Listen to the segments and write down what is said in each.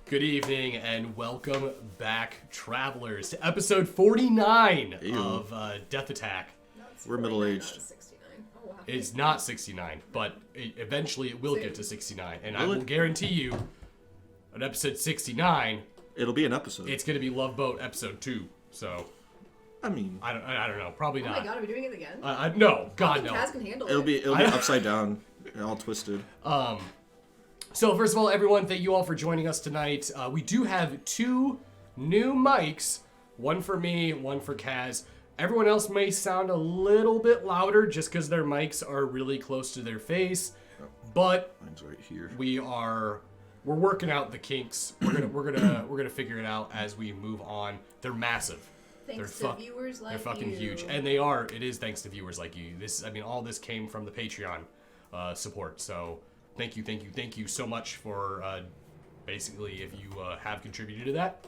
Good evening and welcome back, travelers, to episode 49 of Death Attack. We're middle-aged. Oh, wow. It's not 69, but eventually it will get to 69. And I will guarantee you, on episode 69, it'll be an episode. it's going to be Love Boat episode 2. So, I mean, I don't know. Probably Oh not. my god, are we doing it again? No, God, no. Kaz can handle it'll it. be upside down and all twisted. So first of all, everyone, thank you all for joining us tonight. We do have 2 new mics, one for me, one for Kaz. Everyone else may sound a little bit louder just because their mics are really close to their face, but Mine's right here. we're working out the kinks. We're gonna figure it out as we move on. They're massive. Thanks to viewers like They're fucking you. huge, and they are. It is thanks to viewers like you. All this came from the Patreon support. So. Thank you so much for basically if you have contributed to that.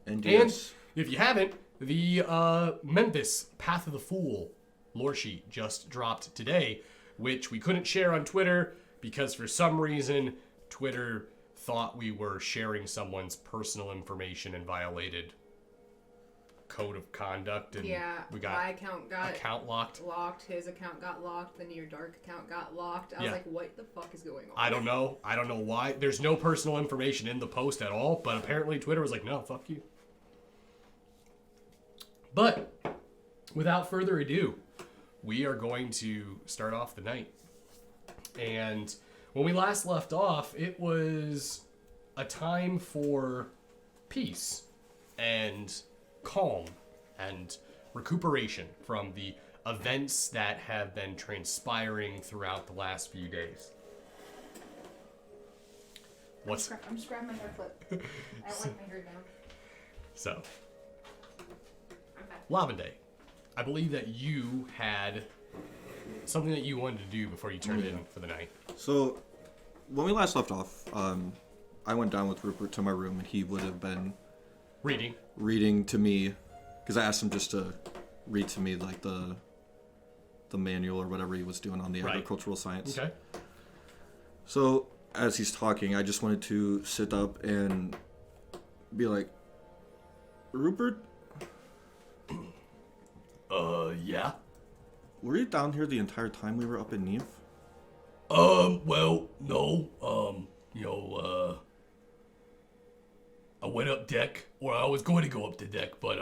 And if you haven't, the Memphis Path of the Fool lore sheet just dropped today, which we couldn't share on Twitter because for some reason Twitter thought we were sharing someone's personal information and violated code of conduct, and we got my account locked. His account got locked. The NearDark account got locked. I was like, what the fuck is going on? I don't know why. There's no personal information in the post at all, but apparently Twitter was like, no, fuck you. But without further ado, we are going to start off the night. And when we last left off, it was a time for peace and calm and recuperation from the events that have been transpiring throughout the last few days. I'm just grabbing my hair clip. I don't like my hair down. So, Lavende, I believe that you had something that you wanted to do before you turned in for the night. So, when we last left off, I went down with Rupert to my room, and he would have been reading to me, because I asked him just to read to me like the manual or whatever he was doing on the agricultural science. Okay. So as he's talking, I just wanted to sit up and be like, Rupert, Yeah. were you down here the entire time we were up in Neve? Well, no. I went up deck, or I was going to go up the deck, but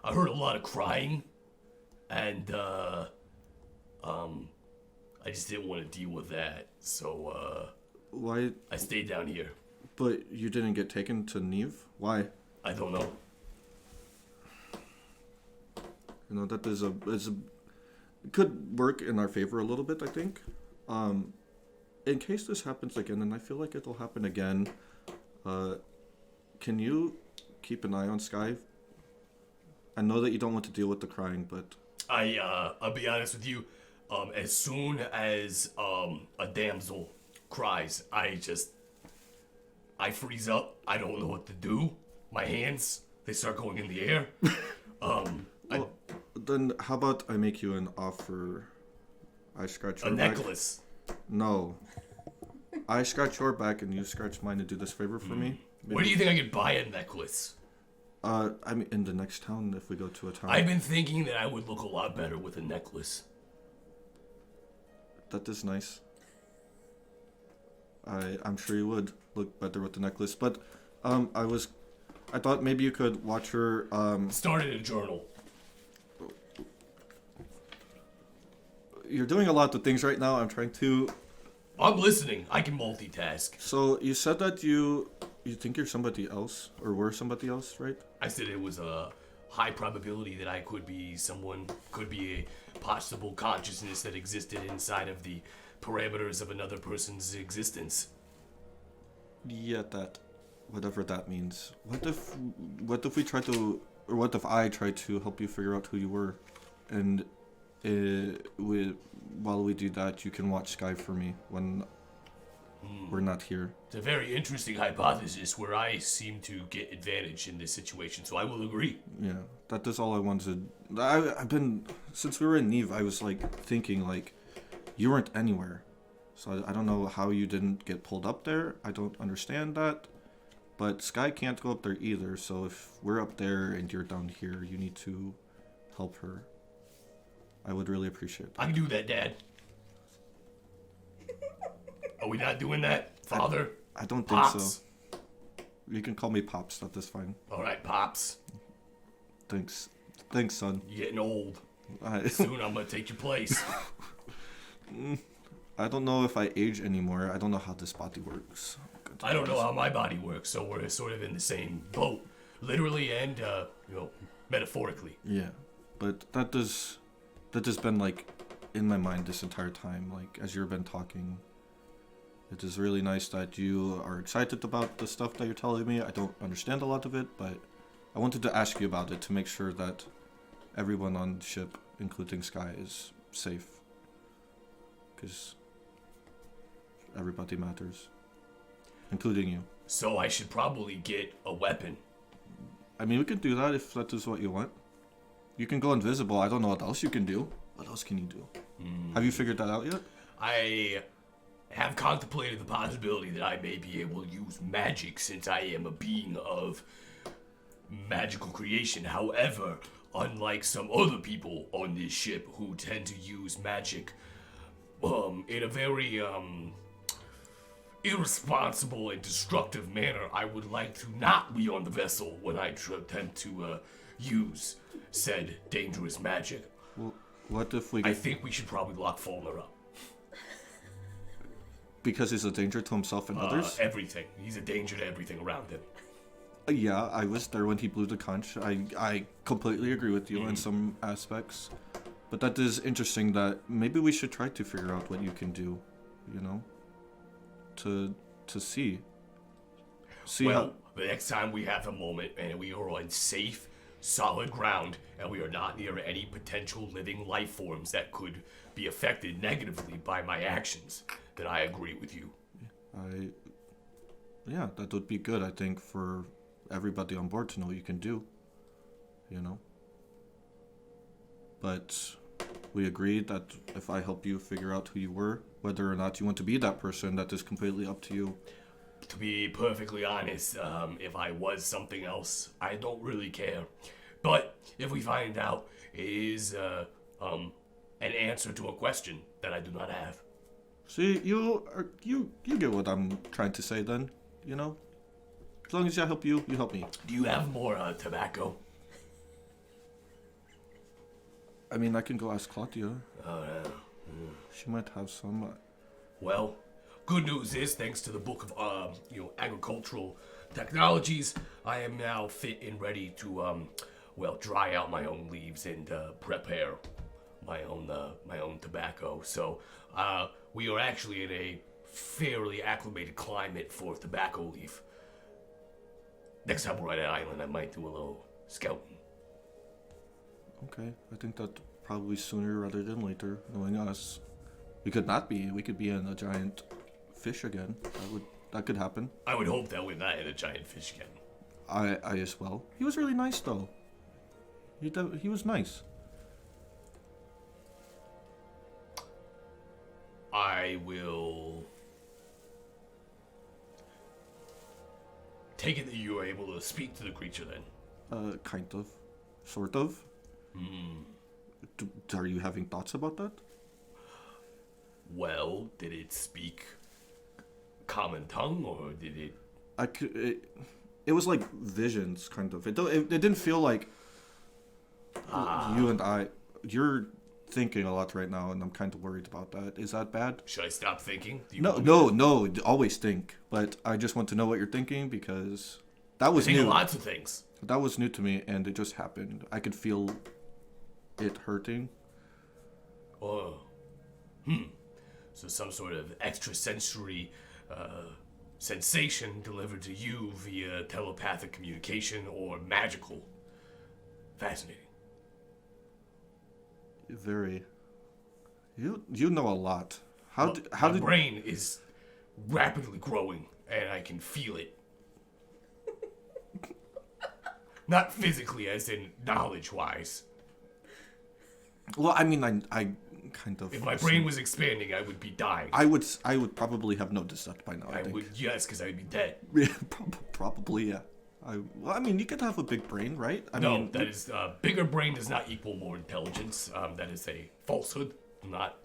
I heard a lot of crying, and I just didn't want to deal with that, so Why? I stayed down here. But you didn't get taken to Neve? Why? I don't know. You know, that is it could work in our favor a little bit, I think. In case this happens again, and I feel like it'll happen again, can you keep an eye on Sky? I know that you don't want to deal with the crying, but I'll be honest with you. As soon as a damsel cries, I freeze up. I don't know what to do. My hands, they start going in the air. Then how about I make you an offer? I scratch your a back. necklace. No. I scratch your back and you scratch mine to do this favor for me. Where do you think I could buy a necklace? I mean, in the next town, if we go to a town. I've been thinking that I would look a lot better with a necklace. That is nice. I'm sure you would look better with the necklace, but I thought maybe you could watch her. Started a journal. You're doing a lot of things right now. I'm trying to. I'm listening. I can multitask. So you said that you think you're somebody else, or were somebody else, right? I said it was a high probability that I could be someone, could be a possible consciousness that existed inside of the parameters of another person's existence. Yeah, that, whatever that means. What if we try to, or what if I tried to help you figure out who you were, and while we do that, you can watch Sky for me when we're not here. It's a very interesting hypothesis where I seem to get advantage in this situation, so I will agree. Yeah, that is all I wanted. I've been, since we were in Neve, I was like thinking like, you weren't anywhere. So I don't know how you didn't get pulled up there. I don't understand that. But Sky can't go up there either, so if we're up there and you're down here, you need to help her. I would really appreciate that. I can do that, Dad. Are we not doing that, Father? I don't Pops? think so. You can call me Pops, that is fine. All right, Pops. Thanks. Thanks, son. You're getting old. Soon I'm going to take your place. I don't know if I age anymore. I don't know how this body works. I don't know how my body works, so we're sort of in the same boat. Literally and, metaphorically. Yeah. But that has been, like, in my mind this entire time. Like, as you've been talking, it is really nice that you are excited about the stuff that you're telling me. I don't understand a lot of it, but I wanted to ask you about it to make sure that everyone on the ship, including Sky, is safe. Because everybody matters. Including you. So I should probably get a weapon. I mean, we can do that if that is what you want. You can go invisible. I don't know what else you can do. What else can you do? Have you figured that out yet? I have contemplated the possibility that I may be able to use magic since I am a being of magical creation. However, unlike some other people on this ship who tend to use magic in a very irresponsible and destructive manner, I would like to not be on the vessel when I attempt to use said dangerous magic. Well, what if we... I think we should probably lock Fulner up. Because he's a danger to himself and others? Everything. He's a danger to everything around him. Yeah, I was there when he blew the conch. I completely agree with you in some aspects. But that is interesting that maybe we should try to figure out what you can do, you know? To see. Well, the next time we have a moment and we are on safe, solid ground and we are not near any potential living life forms that could be affected negatively by my actions, then I agree with you. Yeah, that would be good, I think, for everybody on board to know what you can do, you know? But we agreed that if I help you figure out who you were, whether or not you want to be that person, that is completely up to you. To be perfectly honest, if I was something else, I don't really care. But if we find out it is an answer to a question that I do not have. See, you get what I'm trying to say then, you know? As long as I help you, you help me. Do you have more tobacco? I mean, I can go ask Claudia. Oh, no. She might have some. Well, good news is, thanks to the book of agricultural technologies, I am now fit and ready to dry out my own leaves and prepare my own tobacco. So we are actually in a fairly acclimated climate for tobacco leaf. Next time we're on an island, I might do a little scouting. Okay, I think that probably sooner rather than later, knowing us. We could not be. We could be in a giant fish again. That could happen. I would hope that we're not in a giant fish again. I as well. He was really nice, though. He was nice. I will take it that you are able to speak to the creature then. Kind of. Sort of. Are you having thoughts about that? Well, did it speak common tongue, or did it... It was like visions, kind of. It didn't feel like you and I... You're thinking a lot right now, and I'm kind of worried about that. Is that bad? Should I stop thinking? No, always think. But I just want to know what you're thinking, because that was new. Lots of things. That was new to me, and it just happened. I could feel it hurting. Oh. So some sort of extrasensory sensation delivered to you via telepathic communication or magical. Fascinating. Very. You know a lot. My brain is rapidly growing, and I can feel it. Not physically, as in knowledge-wise. Well, I mean, I kind of... If my brain was expanding, I would be dying. I would probably have noticed that by now, I think. Yes, because I'd be dead. Yeah, probably, yeah. I mean, you could have a big brain, right? That is... bigger brain does not equal more intelligence. That is a falsehood. Do not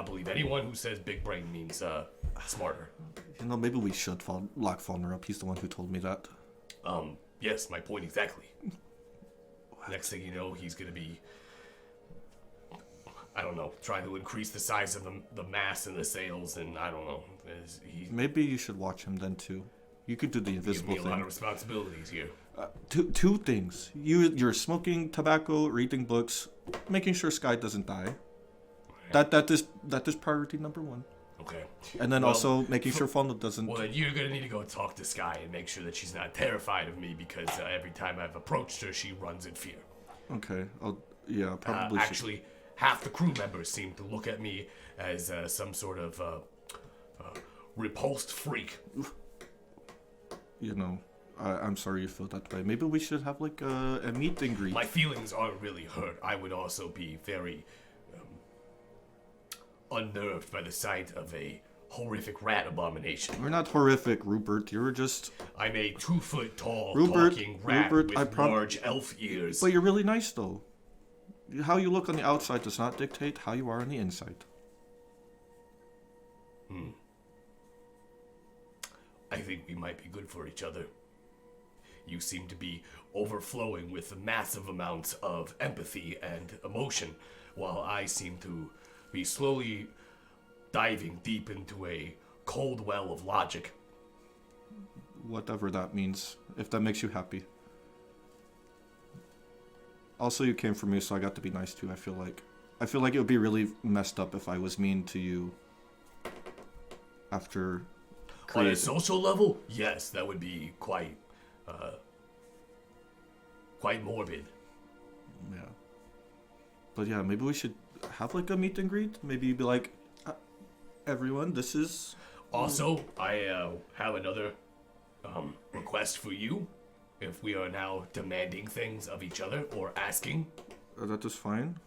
believe anyone who says big brain means smarter. Maybe we should lock Faulkner up. He's the one who told me that. Yes, my point exactly. Next thing you know, he's going to be... I don't know, trying to increase the size of the mass and the sails, and I don't know. Maybe you should watch him then, too. You could do the invisible thing. Give me a lot of responsibilities here. Two things. You're smoking tobacco, reading books, making sure Sky doesn't die. That is priority number one. Okay. And then also making sure Fauna doesn't... Well, then you're going to need to go talk to Sky and make sure that she's not terrified of me, because every time I've approached her, she runs in fear. Okay. Probably actually, half the crew members seem to look at me as some sort of repulsed freak. I'm sorry you feel that way. Maybe we should have like a meet and greet. My feelings aren't really hurt. I would also be very unnerved by the sight of a horrific rat abomination. You're not horrific, Rupert. You're just... I'm a 2-foot tall talking rat Rupert, with large elf ears. But you're really nice, though. How you look on the outside does not dictate how you are on the inside. I think we might be good for each other. You seem to be overflowing with massive amounts of empathy and emotion, while I seem to be slowly diving deep into a cold well of logic. Whatever that means, if that makes you happy. Also, you came for me, so I got to be nice too, I feel like. I feel like it would be really messed up if I was mean to you after On a social level, yes, that would be quite morbid. Yeah. But yeah, maybe we should have like a meet and greet. Maybe be like, everyone, this is... Also, I have another request for you. If we are now demanding things of each other or asking. That is fine.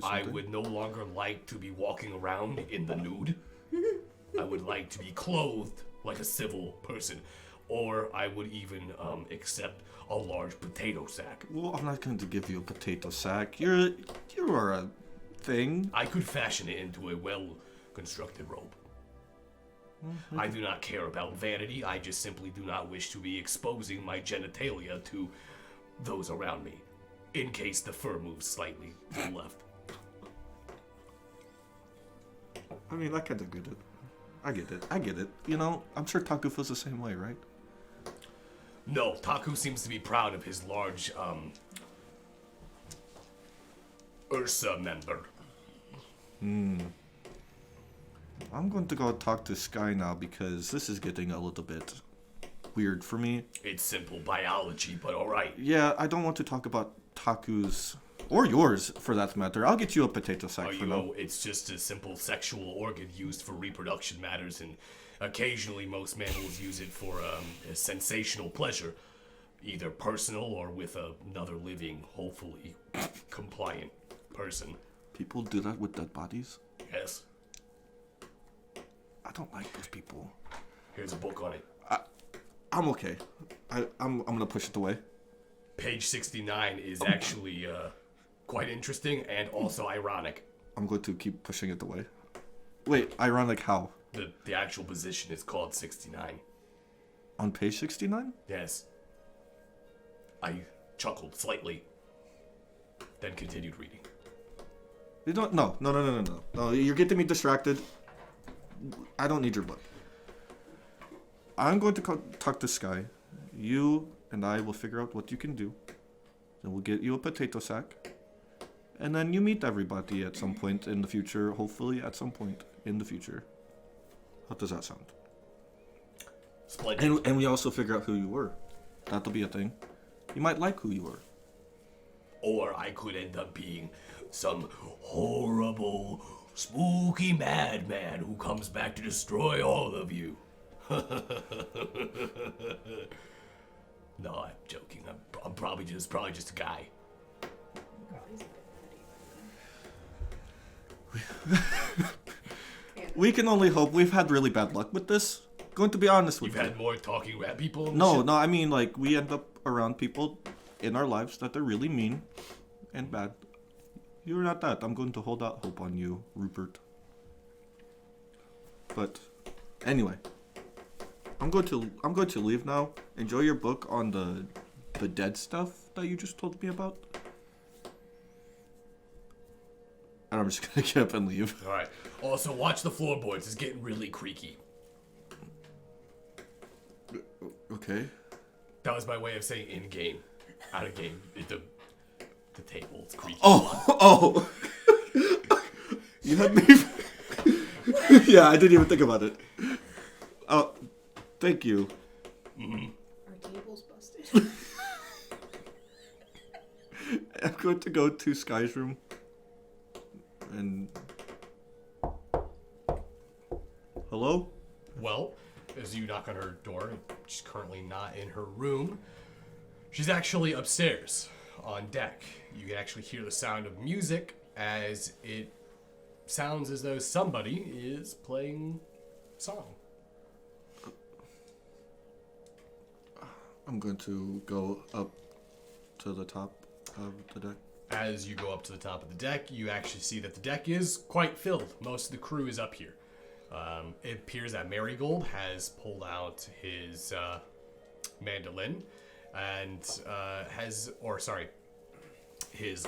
I would no longer like to be walking around in the nude. I would like to be clothed like a civil person. Or I would even accept a large potato sack. Well, I'm not going to give you a potato sack. You are a thing. I could fashion it into a well-constructed robe. I do not care about vanity. I just simply do not wish to be exposing my genitalia to those around me, in case the fur moves slightly to the left. I mean, I kind of get it. I get it. I'm sure Taku feels the same way, right? No, Taku seems to be proud of his large, Ursa member. I'm going to go talk to Sky now because this is getting a little bit weird for me. It's simple biology, but alright. Yeah, I don't want to talk about Taku's, or yours for that matter. I'll get you a potato sack for now. It's just a simple sexual organ used for reproduction matters, and occasionally most mammals use it for a sensational pleasure, either personal or with another living, hopefully compliant person. People do that with dead bodies? Yes. I don't like those people. Here's a book on it. I'm okay. I'm gonna push it away. Page 69 is actually quite interesting and also ironic. I'm going to keep pushing it away. Wait, ironic how? The actual position is called 69. On page 69? Yes. I chuckled slightly, then continued reading. You don't... No, you're getting me distracted. I don't need your book. I'm going to talk to Sky. You and I will figure out what you can do. Then we'll get you a potato sack. And then you meet everybody at some point in the future. Hopefully at some point in the future. How does that sound? Splendid. And we also figure out who you were. That'll be a thing. You might like who you were. Or I could end up being some horrible, spooky madman who comes back to destroy all of you. No, I'm joking. I'm probably just a guy. We can only hope. We've had really bad luck with this. Going to be honest with you. You've had more talking rat people on the No, ship? no, I mean, like, we end up around people in our lives that are really mean and bad. You're not that. I'm going to hold out hope on you, Rupert. But, anyway. I'm going to leave now. Enjoy your book on the dead stuff that you just told me about. And I'm just gonna get up and leave. Alright. Also, watch the floorboards. It's getting really creaky. Okay. That was my way of saying in-game. Out-of-game. The table. It's creaky. Oh! You had me... Yeah, I didn't even think about it. Oh, thank you. Our table's busted. I'm going to go to Sky's room. And... Hello? Well, as you knock on her door, she's currently not in her room. She's actually upstairs on deck. You can actually hear the sound of music as it sounds as though somebody is playing a song. I'm going to go up to the top of the deck. As you go up to the top of the deck, you actually see that the deck is quite filled. Most of the crew is up here. It appears that Marigold has pulled out his mandolin and his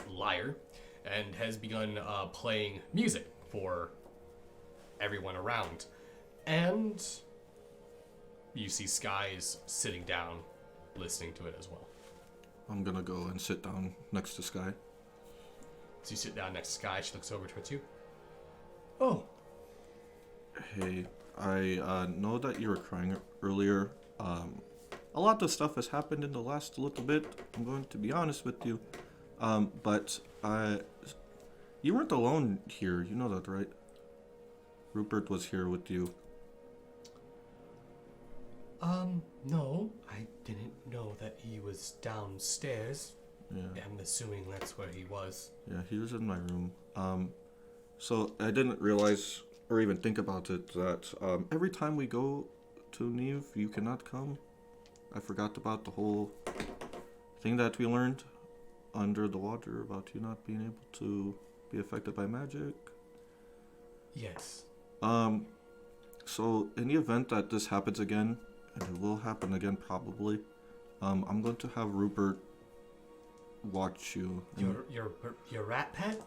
lyre, and has begun playing music for everyone around. And you see Sky is sitting down, listening to it as well. I'm gonna go and sit down next to Sky. So you sit down next to Sky, she looks over towards you. Oh. Hey, I know that you were crying earlier. A lot of stuff has happened in the last little bit. I'm going to be honest with you. But you weren't alone here. You know that, right? Rupert was here with you. No, I didn't know that he was downstairs. Yeah. I'm assuming that's where he was. Yeah, he was in my room. So I didn't realize or even think about it that every time we go to Neve, you cannot come. I forgot about the whole thing that we learned under the water about you not being able to be affected by magic. Yes. So in the event that this happens again, and it will happen again probably, I'm going to have Rupert watch you. Your rat pet?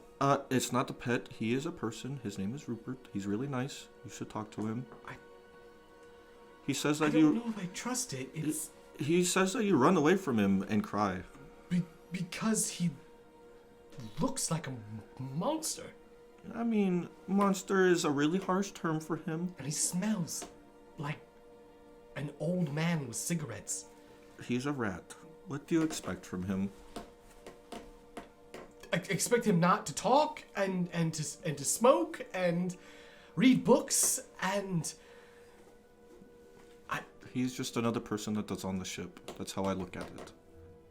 It's not a pet. He is a person. His name is Rupert. He's really nice. You should talk to him. He says that I don't know if I trust it. He says that you run away from him and cry. Because he looks like a monster. I mean, monster is a really harsh term for him. And he smells like an old man with cigarettes. He's a rat. What do you expect from him? I expect him not to talk and to smoke and read books and... He's just another person that that's on the ship. That's how I look at it.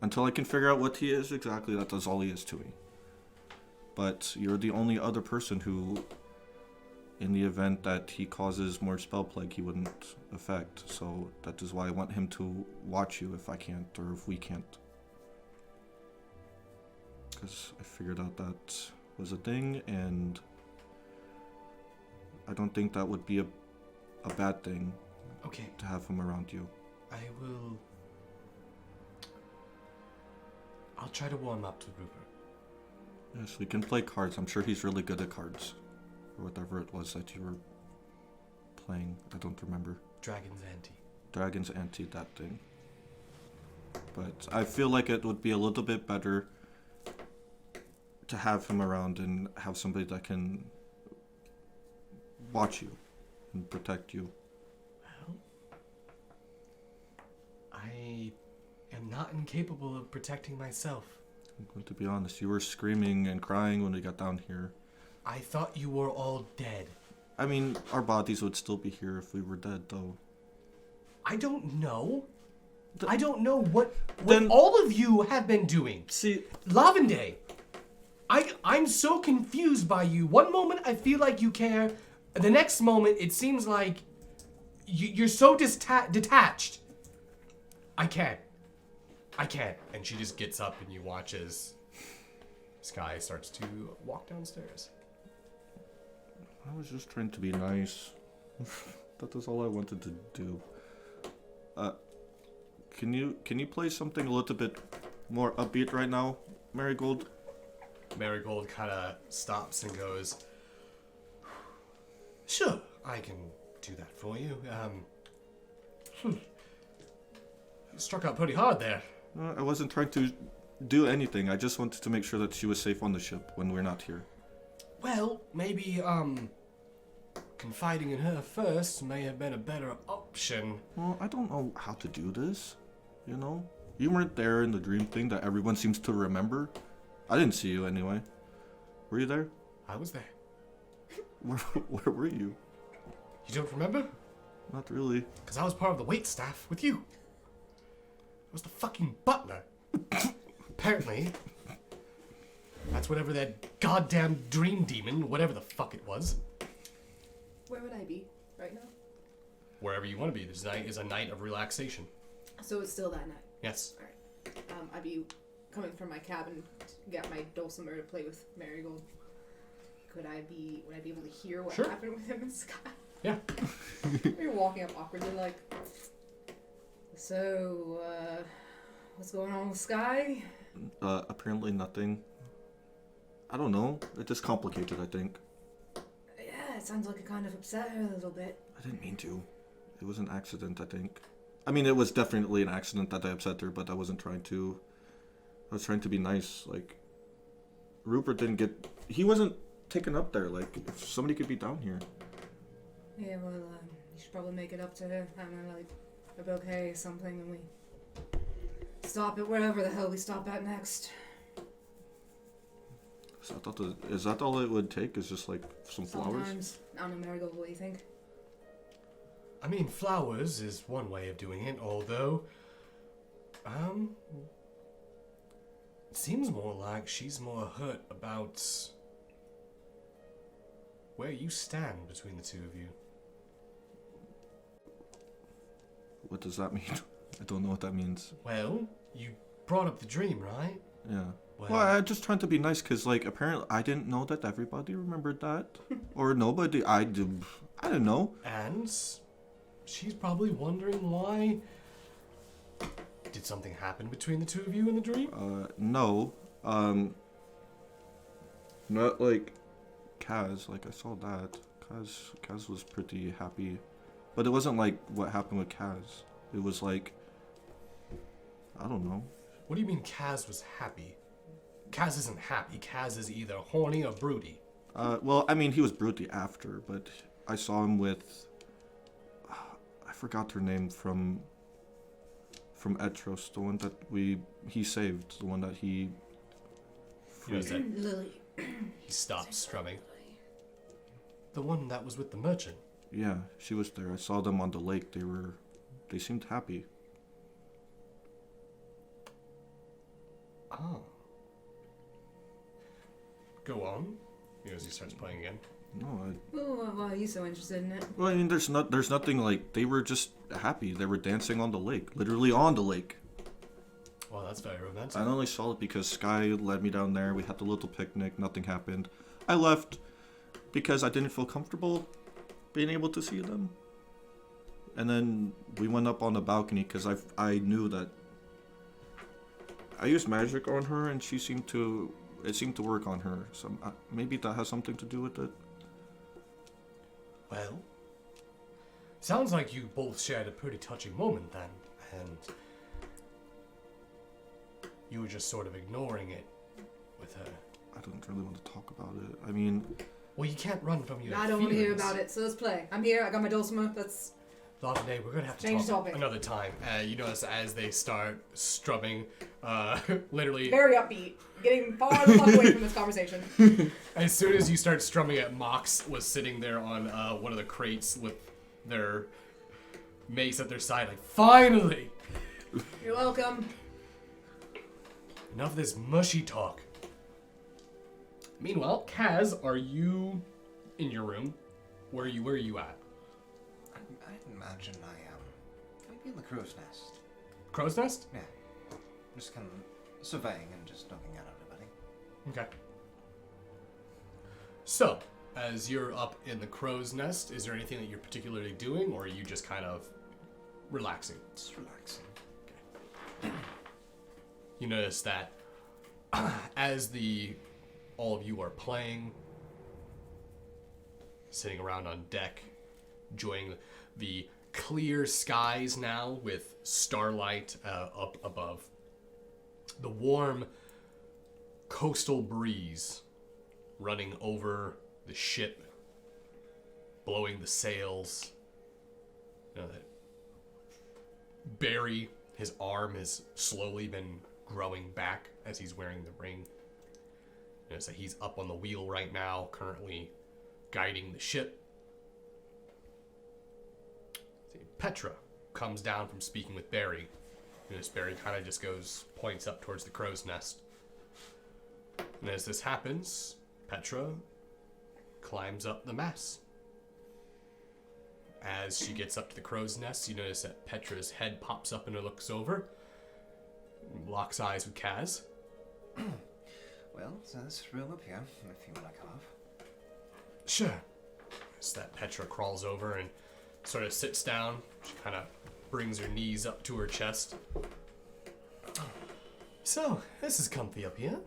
Until I can figure out what he is exactly, that's all he is to me. But you're the only other person who, in the event that he causes more spell plague, he wouldn't affect. So that is why I want him to watch you if I can't, or if we can't. Because I figured out that was a thing, and I don't think that would be a bad thing. Okay. To have him around you. I'll try to warm up to Rupert. Yes, we can play cards. I'm sure he's really good at cards. Or whatever it was that you were playing. I don't remember. Dragon's Ante. Dragon's Ante, that thing. But I feel like it would be a little bit better to have him around and have somebody that can watch you and protect you. Well, I am not incapable of protecting myself. I'm going to be honest, you were screaming and crying when we got down here. I thought you were all dead. I mean, our bodies would still be here if we were dead, though. I don't know. I don't know what then, all of you have been doing. See, Lavende, I'm so confused by you. One moment I feel like you care. The next moment it seems like you're so detached. I can't. And she just gets up and you watch as Sky starts to walk downstairs. I was just trying to be nice. That was all I wanted to do. Can you play something a little bit more upbeat right now, Marigold? Marigold kind of stops and goes, "Sure, I can do that for you. You struck out pretty hard there." I wasn't trying to do anything. I just wanted to make sure that she was safe on the ship when we're not here. Well, maybe, confiding in her first may have been a better option. Well, I don't know how to do this, you know? You weren't there in the dream thing that everyone seems to remember. I didn't see you anyway. Were you there? I was there. Where were you? You don't remember? Not really. Because I was part of the wait staff with you. I was the fucking butler. Apparently. That's whatever that goddamn dream demon, whatever the fuck it was. Where would I be right now? Wherever you want to be. This night is a night of relaxation. So it's still that night? Yes. Alright. I'd be coming from my cabin to get my dulcimer to play with Marigold. Would I be able to hear what happened with him and Sky? Yeah. You're walking up awkwardly like, so, what's going on with Sky? Apparently nothing. I don't know. It's just complicated, I think. Yeah, it sounds like it kind of upset her a little bit. I didn't mean to. It was an accident, I think. I mean, it was definitely an accident that I upset her, but I wasn't trying to. I was trying to be nice. Like, Rupert didn't get. He wasn't taken up there. Like, if somebody could be down here. Yeah, well, you should probably make it up to her. I don't know, like a bouquet or something, and we stop at wherever the hell we stop at next. Is that all it would take? Is just like some flowers? Sometimes. I don't know, Marigold, what do you think? I mean, flowers is one way of doing it, although, it seems more like she's more hurt about where you stand between the two of you. What does that mean? I don't know what that means. Well, you brought up the dream, right? Yeah. Well, I'm just trying to be nice because, like, apparently I didn't know that everybody remembered that. Or nobody. I didn't know. And she's probably wondering why. Did something happen between the two of you in the dream? No. Not like Kaz. Like, I saw that. Kaz was pretty happy. But it wasn't like what happened with Kaz. It was like, I don't know. What do you mean Kaz was happy? Kaz isn't happy. Kaz is either horny or broody. Well, I mean, he was broody after, but I saw him with... I forgot her name from Etros, the one that he saved, the one that he freed. Lily. He stopped strumming. The one that was with the merchant. Yeah, she was there. I saw them on the lake. They seemed happy. Oh. Go on. As he starts playing again. No, Why are you so interested in it? well, I mean, there's nothing like, they were just happy. They were dancing on the lake, literally on the lake. Well, that's very romantic. I only saw it because Sky led me down there. We had the little picnic. Nothing happened. I left because I didn't feel comfortable being able to see them. And then we went up on the balcony because I knew that I used magic on her and it seemed to work on her. So maybe that has something to do with it. Well, sounds like you both shared a pretty touching moment then, and you were just sort of ignoring it with her. I don't really want to talk about it. I mean... Well, you can't run from your I don't want to hear about it, so let's play. I'm here, I got my dulcimer, let's... Today, we're gonna have to change talk topic another time. You notice as they start strumming, literally... Very upbeat. Getting far the fuck away from this conversation. As soon as you start strumming it, Mox was sitting there on one of the crates with their mace at their side, like, finally! You're welcome. Enough of this mushy talk. Meanwhile, Kaz, are you in your room? Where are you at? I imagine I'd be in the crow's nest. Crow's nest? Yeah. Just kind of surveying and just looking at everybody. Okay. So, as you're up in the crow's nest, is there anything that you're particularly doing, or are you just kind of relaxing? Just relaxing. Okay. You notice that as all of you are playing, sitting around on deck, enjoying the clear skies now with starlight up above, the warm coastal breeze running over the ship, blowing the sails. You know, that Barry, his arm has slowly been growing back as he's wearing the ring. You know, so he's up on the wheel right now, currently guiding the ship. Petra comes down from speaking with Barry. You know, Barry kind of just points up towards the crow's nest. And as this happens, Petra climbs up the mast. As she gets up to the crow's nest, you notice that Petra's head pops up and looks over. Locks eyes with Kaz. Well, there's room up here if you want to carve. Sure. So that Petra crawls over and sort of sits down. She kind of brings her knees up to her chest. So, this is comfy up here.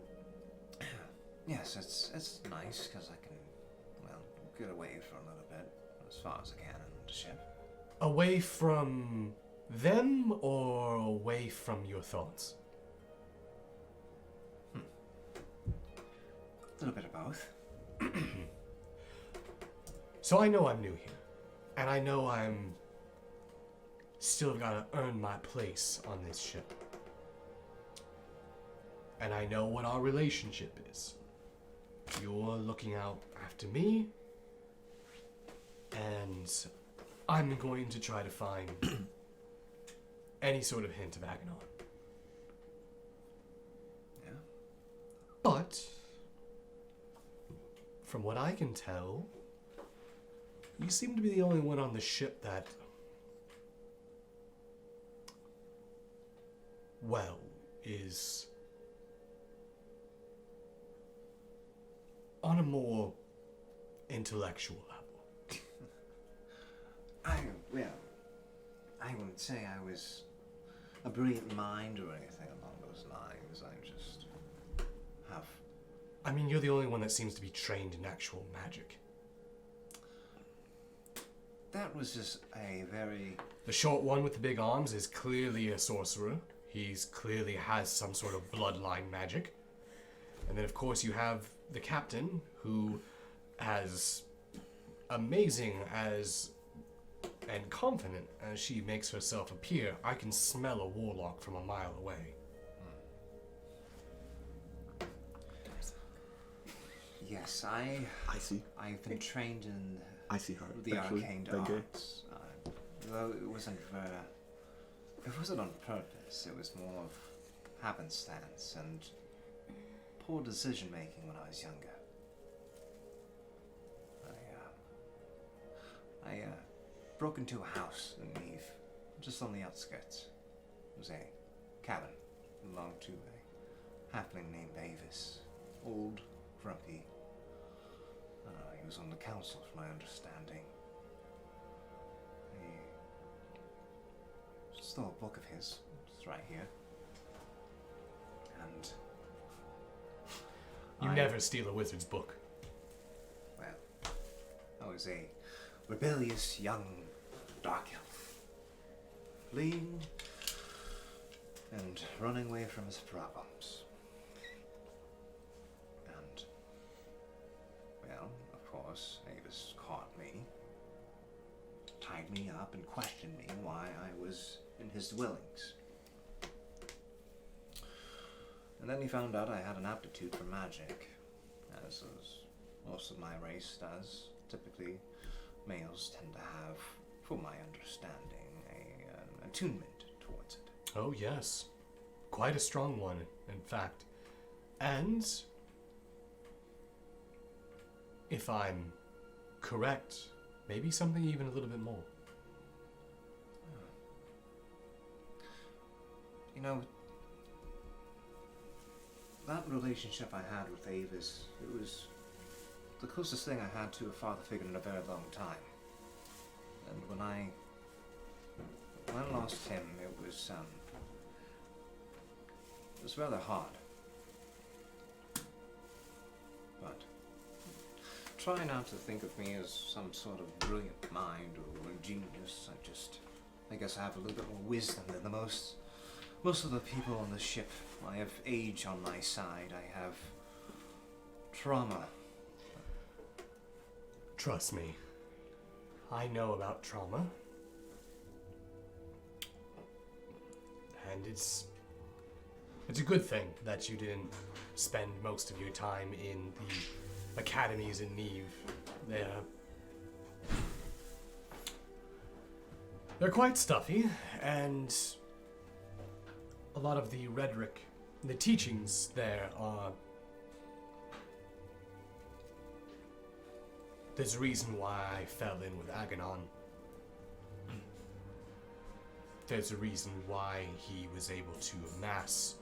Yes, it's nice because I can, well, get away for a little bit, as far as I can on the ship. Away from them or away from your thoughts? A little bit of both. So I know I'm new here, and I know I'm still gotta earn my place on this ship. And I know what our relationship is. You're looking out after me, and I'm going to try to find any sort of hint of Aghanon. Yeah. But, from what I can tell, you seem to be the only one on the ship that, well, is on a more intellectual level. I wouldn't say I was a brilliant mind or anything along those lines. I just have... I mean, you're the only one that seems to be trained in actual magic. That was just a very... The short one with the big arms is clearly a sorcerer. He's clearly has some sort of bloodline magic. And then, of course, you have the captain, who, as amazing as and confident as she makes herself appear, I can smell a warlock from a mile away. Yes, I see. I've been trained in I see her. the Actually, arcane thank you. arts. Though it wasn't on purpose. It was more of happenstance and poor decision making when I was younger. I broke into a house in Neve, just on the outskirts. It was a cabin, belonged to a halfling named Avis. Old, grumpy. He was on the council, from my understanding. He stole a book of his. It's right here. And You never steal a wizard's book. well, I was a rebellious young dark elf, fleeing and running away from his problems. And, well, of course, Avis caught me, tied me up, and questioned me why I was in his dwellings. And then he found out I had an aptitude for magic, as most of my race does. Typically, males tend to have, from my understanding, an attunement towards it. Oh, yes. Quite a strong one, in fact. And if I'm correct, maybe something even a little bit more. You know, that relationship I had with Avis, it was the closest thing I had to a father figure in a very long time. And when I lost him, it was rather hard. But try not to think of me as some sort of brilliant mind or a genius. I guess I have a little bit more wisdom than the most of the people on the ship. I have age on my side. I have trauma. Trust me, I know about trauma. And it's a good thing that you didn't spend most of your time in the academies in Neve. They're quite stuffy, and a lot of the rhetoric, the teachings there are... There's a reason why I fell in with Aganon. There's a reason why he was able to amass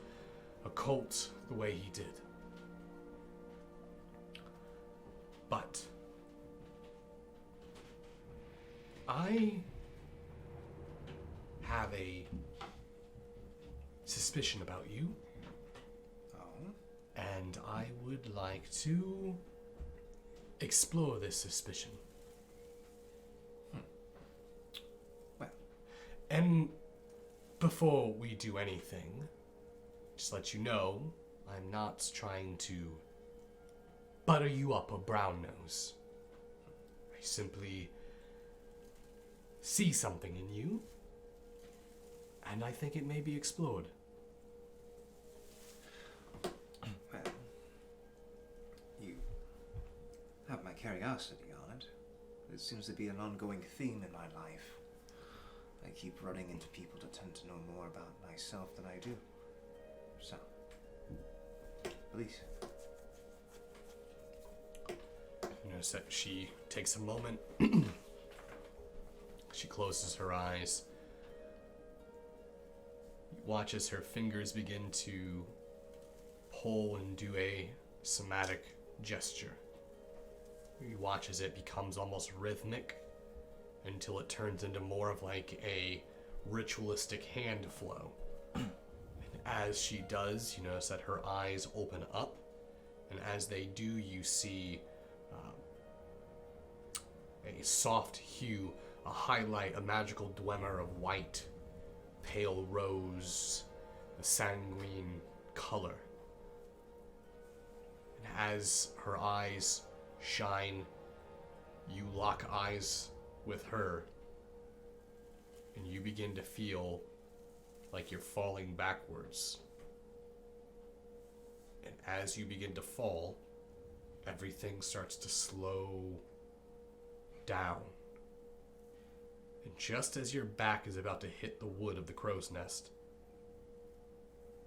a cult the way he did. But I have a suspicion about you. Oh? And I would like to explore this suspicion. Well. And before we do anything, just let you know, I'm not trying to butter you up or brown nose. I simply see something in you, and I think it may be explored. Well, you have my curiosity on it. It seems to be an ongoing theme in my life. I keep running into people that tend to know more about myself than I do. So, please. You notice that she takes a moment. She closes her eyes. You watch as her fingers begin to pull and do a somatic gesture. You watch as it becomes almost rhythmic until it turns into more of like a ritualistic hand flow. And as she does, you notice that her eyes open up, and as they do, you see a soft hue, a highlight, a magical dwemer of white, pale rose, a sanguine color. And as her eyes shine, you lock eyes with her, and you begin to feel like you're falling backwards. And as you begin to fall, everything starts to slow down. And just as your back is about to hit the wood of the crow's nest,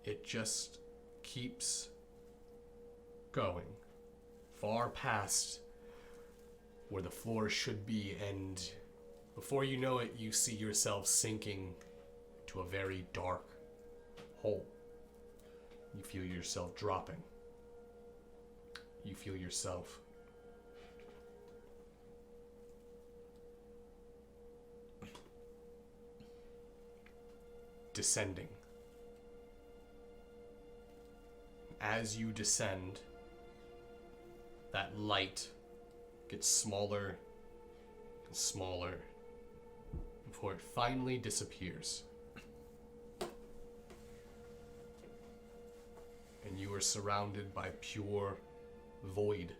it just keeps going far past where the floor should be, and before you know it, you see yourself sinking to a very dark hole. You feel yourself dropping. You feel yourself descending. As you descend, that light gets smaller and smaller before it finally disappears. And you are surrounded by pure void.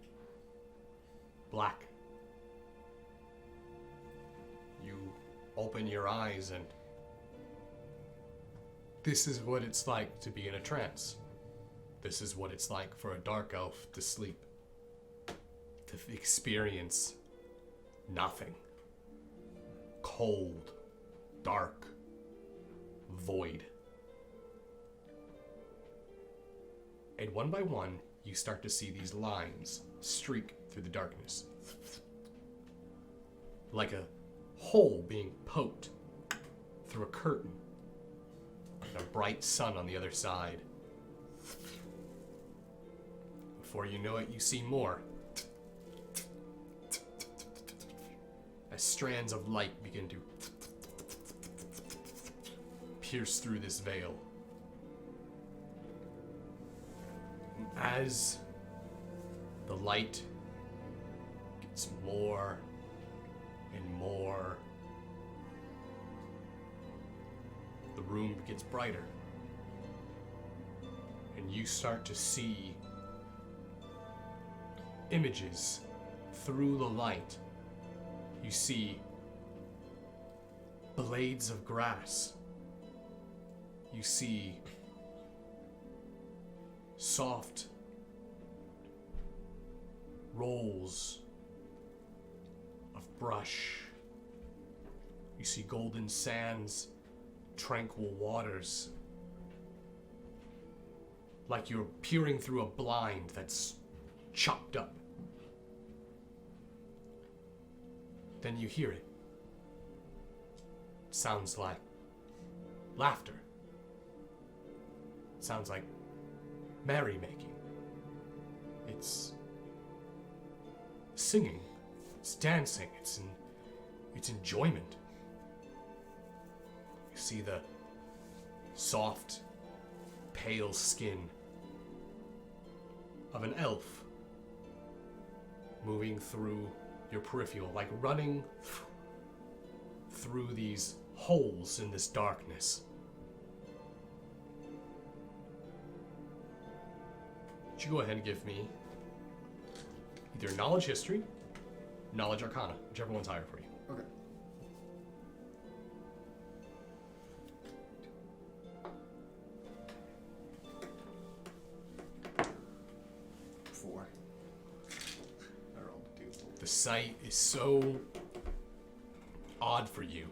Black. You open your eyes, and this is what it's like to be in a trance. This is what it's like for a dark elf to sleep. To experience nothing. Cold, dark, void. And one by one, you start to see these lines streak through the darkness. Like a hole being poked through a curtain. And a bright sun on the other side. Before you know it, you see more. As strands of light begin to pierce through this veil. As the light gets more and more, the room gets brighter. And you start to see images through the light. You see blades of grass. You see soft rolls of brush. You see golden sands, tranquil waters. Like you're peering through a blind that's chopped up. Then you hear it. It sounds like laughter. It sounds like merrymaking. It's singing. It's dancing. It's enjoyment. You see the soft, pale skin of an elf moving through your peripheral, like running through these holes in this darkness. Would you go ahead and give me either knowledge history, knowledge arcana, whichever one's higher for you. Okay. The sight is so odd for you.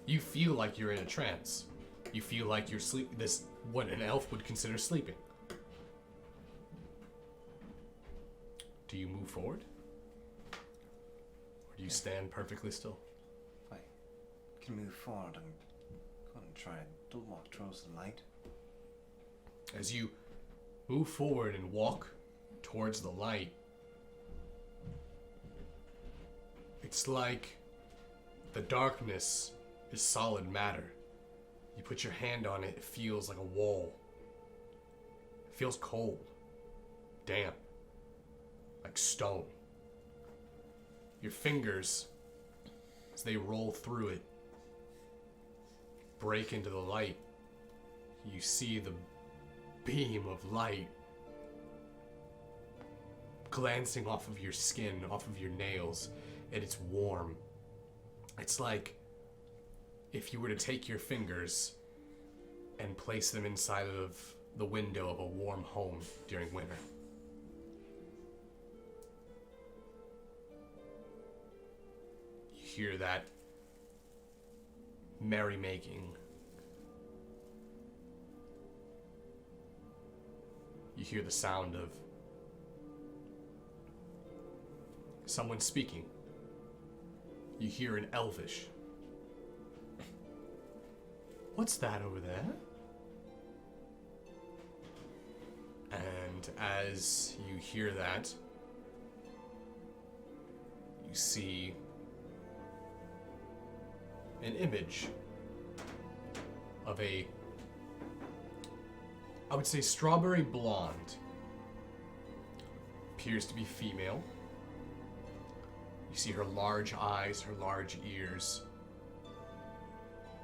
You feel like you're in a trance. You feel like you're what an elf would consider sleeping. Do you move forward? Or do you stand perfectly still? I can move forward and go and try to walk towards the light. As you move forward and walk towards the light, it's like the darkness is solid matter. You put your hand on it, it feels like a wall. It feels cold, damp, like stone. Your fingers, as they roll through it, break into the light. You see the beam of light glancing off of your skin, off of your nails, and it's warm. It's like if you were to take your fingers and place them inside of the window of a warm home during winter. You hear that merrymaking. You hear the sound of someone speaking. You hear an elvish. What's that over there? And as you hear that, you see an image of I would say strawberry blonde. Appears to be female. You see her large eyes, her large ears,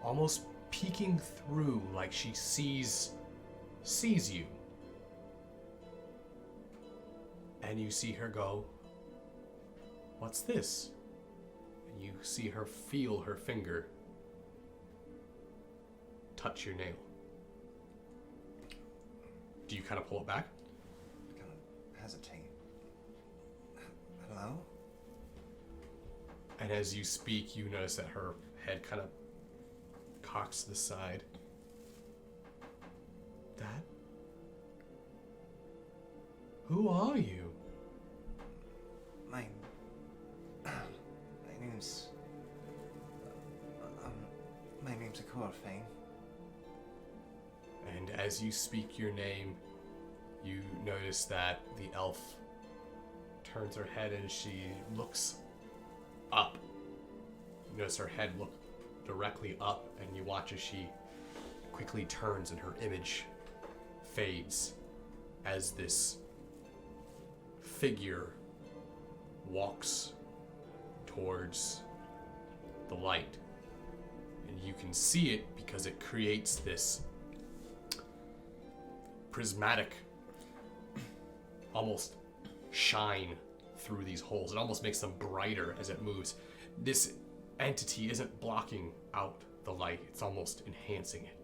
almost peeking through like she sees you. And you see her go, "What's this?" And you see her feel her finger touch your nail. Do you kind of pull it back? I kind of hesitate. Hello? And as you speak, you notice that her head kind of cocks to the side. Dad? Who are you? My as you speak your name, you notice that the elf turns her head and she looks up. You notice her head look directly up, and you watch as she quickly turns and her image fades as this figure walks towards the light. And you can see it because it creates this prismatic, almost shine through these holes. It almost makes them brighter as it moves. This entity isn't blocking out the light, it's almost enhancing it.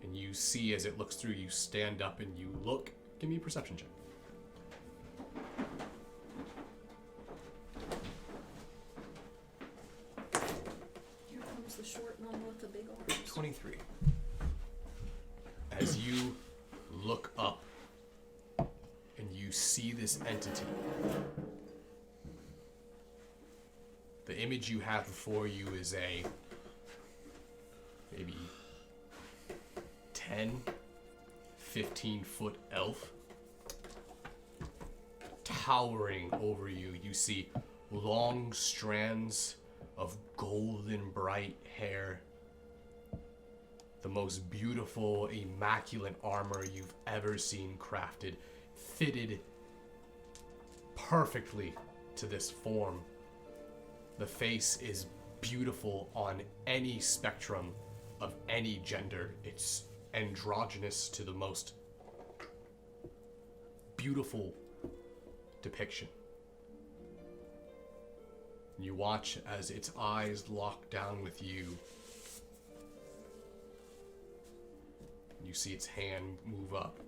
And you see as it looks through, you stand up and you look. Give me a perception check. Here comes the short one with the big arms. 23. As you look up and you see this entity, the image you have before you is a maybe 10, 15-foot elf towering over you. You see long strands of golden bright hair, the most beautiful, immaculate armor you've ever seen crafted, fitted perfectly to this form. The face is beautiful on any spectrum of any gender. It's androgynous to the most beautiful depiction. You watch as its eyes lock down with you. You see its hand move up.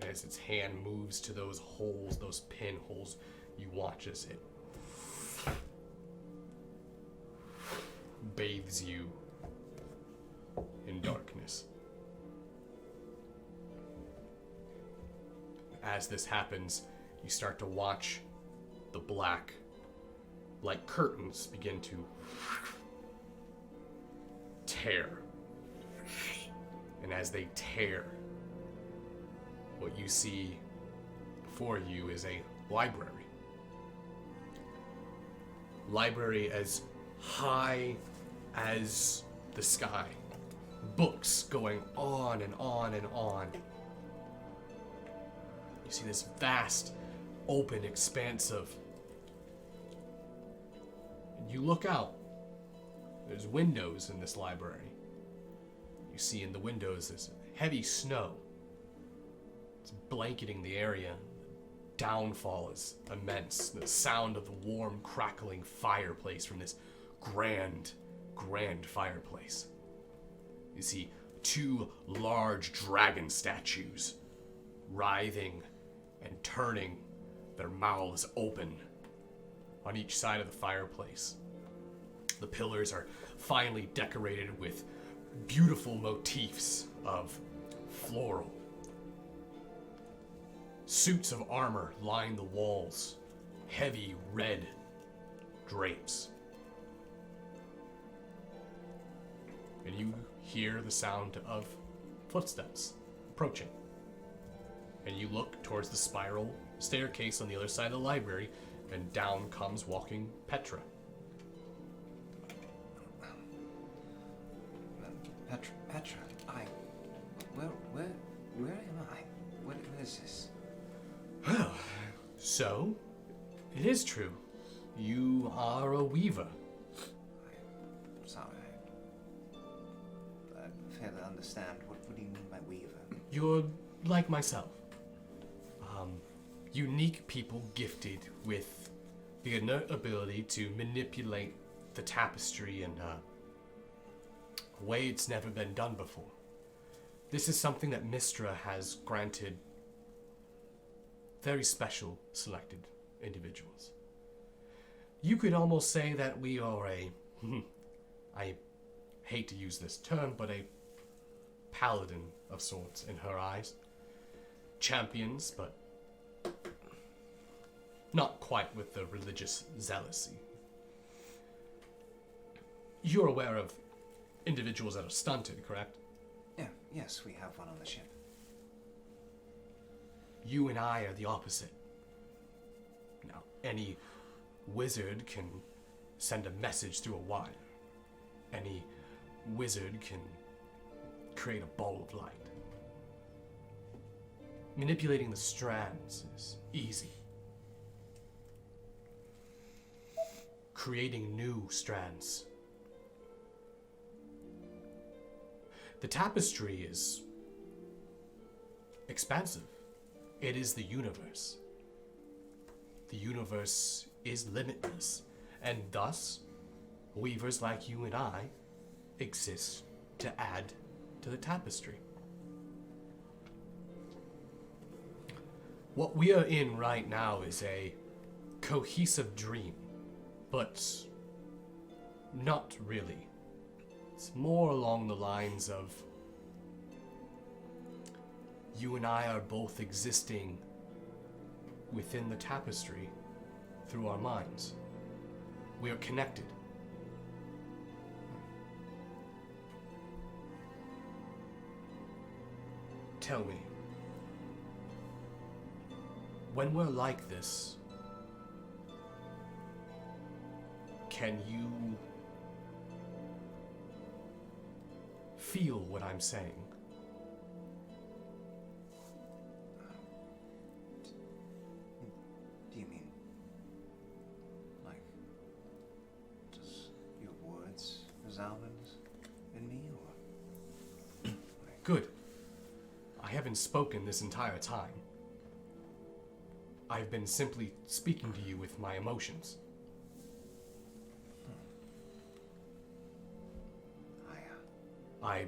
And as its hand moves to those holes, those pinholes, you watch as it bathes you in darkness. As this happens, you start to watch the black, like curtains, begin to tear. And as they tear, what you see before you is a library. Library as high as the sky. Books going on and on and on. You see this vast, open expanse of... And you look out. There's windows in this library. You see in the windows this heavy snow. It's blanketing the area. Downfall is immense. The sound of the warm, crackling fireplace from this grand fireplace. You see two large dragon statues writhing and turning, their mouths open on each side of the fireplace. The pillars are finely decorated with beautiful motifs of floral. Suits of armor line the walls, heavy red drapes. And you hear the sound of footsteps approaching. And you look towards the spiral staircase on the other side of the library, and down comes walking Petra. Petra, where am I? What is this? Well, so, it is true. You are a weaver. I'm sorry, I fail to understand. What do you mean by weaver? You're like myself. Unique people gifted with the innate ability to manipulate the tapestry in a way it's never been done before. This is something that Mistra has granted very special selected individuals. You could almost say that we are I hate to use this term, but a paladin of sorts in her eyes. Champions, but not quite with the religious zealousy. You're aware of individuals that are stunted, correct? Yeah, yes, we have one on the ship. You and I are the opposite. Now, any wizard can send a message through a wire. Any wizard can create a ball of light. Manipulating the strands is easy. Creating new strands. The tapestry is expansive. It is the universe. The universe is limitless, and thus, weavers like you and I exist to add to the tapestry. What we are in right now is a cohesive dream, but not really. It's more along the lines of you and I are both existing within the tapestry through our minds. We are connected. Tell me, when we're like this, can you feel what I'm saying? Do you mean, like, does your words resound in me, or? Good. I haven't spoken this entire time. I've been simply speaking to you with my emotions. I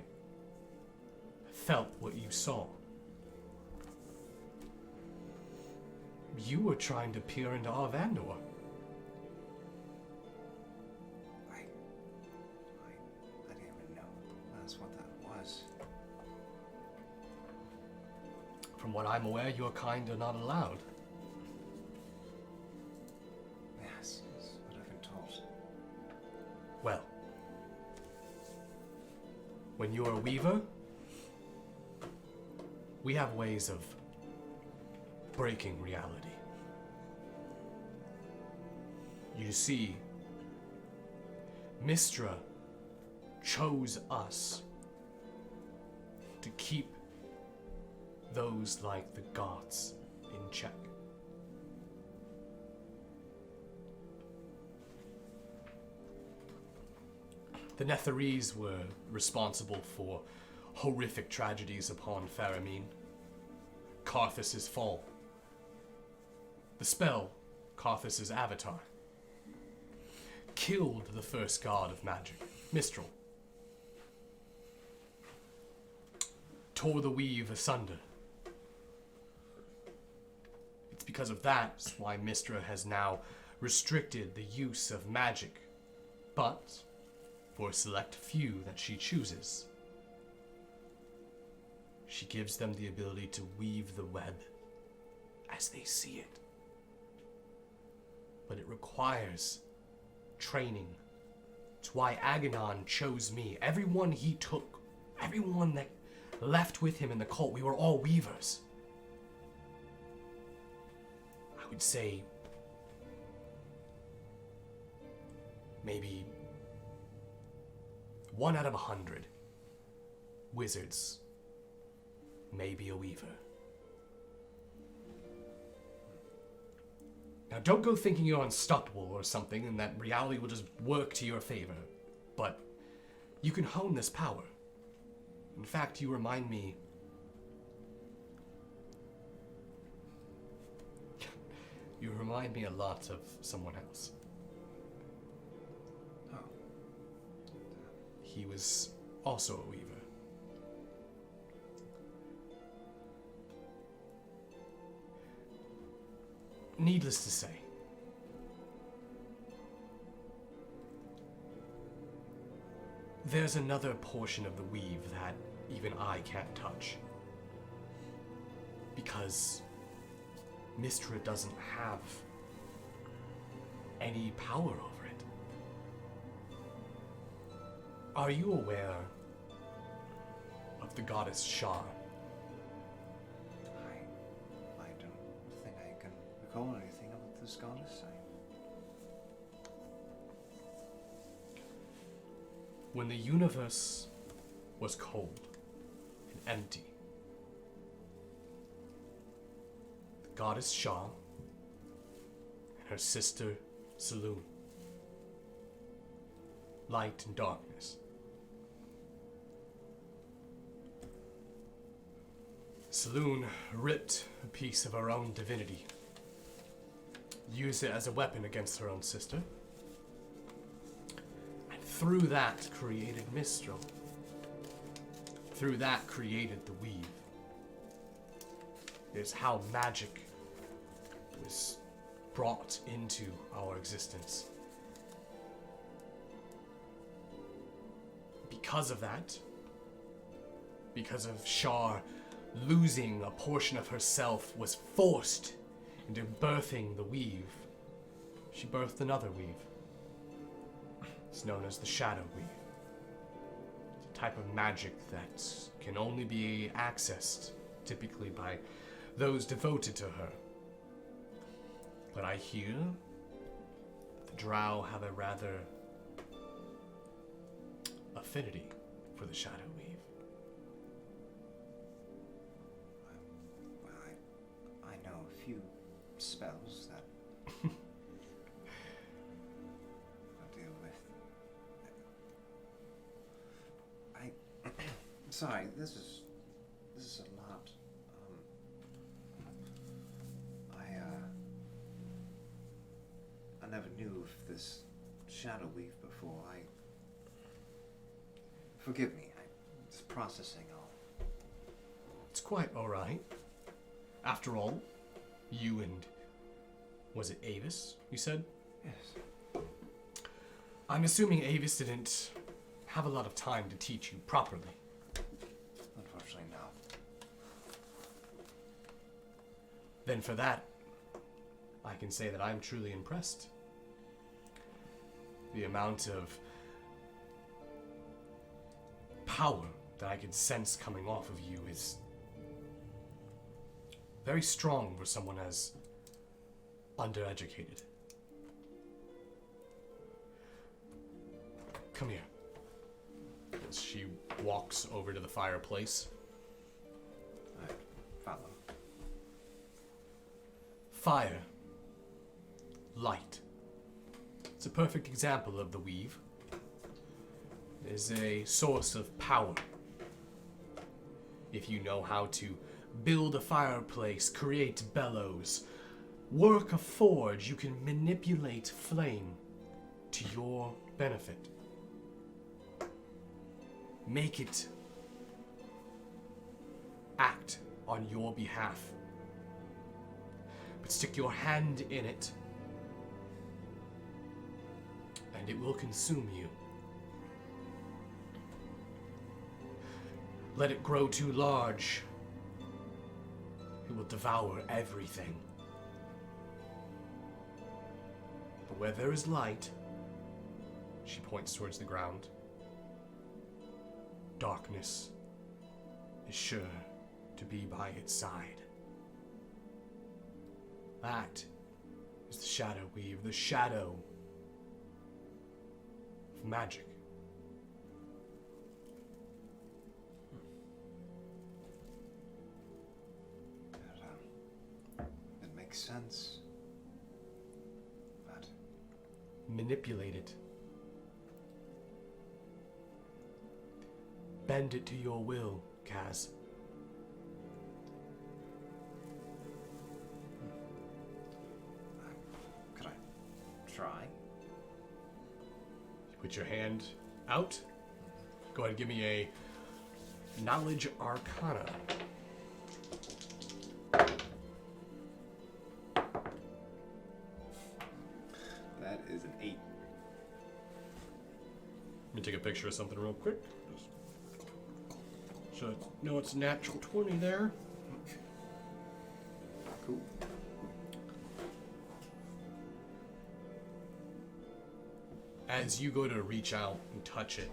felt what you saw. You were trying to peer into our Vandor. I didn't even know that's what that was. From what I'm aware, your kind are not allowed. Yes, that's what I've been told. Well, when you're a weaver, we have ways of breaking reality. You see, Mystra chose us to keep those like the gods in check. The Netherese were responsible for horrific tragedies upon Faramine. Karthus' fall. The spell, Karthus' avatar, killed the first god of magic, Mistral. Tore the weave asunder. It's because of that why Mystra has now restricted the use of magic, but for a select few that she chooses, she gives them the ability to weave the web as they see it. But it requires training. It's why Aganon chose me. Everyone he took, everyone that left with him in the cult, we were all weavers. I would say maybe 1 out of 100 wizards may be a weaver. Now, don't go thinking you're unstoppable or something and that reality will just work to your favor. But you can hone this power. In fact, you remind me... you remind me a lot of someone else. Oh. He was also a weaver. Needless to say, there's another portion of the weave that even I can't touch. Because Mystra doesn't have any power over it. Are you aware of the goddess Shar? I don't think I can recall anything about this goddess. When the universe was cold and empty, the goddess Shar and her sister Saloon, light and darkness, Saloon ripped a piece of her own divinity, used it as a weapon against her own sister, and through that created Mistral. Through that created the weave. It is how magic was brought into our existence. Because of that, because of Shar losing a portion of herself, was forced into birthing the weave. She birthed another weave. It's known as the Shadow Weave. It's a type of magic that can only be accessed, typically by those devoted to her. But I hear the Drow have a rather affinity for the Shadow Weave. Well, I know a few spells that I deal with. Sorry, this is a lot. I never knew of this Shadow Weave before. Forgive me. I'm just processing all. It's quite alright. After all, you and... was it Avis, you said? Yes. I'm assuming Avis didn't have a lot of time to teach you properly. Unfortunately, no. Then for that, I can say that I'm truly impressed. The amount of power that I can sense coming off of you is very strong for someone as undereducated. Come here. As she walks over to the fireplace. I follow. Fire. Light. It's a perfect example of the weave. It is a source of power. If you know how to build a fireplace, create bellows, work a forge, you can manipulate flame to your benefit. Make it act on your behalf. But stick your hand in it, and it will consume you. Let it grow too large. It will devour everything. But where there is light, she points towards the ground, darkness is sure to be by its side. That is the Shadow Weave, the shadow of magic. It makes sense. But Manipulate it. Bend it to your will, Kaz. could I try? You put your hand out. Go ahead and give me a Knowledge Arcana. That is an 8. Let me take a picture of something real quick. So no, it's a natural 20 there. Cool. As you go to reach out and touch it,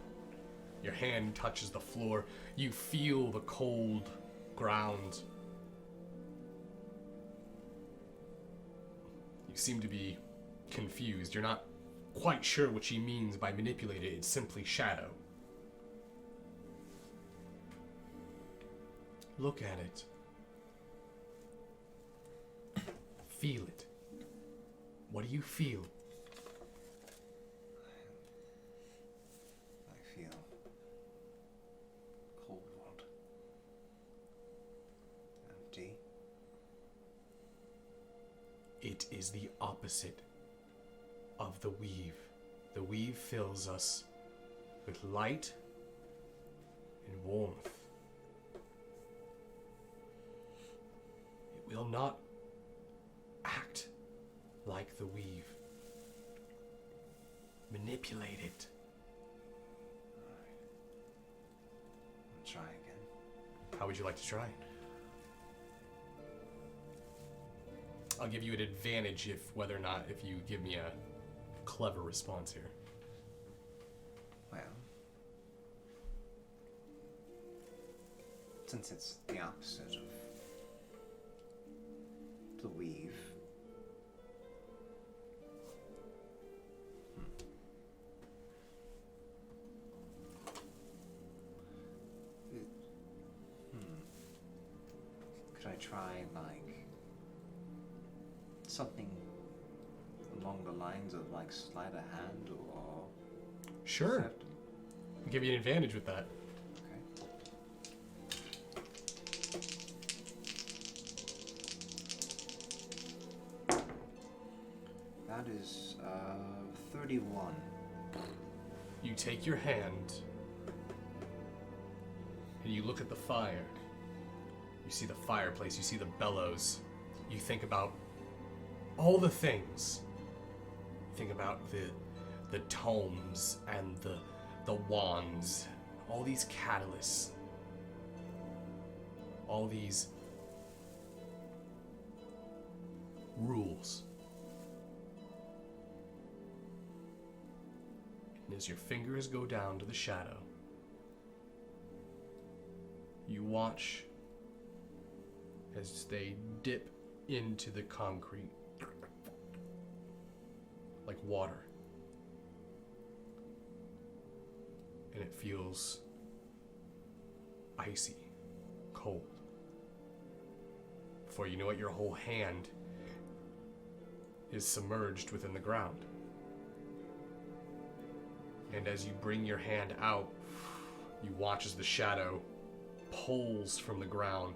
Your hand touches the floor. You feel the cold ground. You seem to be confused. You're not quite sure what she means by manipulated. It's simply shadow. Look at it. Feel it. What do you feel? I feel cold, empty. It is the opposite of the weave. The weave fills us with light and warmth. It will not act like the weave. Manipulate it. Alright. I'll try again. How would you like to try? I'll give you an advantage if you give me a clever response here. Well, since it's the opposite of the weave, could I try like something along the lines of like sleight of hand or Sure. deceptive? I'll give you an advantage with that. Okay. That is 31. You take your hand and you look at the fire. You see the fireplace, you see the bellows. You think about all the things. You think about the tomes and the wands, all these catalysts, all these rules. And as your fingers go down to the shadow, you watch as they dip into the concrete like water. And it feels icy, cold. Before you know it, your whole hand is submerged within the ground. And as you bring your hand out, you watch as the shadow pulls from the ground.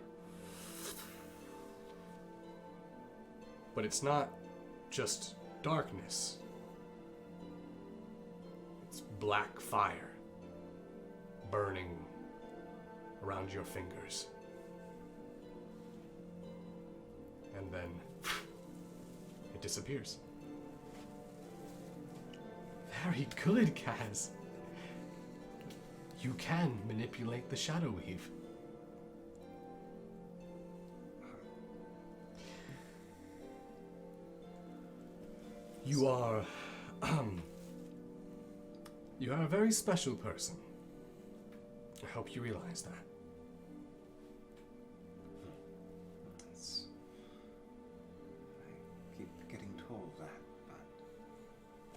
But it's not just darkness. It's black fire burning around your fingers. And then it disappears. Very good, Kaz. You can manipulate the shadow weave. You are a very special person. I hope you realize that. I keep getting told that,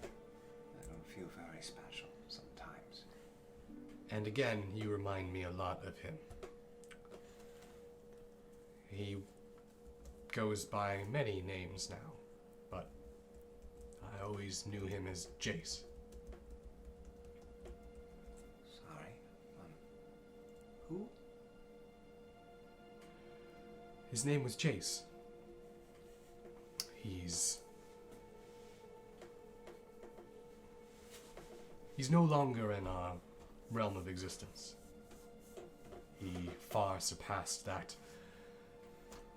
but I don't feel very special sometimes. And again, you remind me a lot of him. He goes by many names now, but I always knew him as Jace. Sorry. Who? His name was Jace. He's no longer in our realm of existence. He far surpassed that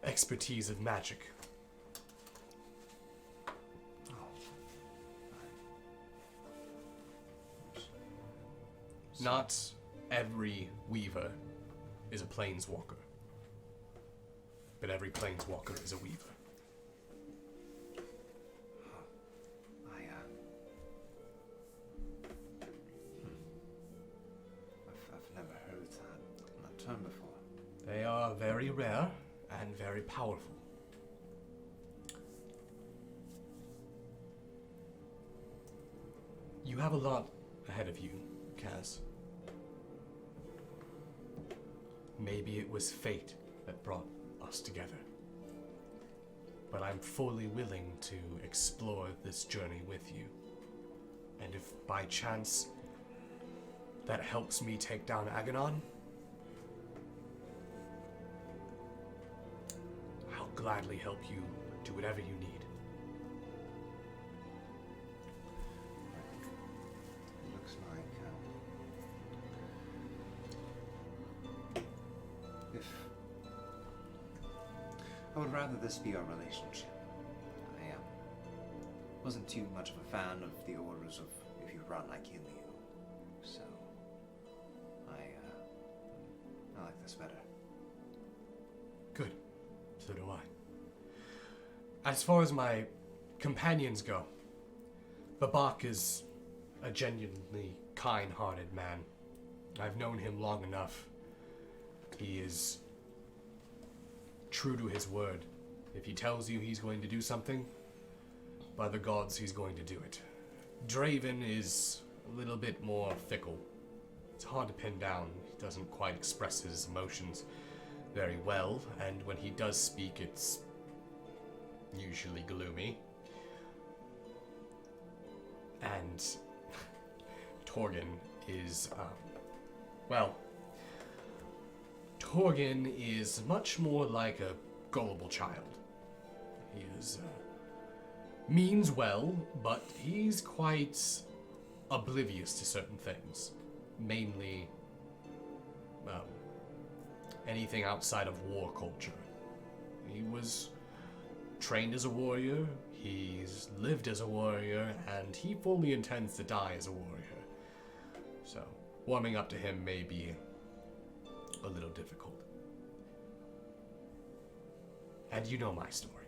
expertise of magic. Not every weaver is a planeswalker, but every planeswalker is a weaver. are very rare and very powerful. You have a lot ahead of you, Kaz. Maybe it was fate that brought us together. But I'm fully willing to explore this journey with you. And if by chance that helps me take down Aganon, I'll gladly help you do whatever you need. It looks like if I would rather this be our relationship. I wasn't too much of a fan of the orders of if you run, I kill you. So I like this better. Good. So do I. As far as my companions go, Babak is a genuinely kind-hearted man. I've known him long enough. He is true to his word. If he tells you he's going to do something, by the gods, he's going to do it. Draven is a little bit more fickle. It's hard to pin down. He doesn't quite express his emotions very well, and when he does speak, it's usually gloomy. And Torgen is, Torgen is much more like a gullible child. He is, means well, but he's quite oblivious to certain things. Mainly, anything outside of war culture. He was trained as a warrior, he's lived as a warrior, and he fully intends to die as a warrior. So, warming up to him may be a little difficult. And you know my story.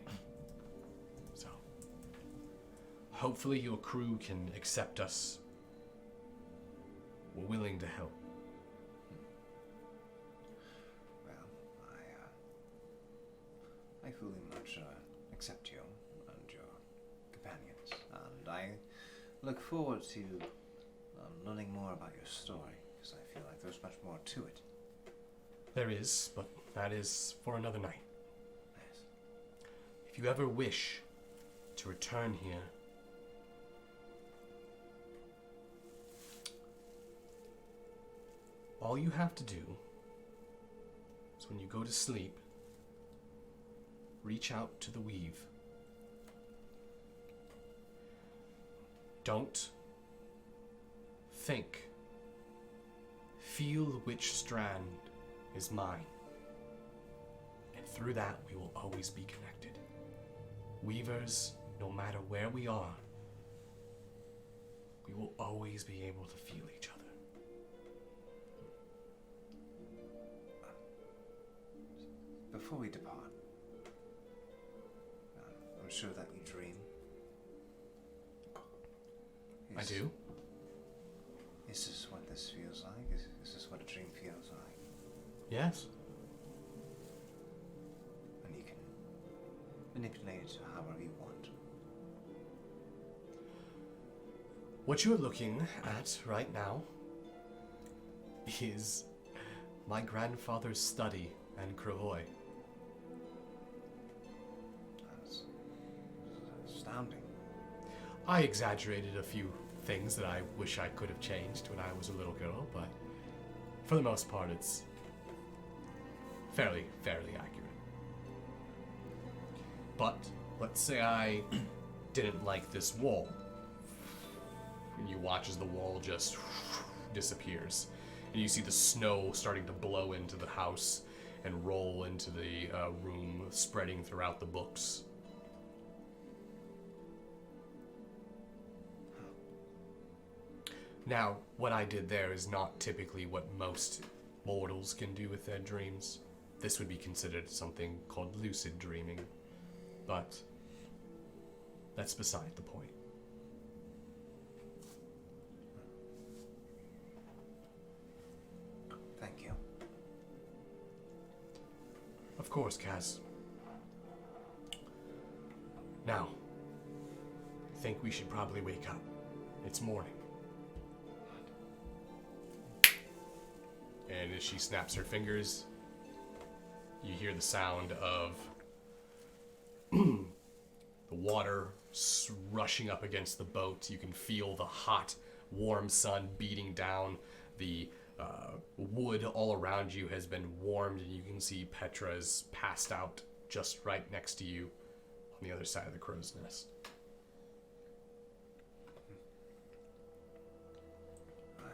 So, hopefully your crew can accept us. We're willing to help. Well, I fully much accept you and your companions, and I look forward to learning more about your story, because I feel like there's much more to it. There is, but that is for another night. Yes. If you ever wish to return here, all you have to do is when you go to sleep, reach out to the weave. Don't think. Feel which strand is mine. And through that, we will always be connected. Weavers, no matter where we are, we will always be able to feel each other. Before we depart, I'm sure that you dream. I do. Is this what this feels like? Is this what a dream feels like? Yes. And you can manipulate it however you want. What you're looking at right now is my grandfather's study and Cravoy. That's astounding. I exaggerated a few things that I wish I could have changed when I was a little girl, but for the most part, it's fairly accurate. But let's say I didn't like this wall, and you watch as the wall just disappears, and you see the snow starting to blow into the house and roll into the room, spreading throughout the books. Now, what I did there is not typically what most mortals can do with their dreams. This would be considered something called lucid dreaming, but that's beside the point. Thank you. Of course, Kaz. Now, I think we should probably wake up. It's morning. And as she snaps her fingers, you hear the sound of the water rushing up against the boat. You can feel the hot, warm sun beating down. The wood all around you has been warmed, and you can see Petra's passed out just right next to you on the other side of the crow's nest. Well,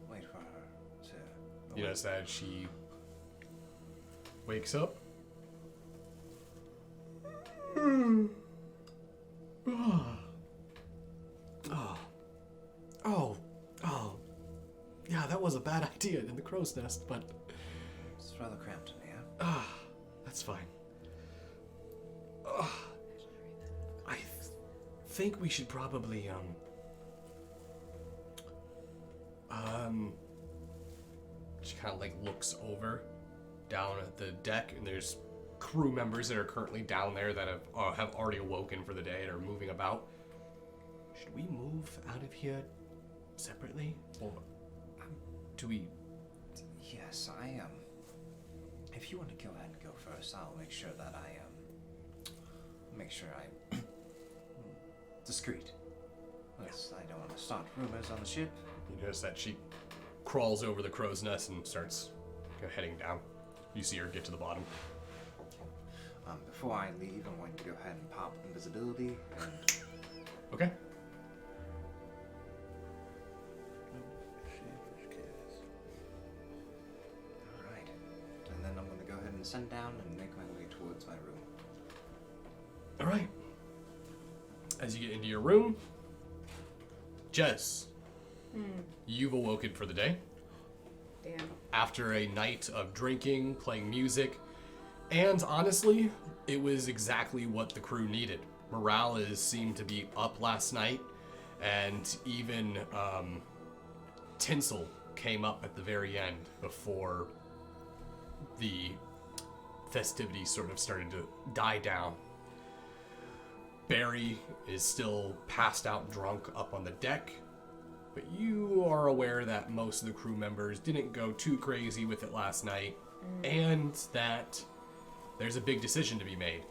wait for her to... You notice that she wakes up. Oh. Yeah, that was a bad idea in the crow's nest, but... It's rather cramped in here. That's fine. I think we should probably, she kind of like looks over down at the deck, and there's crew members that are currently down there that have already awoken for the day and are moving about. Should we move out of here separately, or do we? Yes, if you want to go ahead and go first, I'll make sure that discreet. Yes, I don't want to start rumors on the ship. You notice that she crawls over the crow's nest and starts heading down. You see her get to the bottom. Before I leave, I'm going to go ahead and pop invisibility and... Okay. Alright. And then I'm going to go ahead and send down and make my way towards my room. Alright. As you get into your room, Jess, you've awoken for the day. Damn. After a night of drinking, playing music, and honestly, it was exactly what the crew needed. Morale seemed to be up last night, and even tinsel came up at the very end before the festivities sort of started to die down. Barry is still passed out drunk up on the deck, but you are aware that most of the crew members didn't go too crazy with it last night, and that there's a big decision to be made.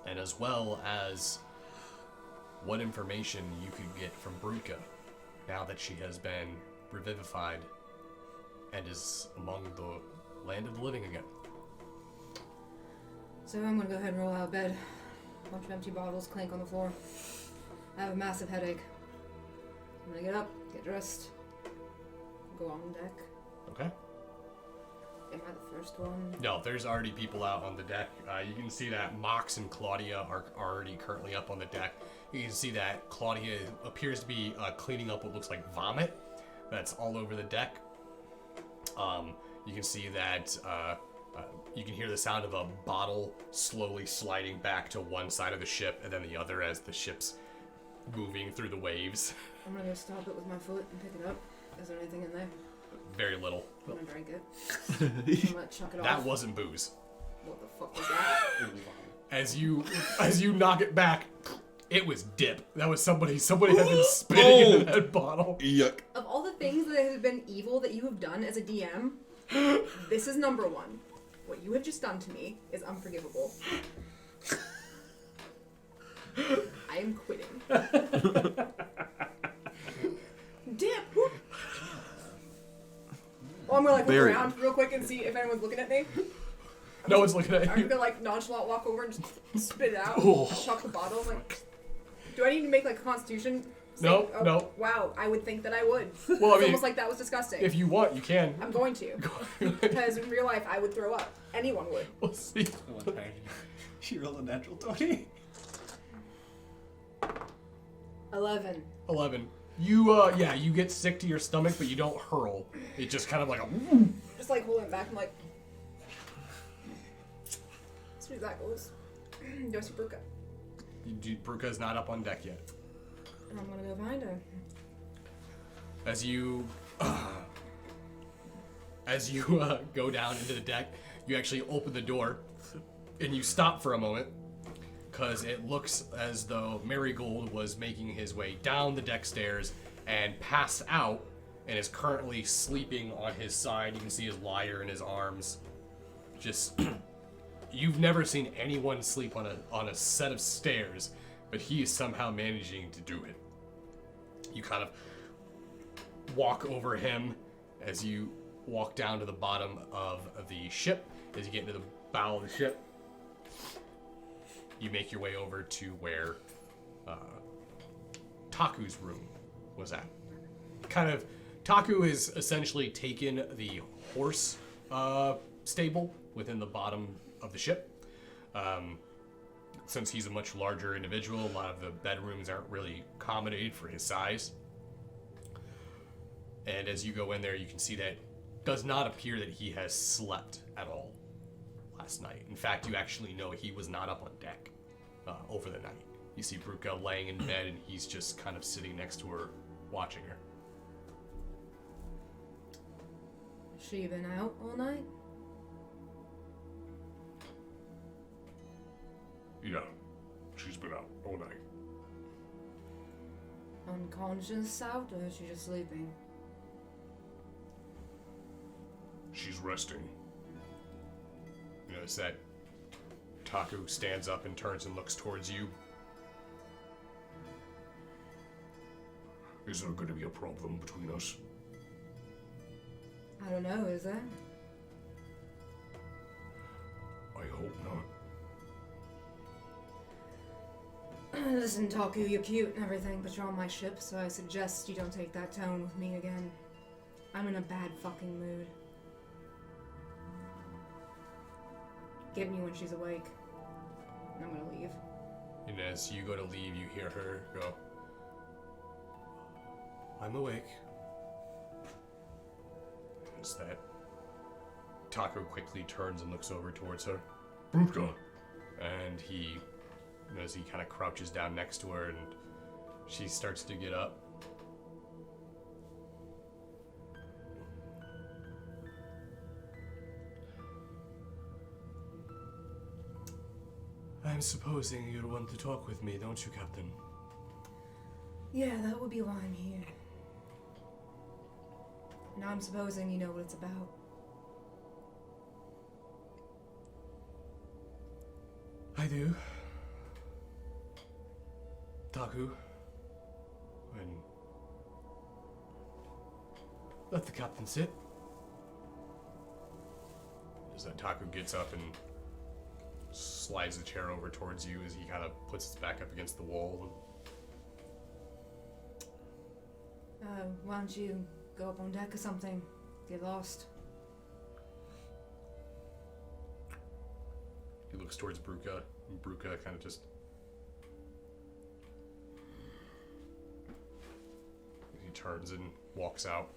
And as well as what information you could get from Bruka now that she has been revivified and is among the land of the living again. So I'm gonna go ahead and roll out of bed. A bunch of empty bottles clank on the floor. I have a massive headache. I'm gonna get up, get dressed, go on deck. Okay. Am I the first one? No, there's already people out on the deck. You can see that Mox and Claudia are already currently up on the deck. You can see that Claudia appears to be cleaning up what looks like vomit that's all over the deck. You can see that you can hear the sound of a bottle slowly sliding back to one side of the ship and then the other as the ship's moving through the waves. I'm gonna go stop it with my foot and pick it up. Is there anything in there? Very little. I'm gonna drink it. I'm gonna chuck it off. That wasn't booze. What the fuck was that? As you knock it back, it was dip. That was somebody had been spitting into that bottle. Yuck. Of all the things that have been evil that you have done as a DM, this is number one. What you have just done to me is unforgivable. I am quitting. Dip! Whoop. Oh, I'm gonna look around real quick and see if anyone's looking at me. No one's looking at I'm you. gonna nonchalant walk over and just spit it out. Oh. Chuck the bottle. I'm like, do I need to make a constitution? No, Oh, no. Wow, I would think that I would. Well, I It's mean, almost like that was disgusting. if you want, you can. I'm going to. Because in real life, I would throw up. Anyone would. We'll see. She rolled a natural 20. 11. 11. You you get sick to your stomach, but you don't hurl. It just kind of like a. Just holding it back. I'm like, as soon as that goes, do I see Bruka? Bruka's not up on deck yet. And I'm gonna go find her. As you go down into the deck, You actually open the door, and you stop for a moment, because it looks as though Marigold was making his way down the deck stairs and passed out, and is currently sleeping on his side. You can see his lyre in his arms. Just, you've never seen anyone sleep on a set of stairs, but he is somehow managing to do it. You kind of walk over him as you walk down to the bottom of the ship. As you get into the bow of the ship, you make your way over to where Taku's room was at. Taku is essentially taken the horse stable within the bottom of the ship. Since he's a much larger individual, a lot of the bedrooms aren't really accommodated for his size. And as you go in there, you can see that it does not appear that he has slept at all last night. In fact, you actually know he was not up on deck over the night. You see Bruka laying in bed, and he's just kind of sitting next to her, watching her. She been out all night? Yeah, she's been out all night. Unconscious out, or is she just sleeping? She's resting. You notice that Taku stands up and turns and looks towards you. Is there going to be a problem between us? I don't know, is there? I hope not. Listen, Taku, you're cute and everything, but you're on my ship, so I suggest you don't take that tone with me again. I'm in a bad fucking mood. Get me when she's awake. I'm gonna leave. And as you go to leave, you hear her go, "I'm awake." As that Taku quickly turns and looks over towards her. Brutka. And he, as he kind of crouches down next to her, and she starts to get up. I'm supposing you'd want to talk with me, don't you, Captain? Yeah, that would be why I'm here. Now I'm supposing you know what it's about. I do. Taku. And let the captain sit. As that Taku gets up and slides the chair over towards you as he kind of puts his back up against the wall. Why don't you go up on deck or something? Get lost. He looks towards Bruka, and Bruka kind of just... He turns and walks out.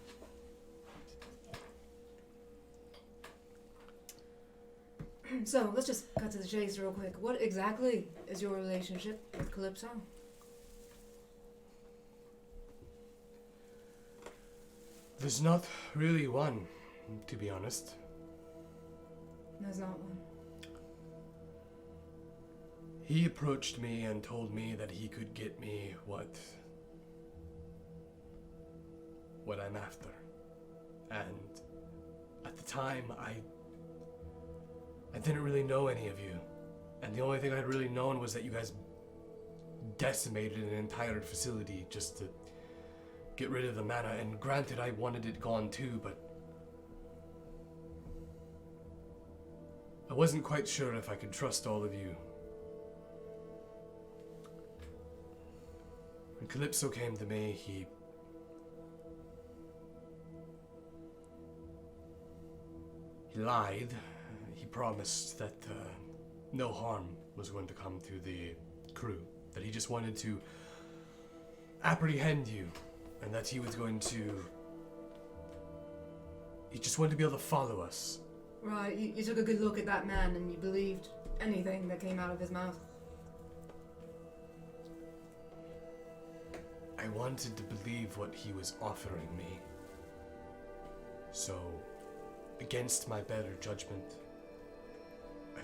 So, let's just cut to the chase real quick. What exactly is your relationship with Calypso? There's not really one, to be honest. There's not one. He approached me and told me that he could get me what I'm after. And at the time, I didn't really know any of you. And the only thing I'd really known was that you guys decimated an entire facility just to get rid of the mana. And granted, I wanted it gone too, but I wasn't quite sure if I could trust all of you. When Calypso came to me, he lied. He promised that no harm was going to come to the crew, that he just wanted to apprehend you, and that he just wanted to be able to follow us. Right, you took a good look at that man and you believed anything that came out of his mouth. I wanted to believe what he was offering me. So, against my better judgment,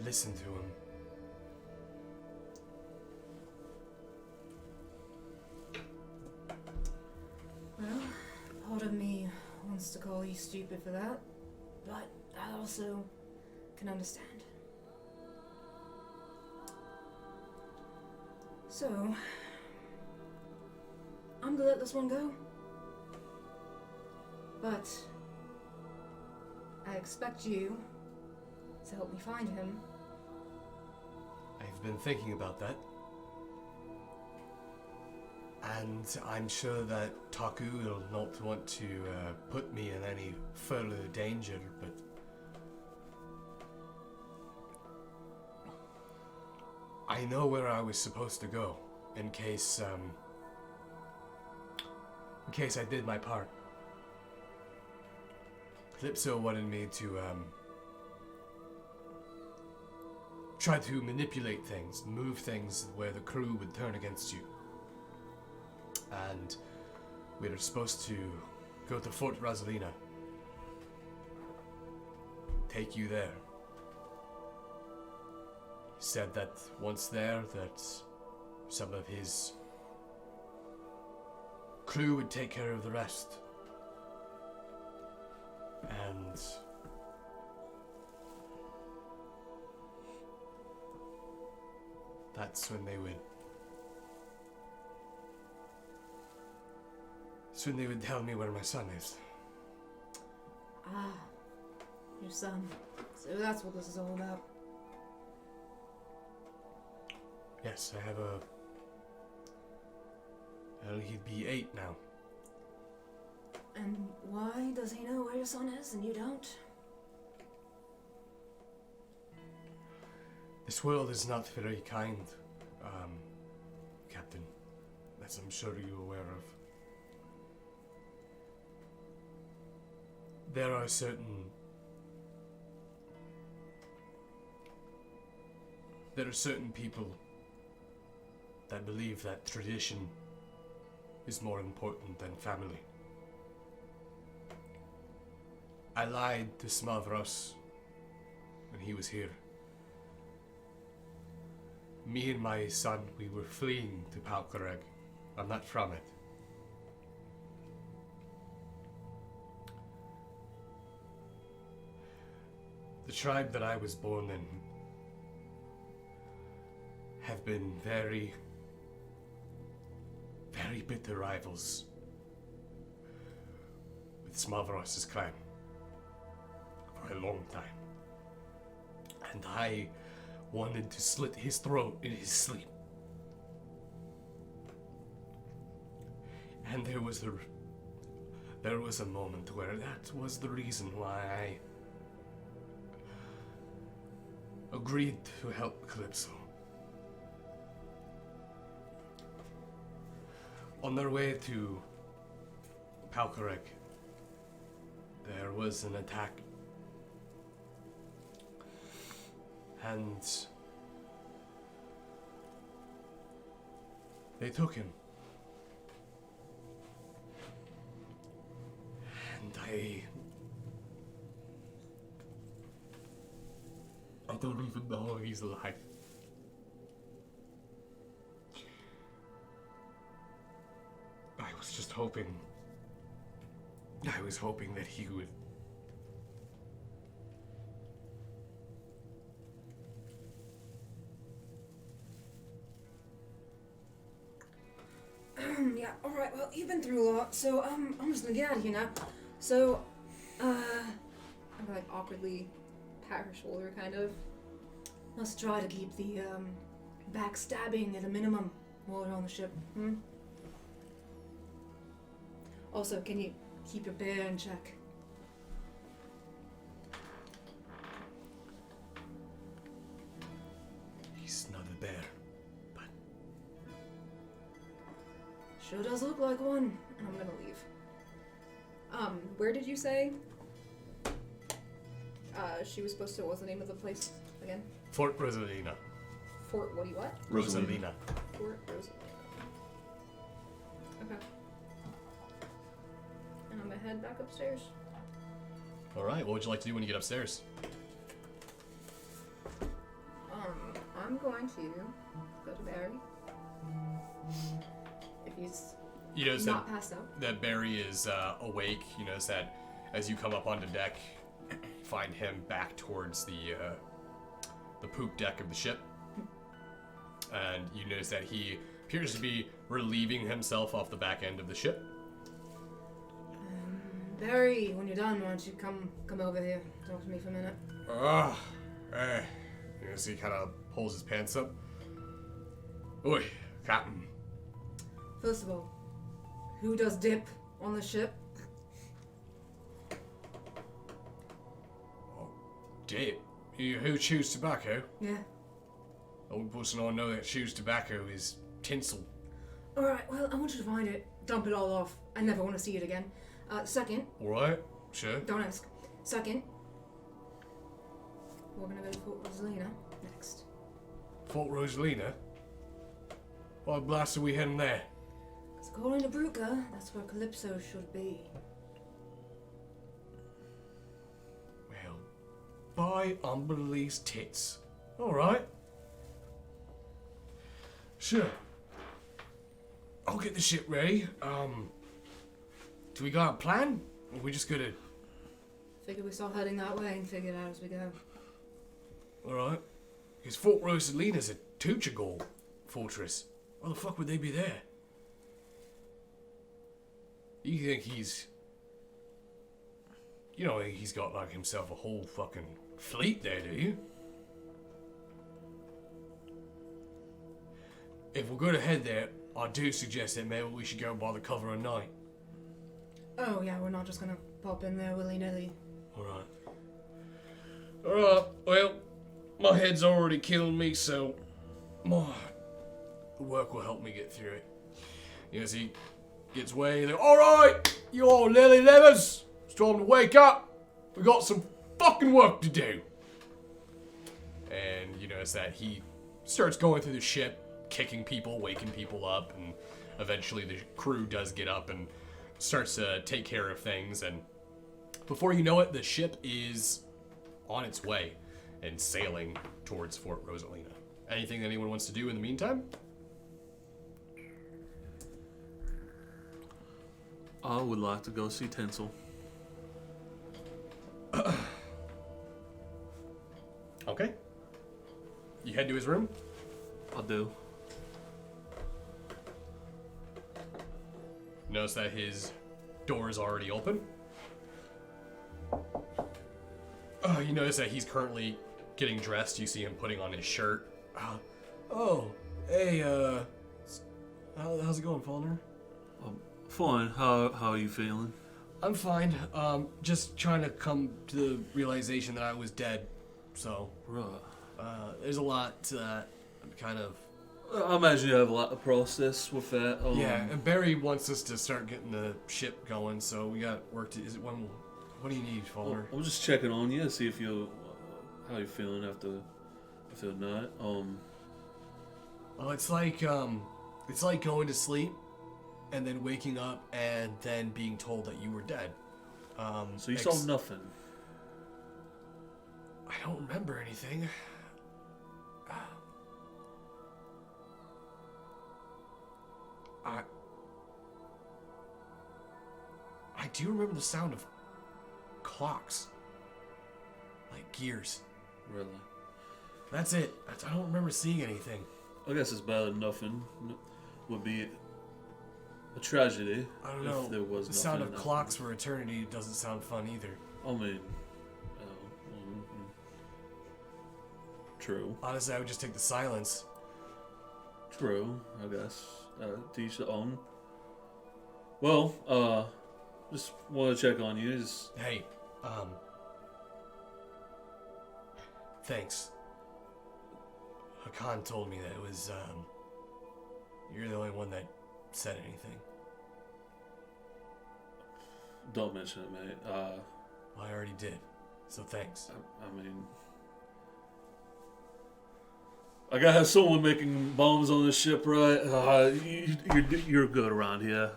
listened to him. Well, part of me wants to call you stupid for that, but I also can understand. So, I'm gonna let this one go, but I expect you to help me find him. I've been thinking about that. And I'm sure that Taku will not want to put me in any further danger, but I know where I was supposed to go in case I did my part. Calypso wanted me to try to manipulate things, move things where the crew would turn against you. And we were supposed to go to Fort Rosalina. Take you there. He said that once there, that some of his crew would take care of the rest. And that's when they would tell me where my son is. Ah, your son. So that's what this is all about. Yes, I have a... Well, he'd be 8 now. And why does he know where your son is and you don't? This world is not very kind, Captain, as I'm sure you're aware of. There are certain people that believe that tradition is more important than family. I lied to Smavros when he was here. Me and my son, we were fleeing to Palkareg. I'm not from it. The tribe that I was born in have been very, very bitter rivals with Smavros' clan for a long time. And I wanted to slit his throat in his sleep. And there was a moment where that was the reason why I agreed to help Calypso. On their way to Palkareg, there was an attack. And they took him. And I don't even know he's alive. I was just hoping. I was hoping that he would. Yeah, alright, well, you've been through a lot, so, I'm just gonna get out of here now. So, I'm gonna, like, awkwardly pat her shoulder, kind of. Let's try to keep the, backstabbing at a minimum while we're on the ship, Also, can you keep your bear in check? He's not a bear, but Sure does look like one, and I'm gonna leave. Where did you say? She was supposed to, what's the name of the place again? Fort Rosalina. Fort, what? Rosalina. Fort Rosalina. Okay. And I'm gonna head back upstairs. All right. What would you like to do when you get upstairs? I'm going to go to Barry. If he's You notice not passed out. that Barry is awake. You notice that as you come up onto deck, find him back towards the poop deck of the ship. And you notice that he appears to be relieving himself off the back end of the ship. Barry, when you're done, why don't you come over here, talk to me for a minute? Hey. You notice he kind of pulls his pants up. Oi, Captain. First of all, who does dip on the ship? Dip? Who chews tobacco? Yeah. The only person I know that chews tobacco is Tinsel. Alright, well, I want you to find it, dump it all off. I never want to see it again. Second, Alright, sure. don't ask. Second, we're gonna go to Fort Rosalina next. Fort Rosalina? Why blast are we heading there? Because according to Bruca, that's where Calypso should be. Well, by Umberley's tits. Alright. Sure. I'll get the ship ready. Do we got a plan? Or we just gonna... Figure we start heading that way and figure it out as we go. Alright. Because Fort Rosalina's a Tuchagol fortress. Why the fuck would they be there? You think he's... You don't think he's got like himself a whole fucking fleet there, do you? If we're gonna head there, I do suggest that maybe we should go by the cover of night. Oh yeah, we're not just gonna pop in there willy-nilly. Alright. Alright, well, my head's already killing me, so the work will help me get through it. As he gets away, he's like, alright, you all lily livers, it's time to wake up. We got some fucking work to do. And you notice that he starts going through the ship, kicking people, waking people up, and eventually the crew does get up and starts to take care of things, and before you know it, the ship is on its way and sailing towards Fort Rosalina. Anything that anyone wants to do in the meantime? I would like to go see Tinsel. Okay. You head to his room? I do. Notice that his door is already open. You notice that he's currently getting dressed. You see him putting on his shirt. Hey, how's it going, Faulkner? Fine. How are you feeling? I'm fine. Just trying to come to the realization that I was dead. So, Right. there's a lot to that. I'm kind of... I imagine you have a lot to process with that. Yeah, and Barry wants us to start getting the ship going, so we got work to... Is it when... What do you need, Faulkner? I'm just checking on you to see if you, how you feeling after the night. Oh, it's like going to sleep, and then waking up, and then being told that you were dead. So you saw nothing. I don't remember anything. I do remember the sound of clocks, like gears. Really? That's it. I don't remember seeing anything. I guess it's better than nothing. Would be a tragedy. I don't know. If there was the sound of nothing. clocks for eternity doesn't sound fun either. I mean, true. Honestly, I would just take the silence. True, I guess. To each their own. Well, just want to check on you. Hey, thanks. Hakan told me that it was, you're the only one that said anything. Don't mention it, mate. I already did, so thanks. I mean, I gotta have someone making bombs on the ship, right? You're good around here,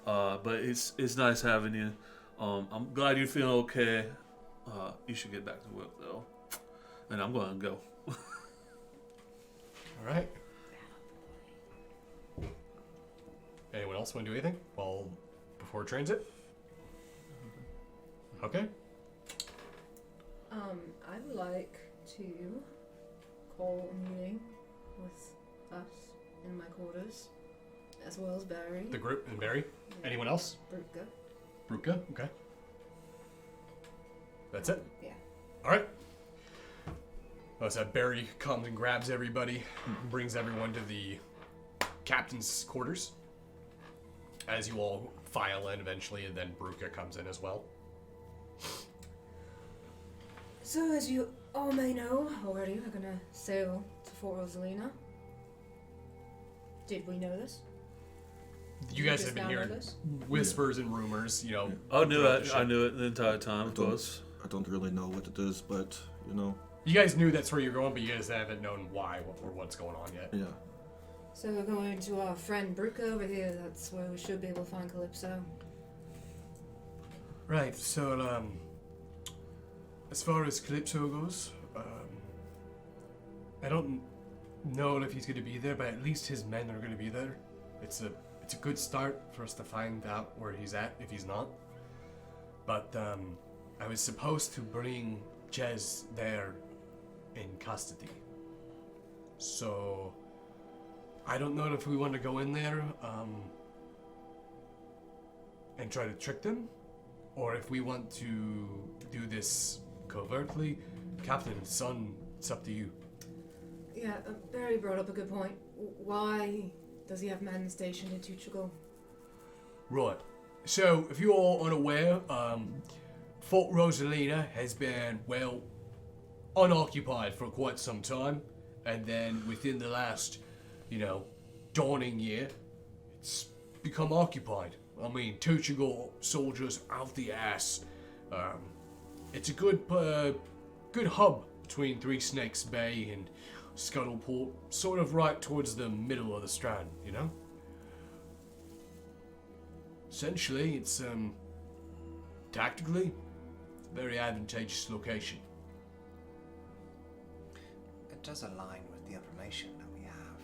but it's nice having you. I'm glad you're feeling okay. You should get back to work though, and I'm gonna go. right. Anyone else want to do anything before transit? Okay. I'd like to call a meeting with us in my quarters, as well as Barry. The group and Barry. Yeah. Anyone else? Brutka. Brutka. Okay. That's it. Yeah. All right. So Barry comes and grabs everybody, brings everyone to the captain's quarters. As you all file in eventually, and then Brutka comes in as well. So, as you all may know already, we're gonna sail to Fort Rosalina. Did we know this? You Did guys just have been now know hearing this? whispers and rumors, you know. I knew throughout the it. ship. I knew it the entire time. Of course. I don't really know what it is, but you know. You guys knew that's where you're going, but you guys haven't known why or what's going on yet. Yeah. So we're going to our friend Brutka over here. That's where we should be able to find Calypso. Right, so, as far as Calypso goes, I don't know if he's going to be there, but at least his men are going to be there. It's a good start for us to find out where he's at, if he's not. But, I was supposed to bring Jez there in custody. So, I don't know if we want to go in there, and try to trick them, or if we want to do this covertly. Captain, son, it's up to you. Yeah, Barry brought up a good point. Why does he have men stationed in Tuchel? Right. So, if you're all unaware, Fort Rosalina has been, well, unoccupied for quite some time. And then within the last, dawning year, it's become occupied. I mean, Tuchel soldiers out the ass. It's a good hub between Three Snakes Bay and Scuttleport, sort of right towards the middle of the Strand, you know? Essentially, it's, tactically, very advantageous location. It does align with the information that we have.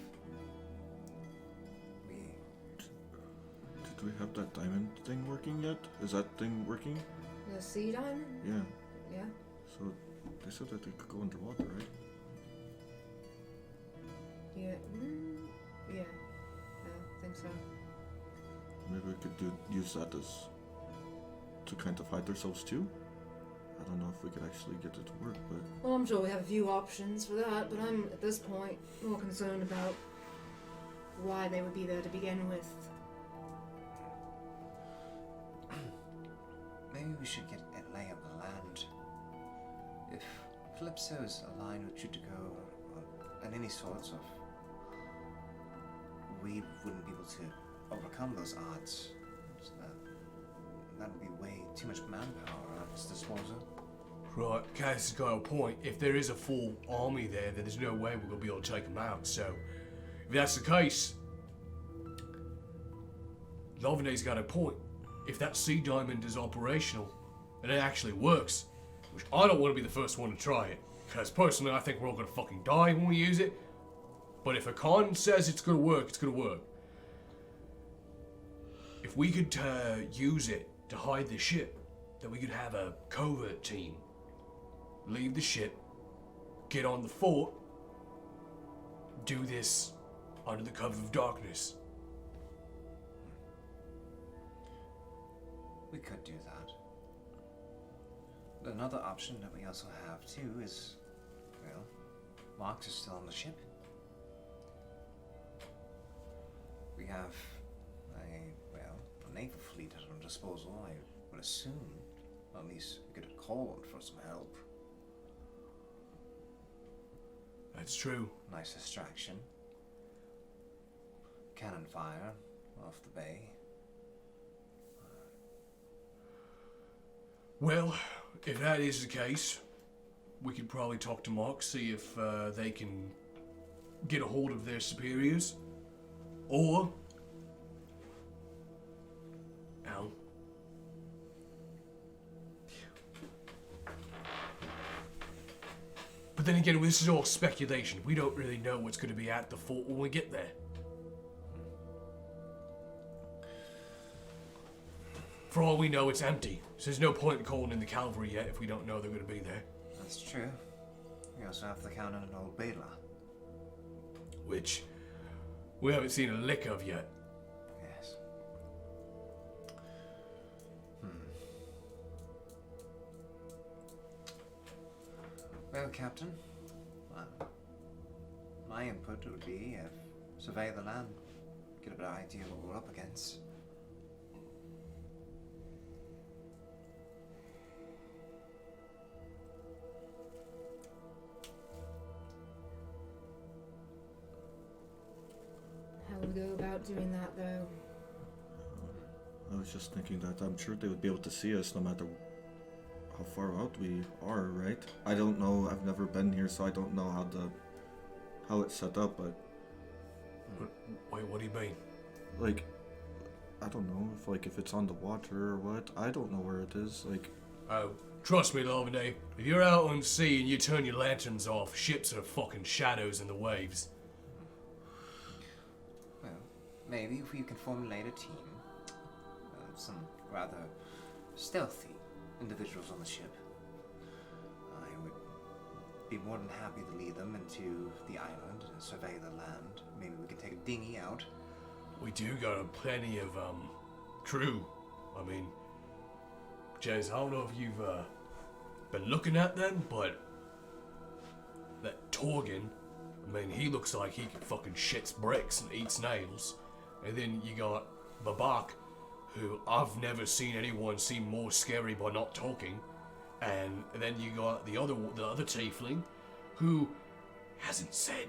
Did we have that diamond thing working yet? Is that thing working? The sea diamond? Yeah. Yeah. So they said that they could go underwater, right? Yeah. Yeah. I think so. Maybe we could use that to kind of hide ourselves too. I don't know if we could actually get it to work, but Well, I'm sure we have a few options for that, but I'm, at this point, more concerned about why they would be there to begin with. Maybe we should get a lay of the land. If Calypso is aligned with Jutiko and any sorts of, we wouldn't be able to overcome those odds. So that would be way too much manpower at its disposal. Right, Cass has got a point. If there is a full army there, then there's no way we're going to be able to take them out. So, if that's the case, Lovinet's got a point. If that sea diamond is operational, and it actually works, which I don't want to be the first one to try it, because personally I think we're all going to fucking die when we use it, but if a con says it's going to work, it's going to work. If we could use it to hide the ship, then we could have a covert team. Leave the ship, get on the fort, do this under the cover of darkness. We could do that. Another option that we also have too is, well, Marx is still on the ship. We have a naval fleet at our disposal. I would assume at least we could call on for some help. That's true. Nice distraction. Cannon fire off the bay. Well, if that is the case, we could probably talk to Mark, see if they can get a hold of their superiors. Or, Al, But then again, this is all speculation. We don't really know what's going to be at the fort when we get there. For all we know, it's empty. So there's no point in calling in the cavalry yet if we don't know they're going to be there. That's true. We also have to count on an old Bela. Which we haven't seen a lick of yet. Yes. Well, Captain, my input would be survey the land, get a better idea what we're up against. How would we go about doing that, though? I was just thinking that I'm sure they would be able to see us no matter how far out we are, right? I don't know. I've never been here, so I don't know how it's set up. But Wait, what do you mean? like, I don't know if it's on the water or what. I don't know where it is. Like, Oh, trust me, Lavender. If you're out on sea and you turn your lanterns off, ships are fucking shadows in the waves. Well, maybe if we can formulate a team, some rather stealthy individuals on the ship, I would be more than happy to lead them into the island and survey the land. Maybe we can take a dinghy out. We do got plenty of crew. I mean, Jez, I don't know if you've been looking at them, but that Torgan, I mean, he looks like he can fucking shits bricks and eats nails. And then you got Babak, who I've never seen anyone seem more scary by not talking. And then you got the other tiefling, who hasn't said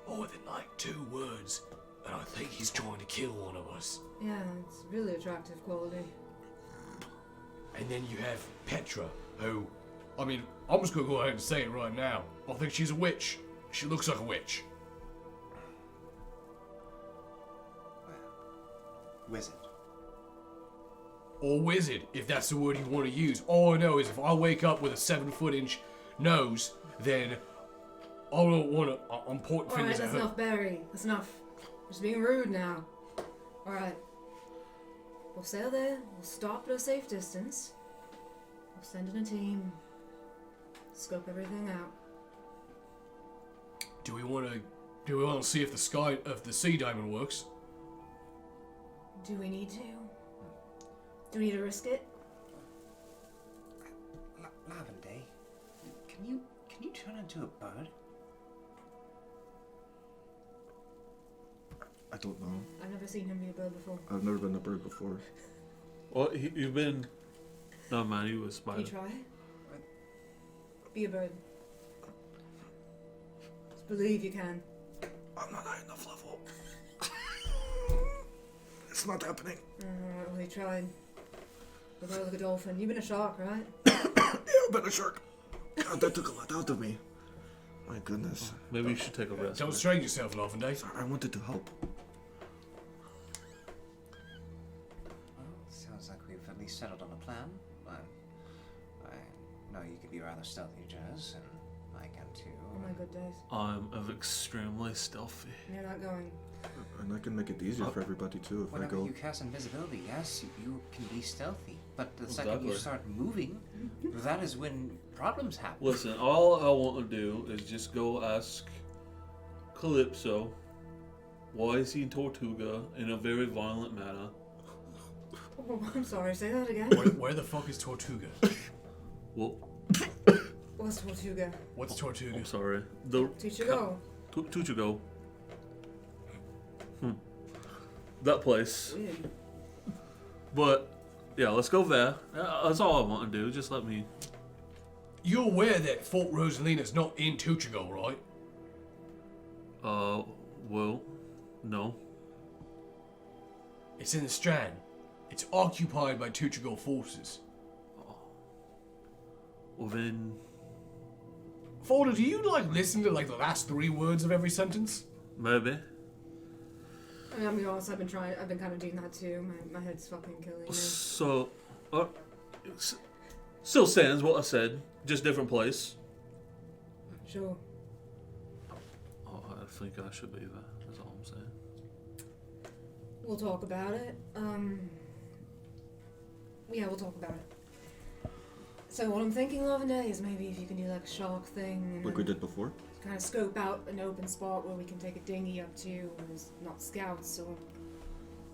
more than like 2 words, and I think he's trying to kill one of us. Yeah, it's really attractive quality. And then you have Petra, who, I mean, I'm just gonna go ahead and say it right now. I think she's a witch. She looks like a witch. Wizard. Or wizard, if that's the word you want to use. All I know is if I wake up with a 7-foot-inch nose, then I don't want to. I'm pointing Alright, fingers that's at her. enough, Barry. That's enough. Just being rude now. Alright. We'll sail there. We'll stop at a safe distance. We'll send in a team. Scope everything out. Do we want to see if the sea diamond works? Do we need to? Do we need to risk it? Lavender, can you turn into a bird? I don't know. I've never seen him be a bird before. I've never been a bird before. Well, you've been. No, man, he was a spider. Can you try? Be a bird. Just believe you can. I'm not high enough level. It's not happening. Alright, well, he tried. We'll go like a dolphin. You've been a shark, right? Yeah, I've been a shark. God, that took a lot out of me. My goodness. Maybe you should take a rest. Don't man. strain yourself, Lavender. I wanted to help. Well, sounds like we've at least settled on a plan. I know you can be rather stealthy, Jez, and I can too. Oh my good days. I'm extremely stealthy. You're not going. And I can make it easier for everybody too if Whenever I go. you cast invisibility, yes, you can be stealthy. But the second you Exactly. start moving, that is when problems happen. Listen, all I want to do is just go ask Calypso why is he in Tortuga in a very violent manner. Oh, I'm sorry. Say that again. Where the fuck is Tortuga? Well, What's Tortuga? What's Tortuga? I'm sorry. The Teach you go. Tortuga. That place. Weird. But yeah, let's go there. That's all I want to do. Just let me. You're aware that Fort Rosalina's not in Tuchigo, right? Well, no. It's in the Strand. It's occupied by Tuchigo forces. Well then, Folder, do you listen to the last 3 words of every sentence? maybe. I mean, I'm being honest. I've been kind of doing that too. My head's fucking killing me. So, still stands what I said, just different place. sure. Oh, I think I should be there. That's all I'm saying. We'll talk about it. Yeah, we'll talk about it. So what I'm thinking of today is maybe if you can do like a shark thing. And Like we did before? kind of scope out an open spot where we can take a dinghy up to, and there's not scouts or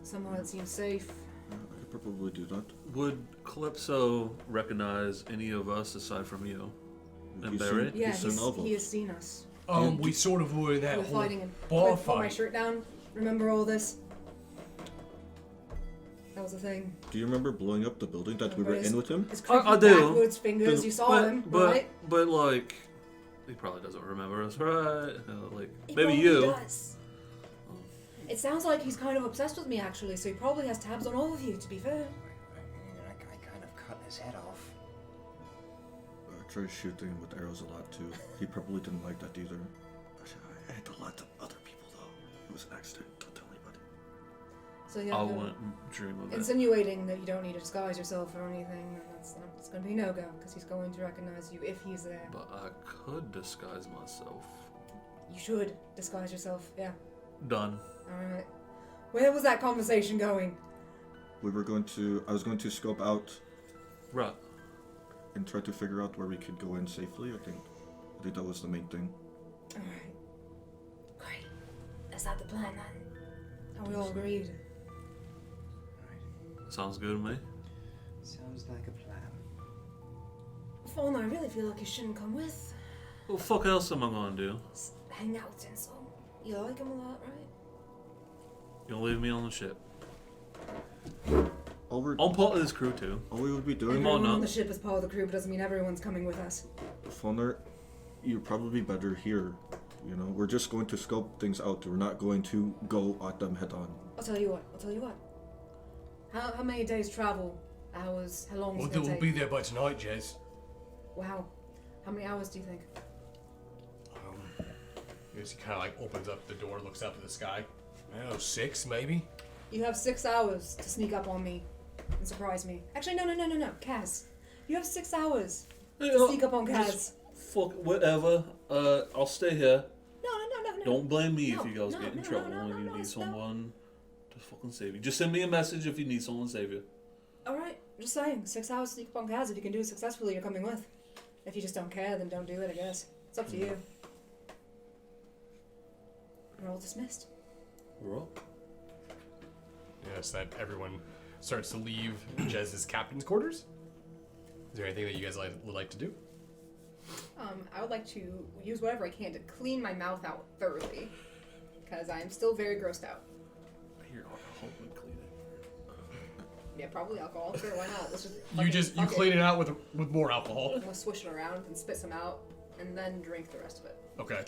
somewhere that seems safe. I could probably do that. Would Calypso recognize any of us aside from you? And He's Barry? seen- Yeah, he's seen all of he us. has seen us. We sort of were in that We were whole fighting and bar pull my fight. shirt down. Remember all this? That was the thing. Do you remember blowing up the building that we were Remember in with him? His creepy I do. backwards fingers. You saw him, right? But like, he probably doesn't remember us, right? Like He maybe probably you. does. It sounds like he's kind of obsessed with me, actually. So he probably has tabs on all of you. To be fair. I kind of cut his head off. I tried shooting him with arrows a lot too. He probably didn't like that either. I hit a lot of other people though. It was an accident. Don't tell anybody. So yeah. I no. wouldn't dream of it. Insinuating that you don't need to disguise yourself or anything, it's going to be no-go, because he's going to recognize you if he's there. But I could disguise myself. You should disguise yourself, yeah. Done. Alright. Where was that conversation going? I was going to scope out Right. and try to figure out where we could go in safely. I think that was the main thing. Alright. Great. Is that the plan then? Are we all agreed? Sounds good to me. Sounds like a plan. Fawn, I really feel like you shouldn't come with. What the fuck else am I gonna do? Just hang out and so. You like him a lot, right? You gonna leave me on the ship? All I'm part of this crew too. we would be doing, Everyone no. on the ship is part of the crew, but doesn't mean everyone's coming with us. Foner, you're probably better here. You know, we're just going to scope things out. We're not going to go at them head on. I'll tell you what. How many days travel? Hours? How long is Well, it we'll gonna be take? there by tonight, Jez. Wow. How many hours do you think? He kind of like opens up the door, looks up at the sky. I don't know, 6 maybe? You have 6 hours to sneak up on me and surprise me. Actually, no, Kaz. You have 6 hours to sneak up on Kaz. Fuck whatever. I'll stay here. No. Don't blame me if No, you guys no, get in no, trouble no, and no, you no, need no. someone to fucking save you. Just send me a message if you need someone to save you. Alright, just saying. 6 hours to sneak up on Kaz. If you can do it successfully, you're coming with. If you just don't care, then don't do it, I guess. It's up to you. We're all dismissed. We're up. Yes, that everyone starts to leave Jez's captain's quarters. Is there anything that you guys would like to do? I would like to use whatever I can to clean my mouth out thoroughly. Because I am still very grossed out. I hear alcohol would clean it. Yeah, probably alcohol. Sure, why not? Let's just You clean it out with more alcohol. I'm gonna swish it around and spit some out, and then drink the rest of it. Okay.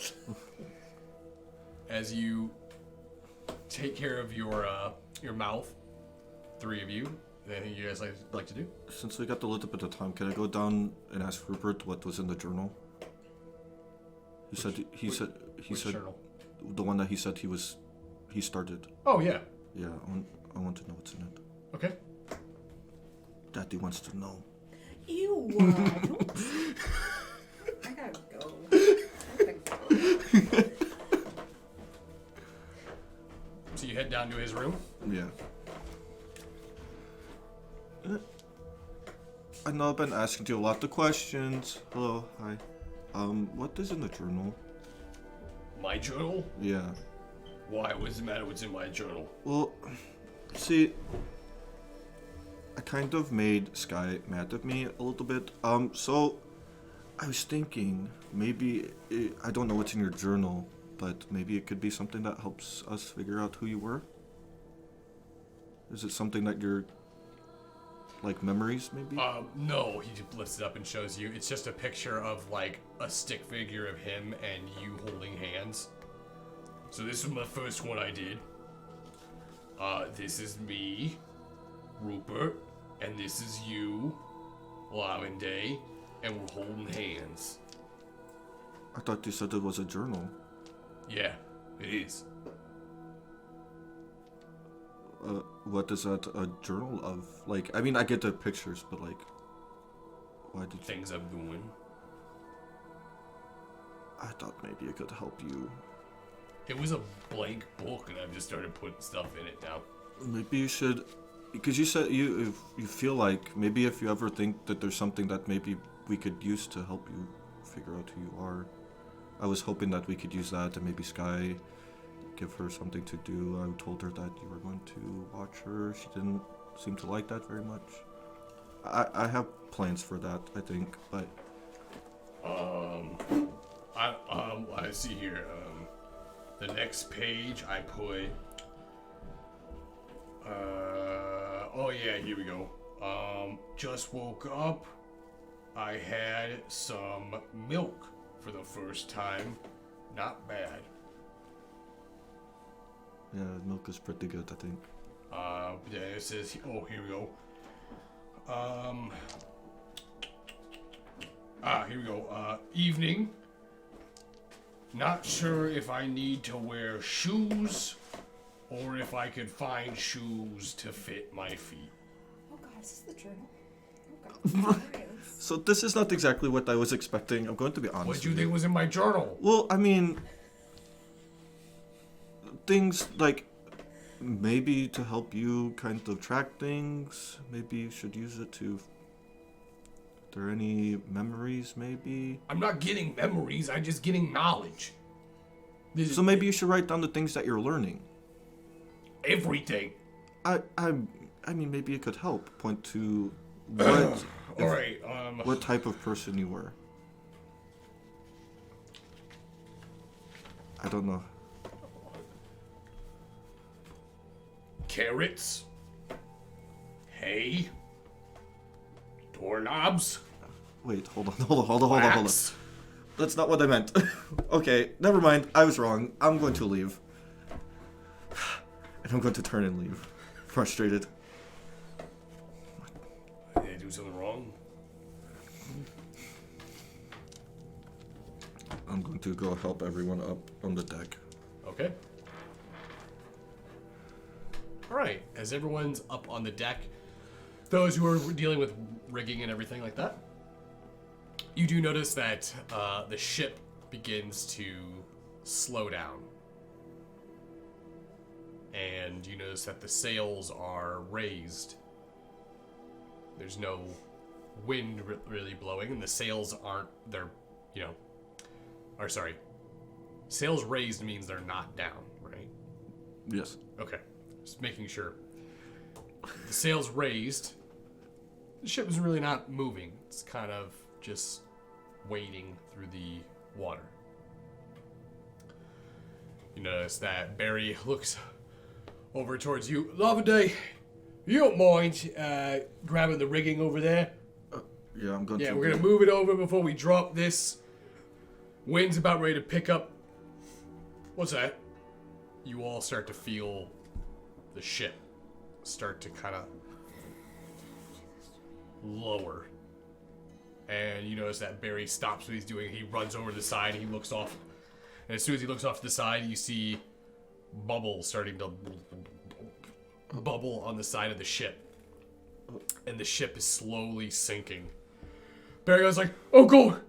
As you take care of your mouth, 3 of you, anything you guys like to do? Since we got a little bit of time, can I go down and ask Rupert what was in the journal? He said Journal? the one that he said he started. Oh yeah. Yeah, I want to know what's in it. Okay. Daddy wants to know. Ew! I gotta go. So you head down to his room. Yeah. I know I've been asking you a lot of questions. Hello, hi. What is in the journal? My journal? Yeah. Why? What's the matter? What's in my journal? Well, see, I kind of made Sky mad at me a little bit. So I was thinking maybe I don't know what's in your journal, but maybe it could be something that helps us figure out who you were. Is it something that you're like memories, maybe? No. He just lifts it up and shows you. It's just a picture of like a stick figure of him and you holding hands. So this was my first one I did. This is me, Rupert, and this is you, Lavende, and we're holding hands. I thought you said it was a journal. Yeah, it is. What is that a journal of? Like, I mean, I get the pictures, but like, why did you... Things I'm doing. I thought maybe it could help you. It was a blank book, and I've just started putting stuff in it now. Maybe you should, because you said if you feel like maybe if you ever think that there's something that maybe we could use to help you figure out who you are. I was hoping that we could use that, and maybe Sky, give her something to do. I told her that you were going to watch her. She didn't seem to like that very much. I have plans for that, I think, but I see here. The next page I put. Oh yeah, here we go. Just woke up. I had some milk for the first time. Not bad. yeah, milk is pretty good, I think. Yeah, it says. Oh, here we go. Here we go. Evening. Not sure if I need to wear shoes or if I could find shoes to fit my feet. Oh god, is this the journal? Oh god. So this is not exactly what I was expecting. I'm going to be honest. What do you with think was in my journal? Well, I mean, things like maybe to help you kind of track things. Maybe you should use it to. Are there any memories? Maybe. I'm not getting memories. I'm just getting knowledge. So maybe you should write down the things that you're learning. Everything. I mean, maybe it could help. Point to what. All right. What type of person you were. I don't know. Carrots. Hay. Doorknobs. Wait, hold on. Wax. That's not what I meant. Okay, never mind. I was wrong. I'm going to leave. And I'm going to turn and leave. Frustrated. Did I do something wrong? I'm going to go help everyone up on the deck. Okay. All right. As everyone's up on the deck, those who are dealing with rigging and everything like that, you do notice that the ship begins to slow down. And you notice that the sails are raised. There's no wind really blowing, and the sails aren't, sails raised means they're not down, right? Yes. Okay, just making sure. The sails raised. The ship is really not moving. It's kind of just wading through the water. You notice that Barry looks over towards you. Loveday, you don't mind grabbing the rigging over there? Yeah, I'm going to. Yeah, we're going to move it over before we drop this. Wind's about ready to pick up. What's that? You all start to feel the ship start to kind of lower. And you notice that Barry stops what he's doing. He runs over to the side. He looks off. And as soon as he looks off to the side, you see bubbles starting to bubble on the side of the ship. And the ship is slowly sinking. Barry goes like, oh god,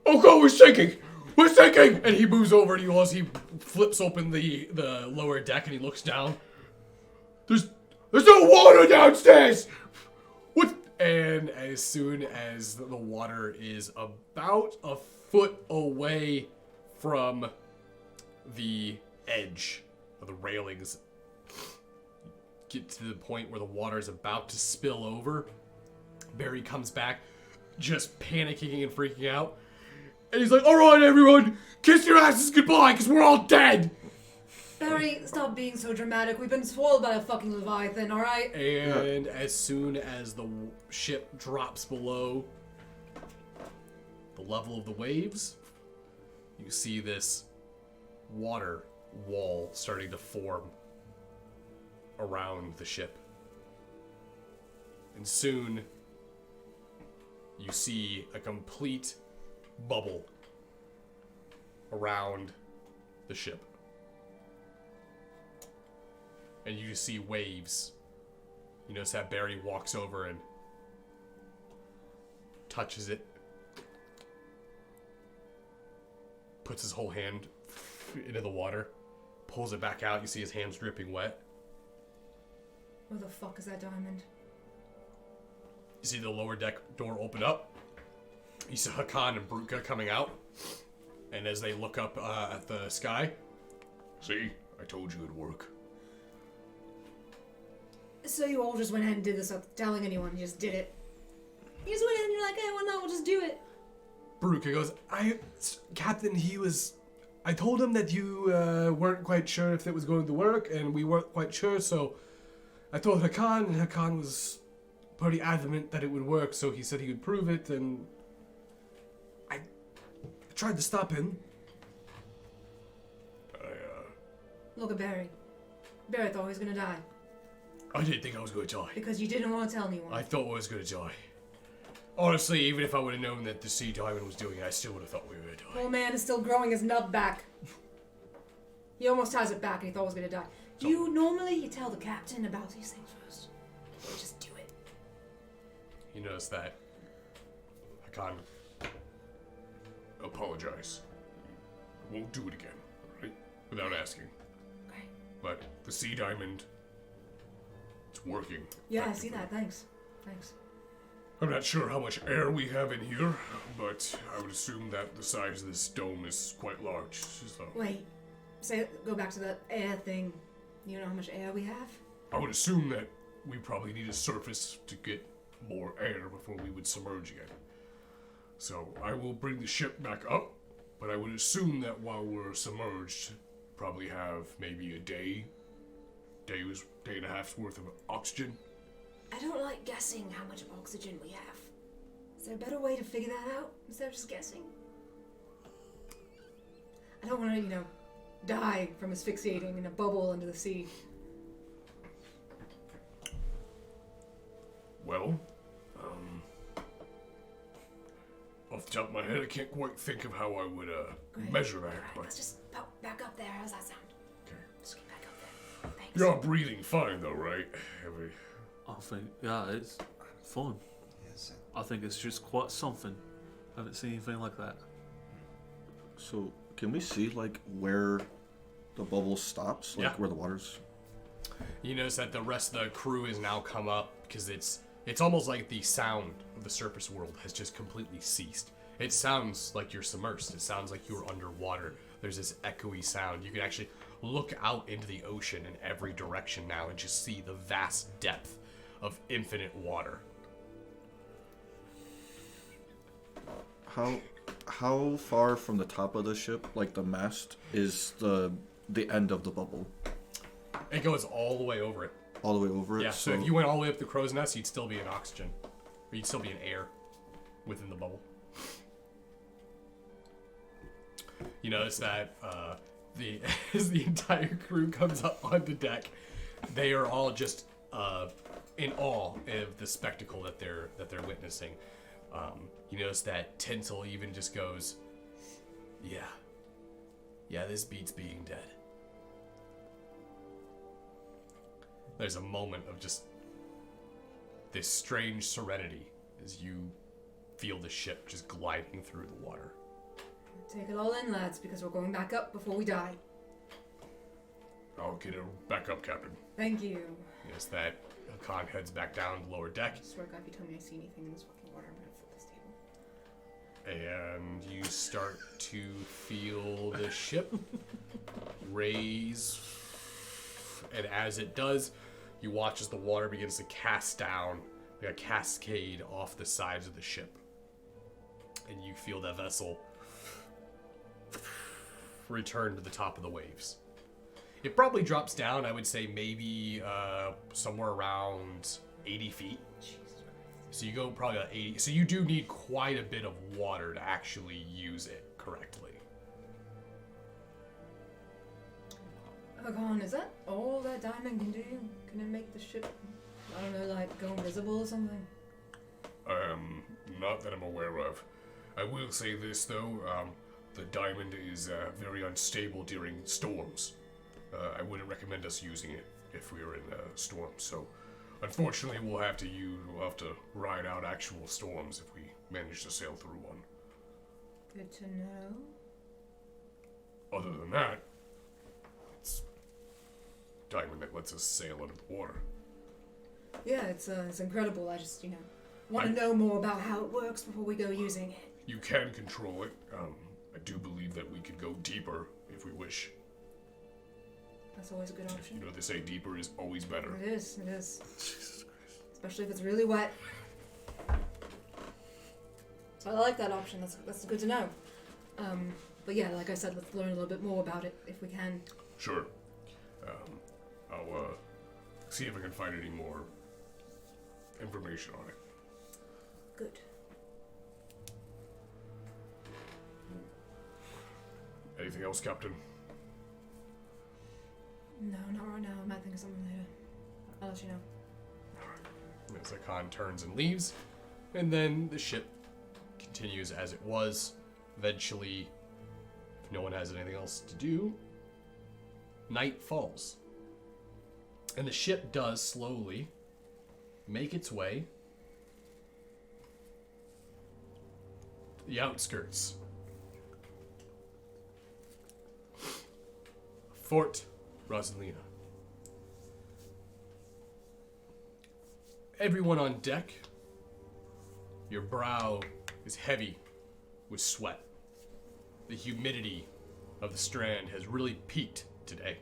we're sinking! We're sinking! And he moves over and you all see he flips open the lower deck and he looks down. There's no water downstairs! What? And as soon as the water is about a foot away from the edge of the railings, get to the point where the water is about to spill over, Barry comes back, just panicking and freaking out. And he's like, alright everyone, kiss your asses goodbye, because we're all dead! Barry, stop being so dramatic. We've been swallowed by a fucking Leviathan, alright? And as soon as the ship drops below the level of the waves, you see this water wall starting to form around the ship. And soon you see a complete bubble around the ship. And you see waves. You notice that Barry walks over and touches it, puts his whole hand into the water, pulls it back out. You see his hands dripping wet. Where the fuck is that diamond? You see the lower deck door open up. You see Hakan and Brutka coming out. And as they look up at the sky... See? I told you it'd work. So you all just went ahead and did this without telling anyone. You just did it. You just went ahead and you're like, hey, why not? We'll just do it. Brutka goes, Captain, I told him that you weren't quite sure if it was going to work, and we weren't quite sure, so I told Hakan, and Hakan was pretty adamant that it would work, so he said he would prove it, and I tried to stop him. Look at Barry. Barry thought he was gonna die. I didn't think I was going to die. Because you didn't want to tell anyone. I thought I was going to die. Honestly, even if I would have known that the sea diamond was doing it, I still would have thought we were going to die. Old man is still growing his nub back. He almost has it back and he thought he was gonna die. You tell the captain about these things first. Just do it. You notice that Hakan Apologize. Won't do it again, right? Without asking. Okay. But the sea diamond, it's working. Yeah, I see that. Thanks. I'm not sure how much air we have in here, but I would assume that the size of this dome is quite large. So Wait. Go back to the air thing. You know how much air we have? I would assume that we probably need a surface to get more air before we would submerge again. So I will bring the ship back up, but I would assume that while we're submerged, probably have maybe a day and a half's worth of oxygen. I don't like guessing how much oxygen we have. Is there a better way to figure that out instead of just guessing? I don't want to, die from asphyxiating in a bubble under the sea. Well, off the top of my head, I can't quite think of how I would measure that. Alright, But let's just pop back up there. How's that sound? okay. Just get back up there. Thanks. You're breathing fine, though, right? I think, yeah, it's fun. Yes, I think it's just quite something. I haven't seen anything like that. So, can we see, like, where the bubble stops? Like, Yeah. where the water's... You notice that the rest of the crew has now come up because it's almost like the sound of the surface world has just completely ceased. It sounds like you're submersed. It sounds like you're underwater. There's this echoey sound. You can actually look out into the ocean in every direction now and just see the vast depth of infinite water. How far from the top of the ship, like the mast, is the end of the bubble? It goes all the way over it. All the way over it? Yeah, so if you went all the way up the crow's nest, you'd still be in oxygen. Or you'd still be in air within the bubble. You notice that as the entire crew comes up onto deck, they are all just in awe of the spectacle that they're witnessing. You notice that Tinsel even just goes, yeah, this beats being dead. There's a moment of just this strange serenity as you feel the ship just gliding through the water. Take it all in, lads, because we're going back up before we die. I'll get her back up, Captain. Thank you. Yes, that Hakan heads back down to the lower deck, I swear to God, if you tell me I see anything in this fucking water, I'm gonna flip this table. and you start to feel the ship raise. And as it does, you watch as the water begins to cast down like a cascade off the sides of the ship. And you feel the vessel return to the top of the waves. It probably drops down, I would say maybe somewhere around 80 feet. So you go probably about 80. So you do need quite a bit of water to actually use it correctly. Hakan, is that all that diamond can do? Can it make the ship, I don't know, like go invisible or something? Not that I'm aware of. I will say this, though. The diamond is very unstable during storms. I wouldn't recommend us using it if we were in a storm. So, unfortunately, we'll have to ride out actual storms if we manage to sail through one. Good to know. other than that, it's diamond that lets us sail under the water. Yeah, it's incredible. I just, want to know more about how it works before we go using it. You can control it. I do believe that we could go deeper if we wish. That's always a good option. They say deeper is always better. It is. Jesus Christ. Especially if it's really wet. So I like that option. That's good to know. But yeah, like I said, let's learn a little bit more about it if we can. Sure. I'll see if I can find any more information on it. Good. Anything else, Captain? No, not right now. I might think of something later. I'll let you know. Alright. As Khan turns and leaves, and then the ship continues as it was. Eventually, if no one has anything else to do, night falls. And the ship does slowly make its way to the outskirts. Fort Rosalina. Everyone on deck, your brow is heavy with sweat. The humidity of the strand has really peaked today.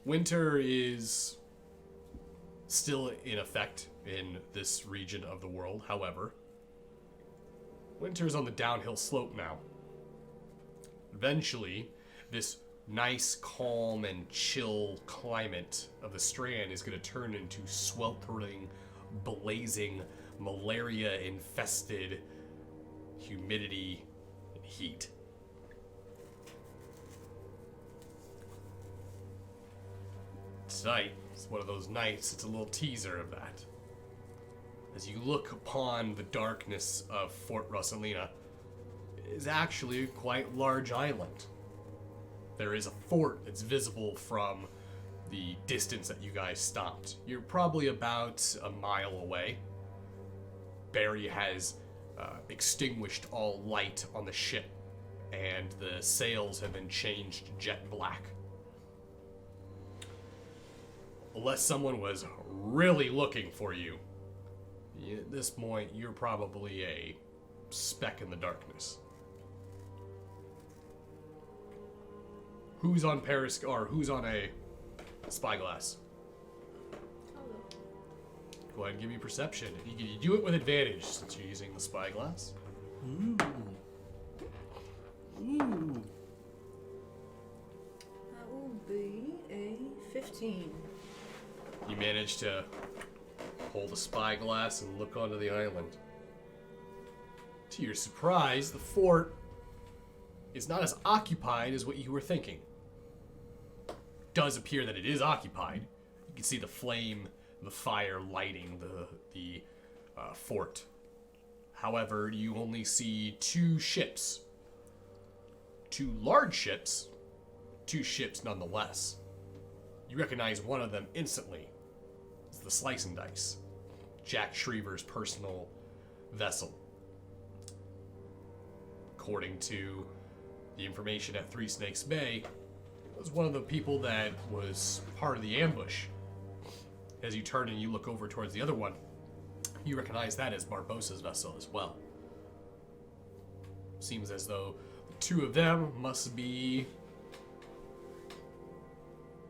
Winter is still in effect in this region of the world. However, winter is on the downhill slope now. Eventually, this nice, calm, and chill climate of the strand is going to turn into sweltering, blazing, malaria-infested humidity and heat. Tonight is one of those nights. It's a little teaser of that. As you look upon the darkness of Fort Rosalina, it is actually a quite large island. There is a fort that's visible from the distance that you guys stopped. You're probably about a mile away. Barry has extinguished all light on the ship, and the sails have been changed jet black. Unless someone was really looking for you, at this point, you're probably a speck in the darkness. Who's on who's on a spyglass? Go ahead and give me perception. You do it with advantage since you're using the spyglass. Ooh. That will be a 15. You manage to hold a spyglass and look onto the island. To your surprise, the fort is not as occupied as what you were thinking. It does appear that it is occupied. You can see the fire lighting the fort. However, you only see 2 ships. 2 large ships, 2 ships nonetheless. You recognize one of them instantly. It's the Slice and Dice, Jack Shriver's personal vessel. According to the information at Three Snakes Bay, it was one of the people that was part of the ambush. As you turn and you look over towards the other one, you recognize that as Barbossa's vessel as well. Seems as though the 2 of them must be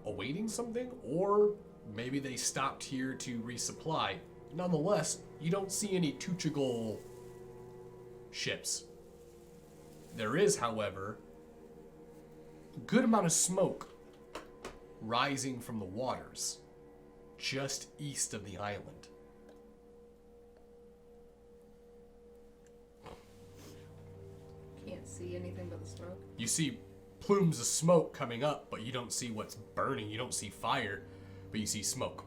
awaiting something, or maybe they stopped here to resupply. Nonetheless, you don't see any Tuchigol ships. There is, however, a good amount of smoke rising from the waters just east of the island. Can't see anything but the smoke. You see plumes of smoke coming up, but you don't see what's burning. You don't see fire, but you see smoke.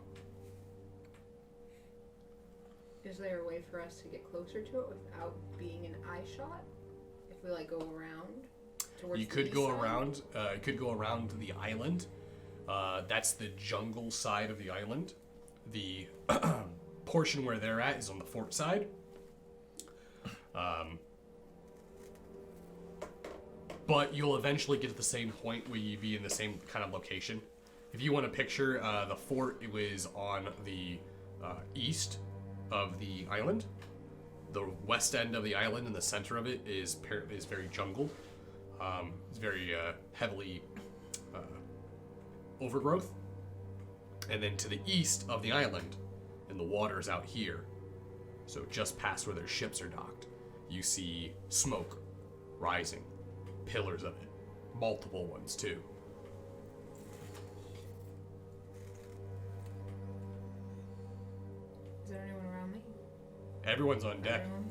Is there a way for us to get closer to it without being an eye shot? If we go around towards You could go around. You could go around the island. That's the jungle side of the island. The portion where they're at is on the fort but you'll eventually get to the same point where you be in the same kind of location. If you want to picture the fort, it was on the east of the island. The west end of the island and the center of it is very jungled. It's very heavily overgrowth. And then to the east of the island, and the water's out here, so just past where their ships are docked, you see smoke rising, pillars of it, multiple ones too. Is there anyone around me? Everyone's on deck. Everyone?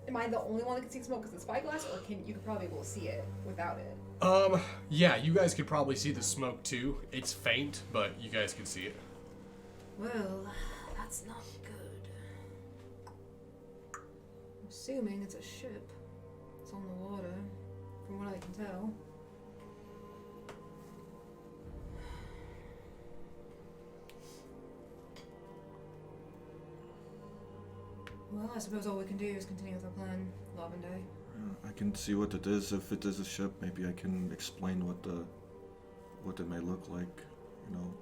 Am I the only one that can see smoke because it's spyglass, or you could probably be able to see it without it? Yeah, you guys could probably see the smoke too. It's faint, but you guys can see it. Well, that's not good. I'm assuming it's a ship. It's on the water, from what I can tell. Well, I suppose all we can do is continue with our plan, Lavender. I can see what it is. If it is a ship, maybe I can explain what it may look like. You know,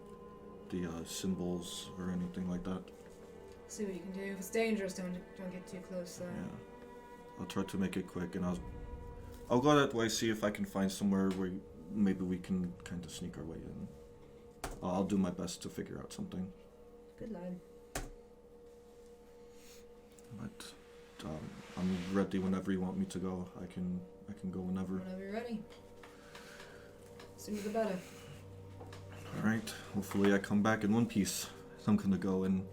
the symbols or anything like that. See what you can do. If it's dangerous, don't get too close. Though. Yeah, I'll try to make it quick, and I'll go that way. See if I can find somewhere where maybe we can kind of sneak our way in. I'll do my best to figure out something. Good lad. But I'm ready whenever you want me to go. I can go whenever. Whenever you're ready. Sooner the better. All right. Hopefully I come back in one piece. I'm gonna go and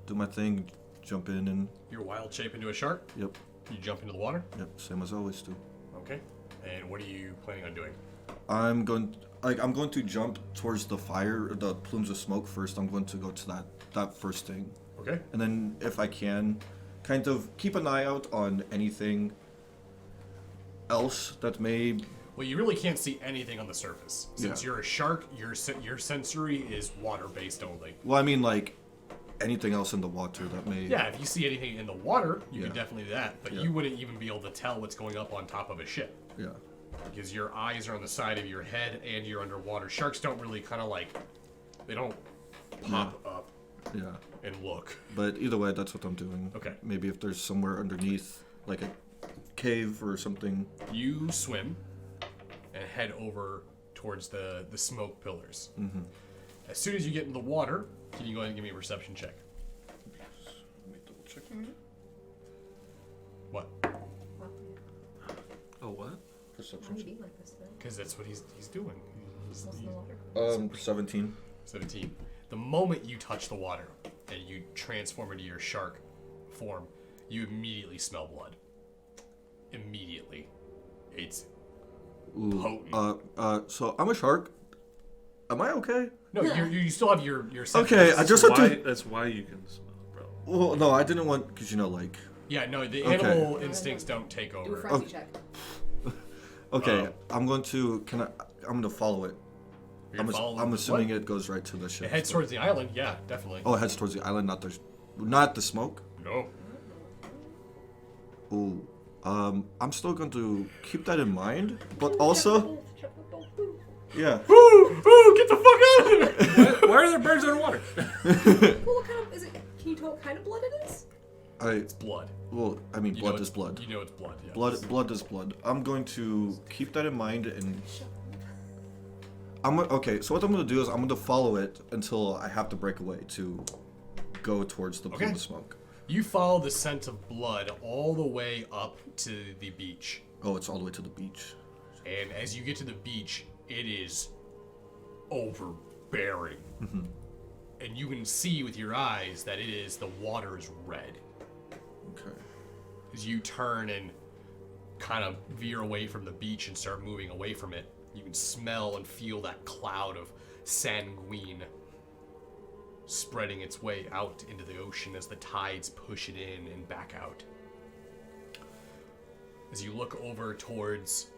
do my thing, jump in and. You're wild shape into a shark? Yep. You jump into the water? Yep. Same as I always do. Okay. And what are you planning on doing? I'm going to jump towards the fire, the plumes of smoke first. I'm going to go to that first thing. Okay. And then if I can, kind of keep an eye out on anything else that may. Well, you really can't see anything on the surface. Since Yeah. you're a shark, your sensory is water-based only. Well, I mean, like, anything else in the water that may. Yeah, if you see anything in the water, you Yeah. can definitely do that. But Yeah. you wouldn't even be able to tell what's going up on top of a ship. Yeah. Because your eyes are on the side of your head and you're underwater. Sharks don't really kind of like, they don't pop up Yeah. and look. But either way, that's what I'm doing. Okay. Maybe if there's somewhere underneath, like a cave or something. You swim and head over towards the smoke pillars. Mm-hmm. As soon as you get in the water, can you go ahead and give me a perception check? Let me double check. What? Oh, what? Why Perception would you check. be like this then? Because that's what he's doing. He's, What's in the water? 17. 17. The moment you touch the water and you transform into your shark form, you immediately smell blood. Immediately. It's Ooh. potent. So I'm a shark. Am I okay? No, you still have your senses. Okay, I just have to. That's why you can smell, bro. Well, no, I didn't want because like. Yeah, no, the Okay. animal instincts don't take Do a over. frenzy check. Okay, I'm going to. I'm going to follow it. You're gonna follow I'm assuming what? it goes right to the ship. It heads towards the island, yeah, definitely. Oh, it heads towards the island, not the smoke. No. Ooh. I'm still going to keep that in mind, but also. Yeah. Ooh, get the fuck out of here! Why are there birds underwater? Well, what kind of is it? Can you tell what kind of blood it is? It's blood. Well, I mean, You blood know is blood. You know it's blood, yeah. Blood is blood. I'm going to keep that in mind and. Okay, so what I'm going to do is I'm going to follow it until I have to break away to go towards the plume Okay. of smoke. You follow the scent of blood all the way up to the beach. Oh, it's all the way to the beach. And as you get to the beach, it is overbearing. Mm-hmm. And you can see with your eyes that the water is red. Okay. As you turn and kind of veer away from the beach and start moving away from it, you can smell and feel that cloud of sanguine spreading its way out into the ocean as the tides push it in and back out. As you look over towards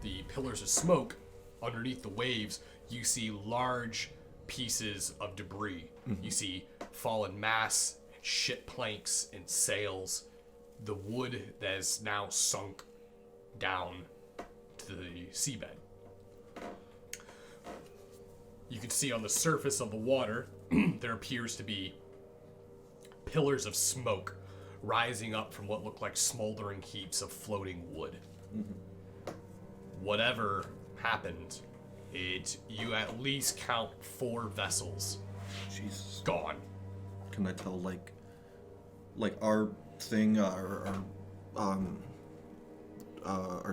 the pillars of smoke, underneath the waves, you see large pieces of debris. Mm-hmm. You see fallen masts and ship planks and sails. The wood that is now sunk down to the seabed. You can see on the surface of the water, there appears to be pillars of smoke rising up from what look like smoldering heaps of floating wood. Mm-hmm. Whatever happened, you at least count 4 vessels Jesus. gone. Can I tell, like our thing, our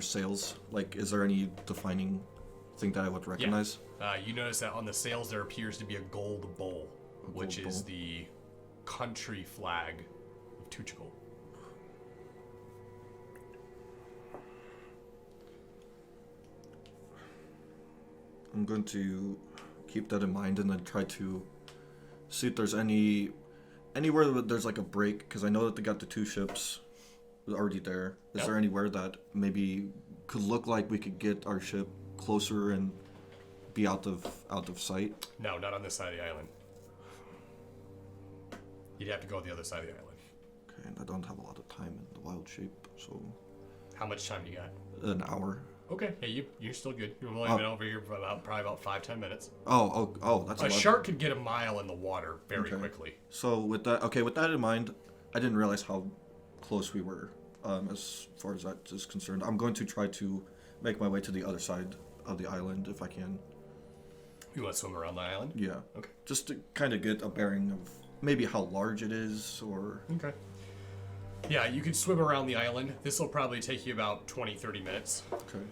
sails? Like, is there any defining thing that I would recognize? Yeah. You notice that on the sails there appears to be a gold bowl, which is the country flag of Tuchigol. I'm going to keep that in mind and then try to see if there's anywhere that there's like a break, because I know that they got the 2 ships already there. Is there anywhere that maybe could look like we could get our ship closer and be out of sight? No, not on this side of the island. You'd have to go on the other side of the island. Okay, and I don't have a lot of time in the wild shape, so... How much time do you got? An hour. Okay, hey, you're still good. You've only been over here for probably about 5-10 minutes. Oh, that's a lot. A shark could get a mile in the water very quickly. So with that in mind, I didn't realize how close we were as far as that is concerned. I'm going to try to make my way to the other side of the island if I can. You want to swim around the island? Yeah. Okay. Just to kind of get a bearing of maybe how large it is, or... Okay. Yeah, you can swim around the island. This will probably take you about 20-30 minutes. Okay.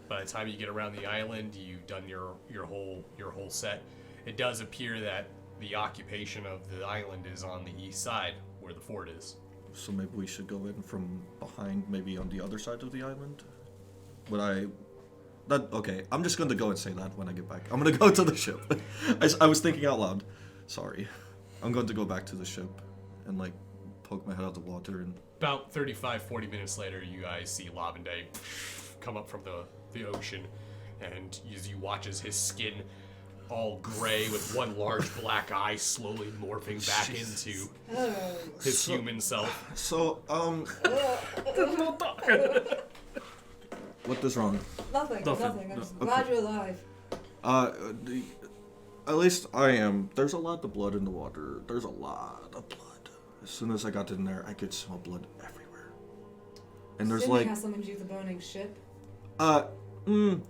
By the time you get around the island, you've done your whole set. It does appear that the occupation of the island is on the east side, where the fort is. So maybe we should go in from behind, maybe on the other side of the island? Okay, I'm just going to go and say that when I get back. I'm going to go to the ship. I was thinking out loud. Sorry. I'm going to go back to the ship and, like, poke my head out of the water and... About 35-40 minutes later, you guys see Lavende come up from the ocean, and as you watch as his skin, all gray with one large black eye, slowly morphing back into his human self. So, what is wrong? Nothing. I'm just glad you're alive. At least I am. There's a lot of blood in the water. There's a lot of blood. As soon as I got in there, I could smell blood everywhere. And there's Sydney has something to do with the burning ship.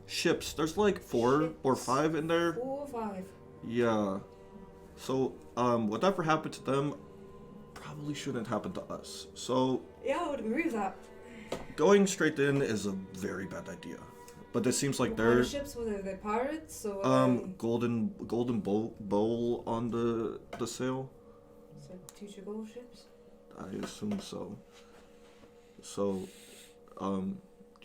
Ships. There's like 4 or 5 in there. 4 or 5. Yeah. So, whatever happened to them probably shouldn't happen to us. So... Yeah, I would agree with that. Going straight in is a very bad idea. But it seems like they're... ships, were they pirates, or... golden bowl on the sail. So, 2 gold ships? I assume so. So,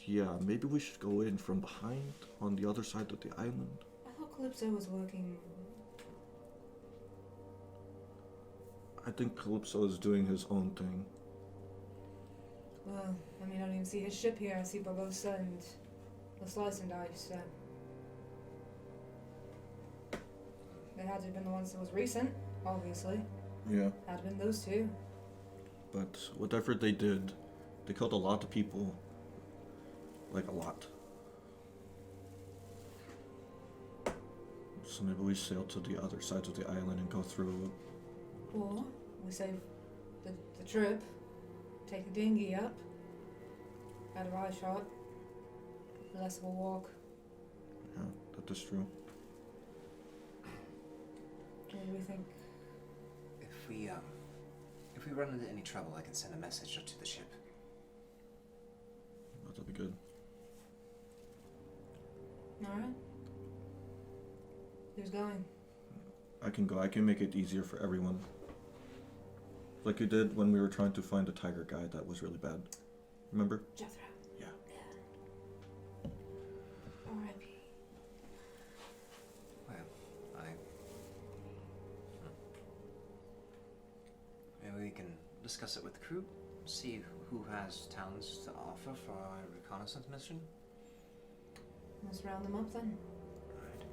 yeah, maybe we should go in from behind on the other side of the island. I thought Calypso was working... I think Calypso is doing his own thing. Well, I mean, I don't even see his ship here. I see Barbosa and the Slice and Dice, so... They had to have been the ones that was recent, obviously. Yeah. Had to have been those 2. But whatever they did, they killed a lot of people. Like, a lot. So maybe we sail to the other side of the island and go through... Or we save the trip, take the dinghy up, out of eye shot, less of a walk. Yeah, that is true. What do we think? If we run into any trouble, I can send a message to the ship. That'll be good. Alright. Who's going? I can go. I can make it easier for everyone. Like you did when we were trying to find a tiger guy that was really bad. Remember? Jethro. Yeah. R.I.P. Well, maybe we can discuss it with the crew, see who has talents to offer for our reconnaissance mission. Let's round them up then. Right.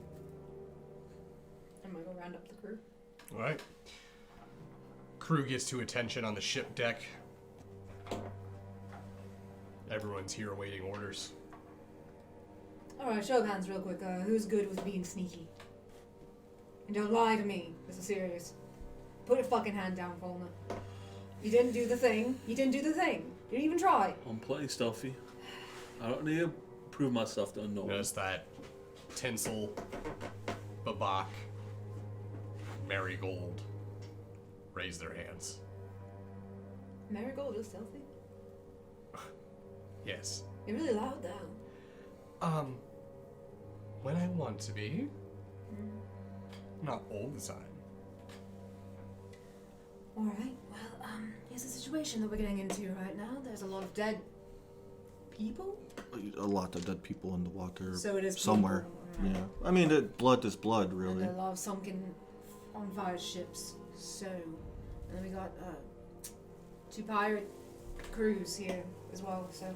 I'm gonna go round up the crew. All right. Crew gets to attention on the ship deck. everyone's here awaiting orders. Alright, show of hands real quick. Who's good with being sneaky? And don't lie to me. This is serious. Put your fucking hand down, Volna. You didn't do the thing. You didn't do the thing. You didn't even try. I'm playing stealthy. I don't need to prove myself to no one. Notice that Tinsel, Babak, Marigold raise their hands. Marigold is stealthy? Yes. You're really loud, though. When I want to be. Not all the time. Alright, well, here's the situation that we're getting into right now. There's a lot of dead people? A lot of dead people in the water. So it is somewhere. people, Yeah. I mean, blood is blood, really. And a lot of sunken on fire ships. So, and then we got 2 pirate crews here as well. So,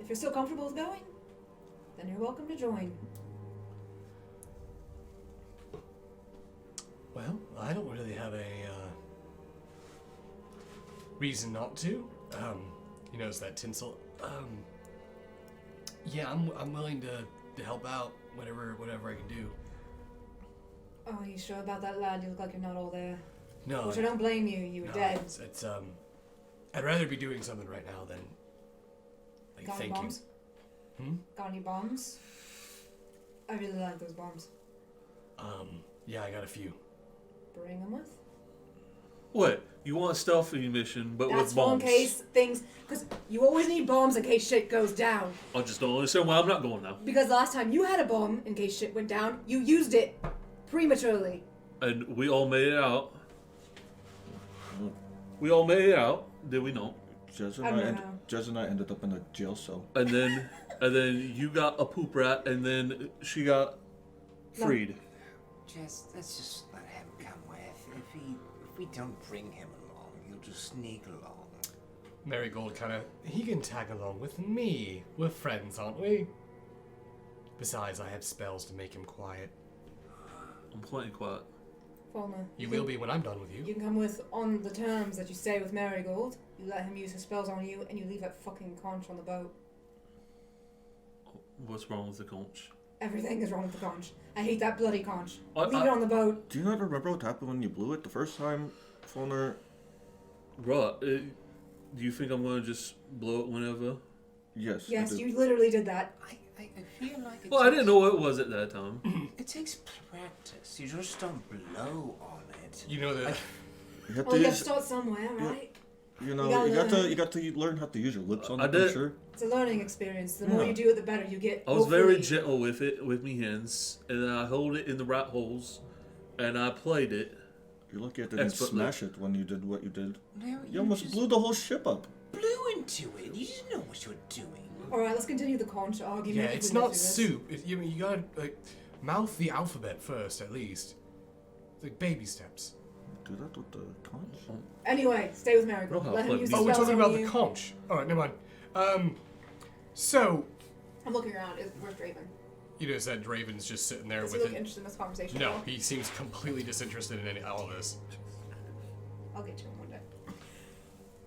if you're still comfortable with going, then you're welcome to join. Well, I don't really have a reason not to. You notice that Tinsel. Yeah, I'm willing to help out whatever I can do. Oh, are you sure about that, lad? You look like you're not all there. No. Which I don't blame you. You were No, dead. It's I'd rather be doing something right now than like Got any thinking. bombs? Hmm? Got any bombs? I really like those bombs. Yeah, I got a few. Bring them with. What? You want a stealthy mission, but That's with bombs? in case things, because you always need bombs in case shit goes down. I just don't understand why I'm not going now. Because last time you had a bomb in case shit went down, you used it prematurely. And we all made it out. We all made it out, did we not? Jez I don't know how. and I ended up in a jail cell. And then you got a poop rat, and then she got freed. Jess, let's just let him come with. If we don't bring him along, he'll just sneak along. Marigold he can tag along with me. We're friends, aren't we? Besides, I have spells to make him quiet. I'm playing quiet. Fauna. You will be when I'm done with You you. can come with on the terms that you stay with Marigold. You let him use his spells on you, and you leave that fucking conch on the boat. What's wrong with the conch? Everything is wrong with the conch. I hate that bloody conch. I- Leave it on the boat. Do you not remember what happened when you blew it the first time, Fulner? Right. Do you think I'm going to just blow it whenever? Yes. I Yes, did. you literally did that. I feel like it Well, I didn't know what it was at that time. It takes practice. You just don't blow on it. You know that. You have Well, to you gotta use, start somewhere, right? you know, you you gotta got to learn how to use your lips on I it, did. I'm sure. It's a learning experience. The more Yeah. you do it, the better you get. I was very Hopefully- gentle with it, with me hands, and then I hold it in the right holes, and I played it. You're lucky I didn't Expertly. smash it when you did what you did. No, You almost just blew the whole ship up. blew into it. You didn't know what you were doing. Alright, let's continue the conch argument. Yeah, if it's we get not through this. soup. You gotta mouth the alphabet first, at least. Like baby steps. Do that with the conch? Anyway, stay with Marigold. No, Let him but- use Oh, the we're spells talking on about you. the conch. All right, never mind. So I'm looking around. Where's Draven? you notice that Draven's just sitting there Does he with look it. interested in this conversation? at No, all? he seems completely disinterested in all of this. I'll get to him one day.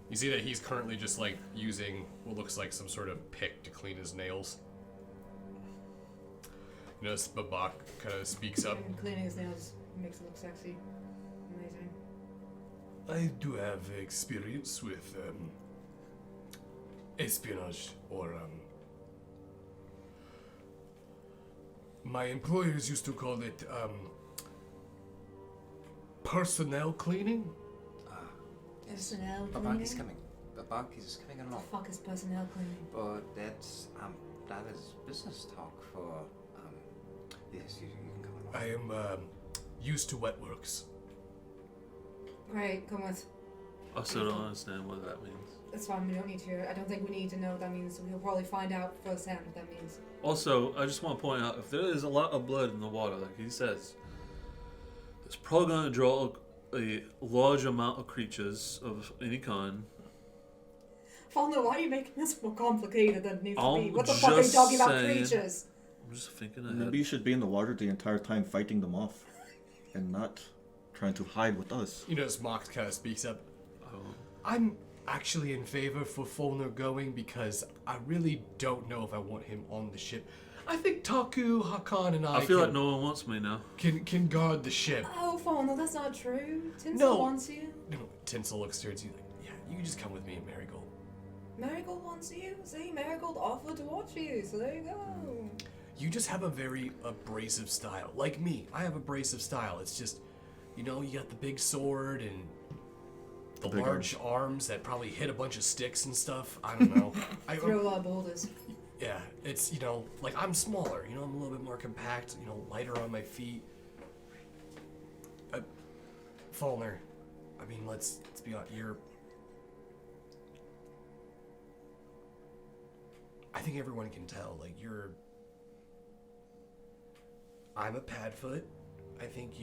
You see that he's currently just like using what looks like some sort of pick to clean his nails. You notice Babak kind of speaks up. And cleaning his nails makes it look sexy. Amazing. I do have experience with espionage, or my employers used to call it personnel cleaning. Personnel Babak cleaning? is coming. Babak is coming The along. fuck is personnel cleaning? But that is business talk for yes, you can come along. I am used to wet works. Great, come with. I still don't understand what that means. That's fine, we don't need to hear it. I don't think we need to know what that means, so we'll probably find out firsthand what that means. Also, I just want to point out, if there is a lot of blood in the water, like he says, it's probably going to draw a large amount of creatures of any kind. Falna, why are you making this more complicated than it needs to be? I'm What the fuck are you just talking about saying. creatures? I'm just thinking ahead. Maybe you should be in the water the entire time fighting them off. And not trying to hide with us. You notice Mox kind of speaks up. Oh. I'm actually in favor for Fulner going because I really don't know if I want him on the ship. I think Taku, Hakan, and I feel like no one wants me now. Can guard the ship. Oh, Fauna, that's not true. Tinsel No. wants you. No, Tinsel looks towards you like, yeah, you can just come with me and Marigold. Marigold wants you. See, Marigold offered to watch you, so there you go. You just have a very abrasive style. Like me, I have abrasive style. It's just, you know, you got the big sword and the big large arms that probably hit a bunch of sticks and stuff. I don't know. Throw a lot of boulders. Yeah, it's, you know, like I'm smaller, you know, I'm a little bit more compact, you know, lighter on my feet. Fulner, I mean, let's be honest, I think everyone can tell, like, I'm a Padfoot. I think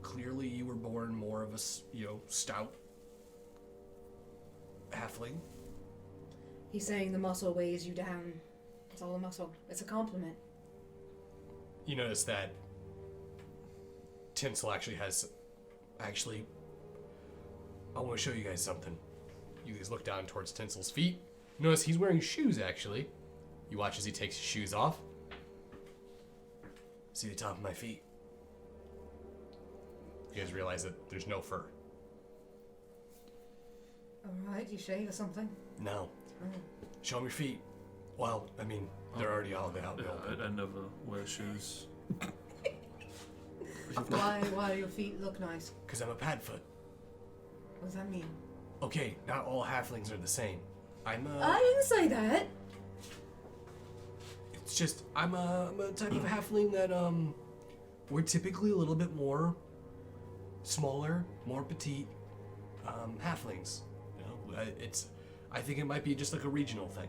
clearly you were born more of a, you know, stout halfling. He's saying the muscle weighs you down. It's all a muscle. It's a compliment. You notice that Tinsel actually has... Actually, I want to show you guys something. You guys look down towards Tinsel's feet. Notice he's wearing shoes, actually. You watch as he takes his shoes off. See the top of my feet? You guys realize that there's no fur. Alright, you shave or something? No. Show him your feet. Well, I mean, they're already all out. I never wear shoes. Why do your feet look nice? Because I'm a Padfoot. What does that mean? Okay, not all halflings are the same. I didn't say that. It's just, I'm a type of halfling that, we're typically a little bit more smaller, more petite, halflings. You know, I think it might be just like a regional thing.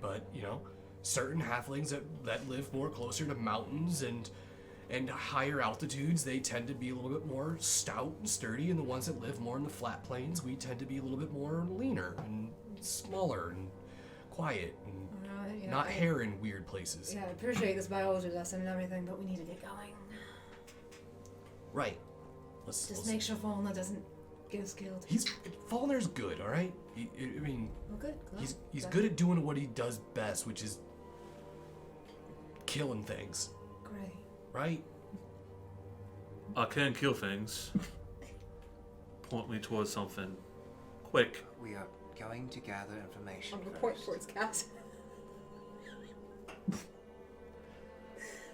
But, you know, certain halflings that live more closer to mountains and higher altitudes, they tend to be a little bit more stout and sturdy, and the ones that live more in the flat plains, we tend to be a little bit more leaner and smaller and quiet and not hair in weird places. Yeah, I appreciate this biology lesson and everything, but we need to get going. Right. Just make sure Fauna doesn't get us killed. Fulner's good, all right? I mean, well, good. He's good at doing what he does best, which is killing things. Great. Right? I can kill things. Point me towards something quick. We are going to gather information I'm gonna point first. towards Cass.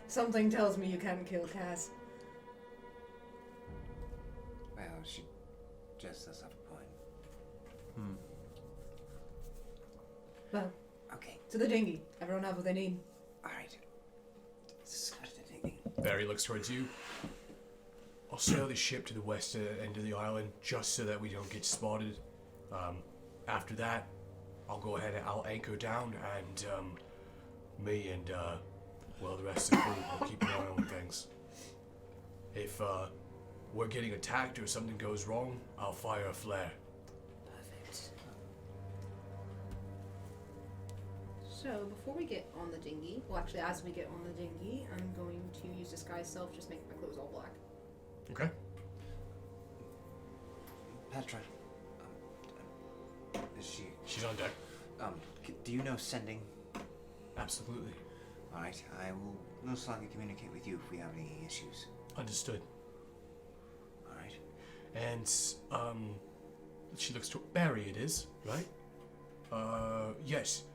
Something tells me you can kill Cass. Well, she just does have a point. Well, Okay, to the dinghy. Everyone have what they need. alright. Let's go to the digging. Barry looks towards you. I'll sail the ship to the west end of the island just so that we don't get spotted. After that, I'll go ahead and I'll anchor down, and me and the rest of the crew will keep an eye on things. If we're getting attacked or something goes wrong, I'll fire a flare. Perfect. So, before we get on the dinghy, well, actually, as we get on the dinghy, I'm going to use disguise self, just make my clothes all black. Okay. Petra, is she? She's on deck. Do you know sending? Absolutely. Alright, I will most likely communicate with you if we have any issues. Understood. Alright. And she looks to Barry. It is right. Yes.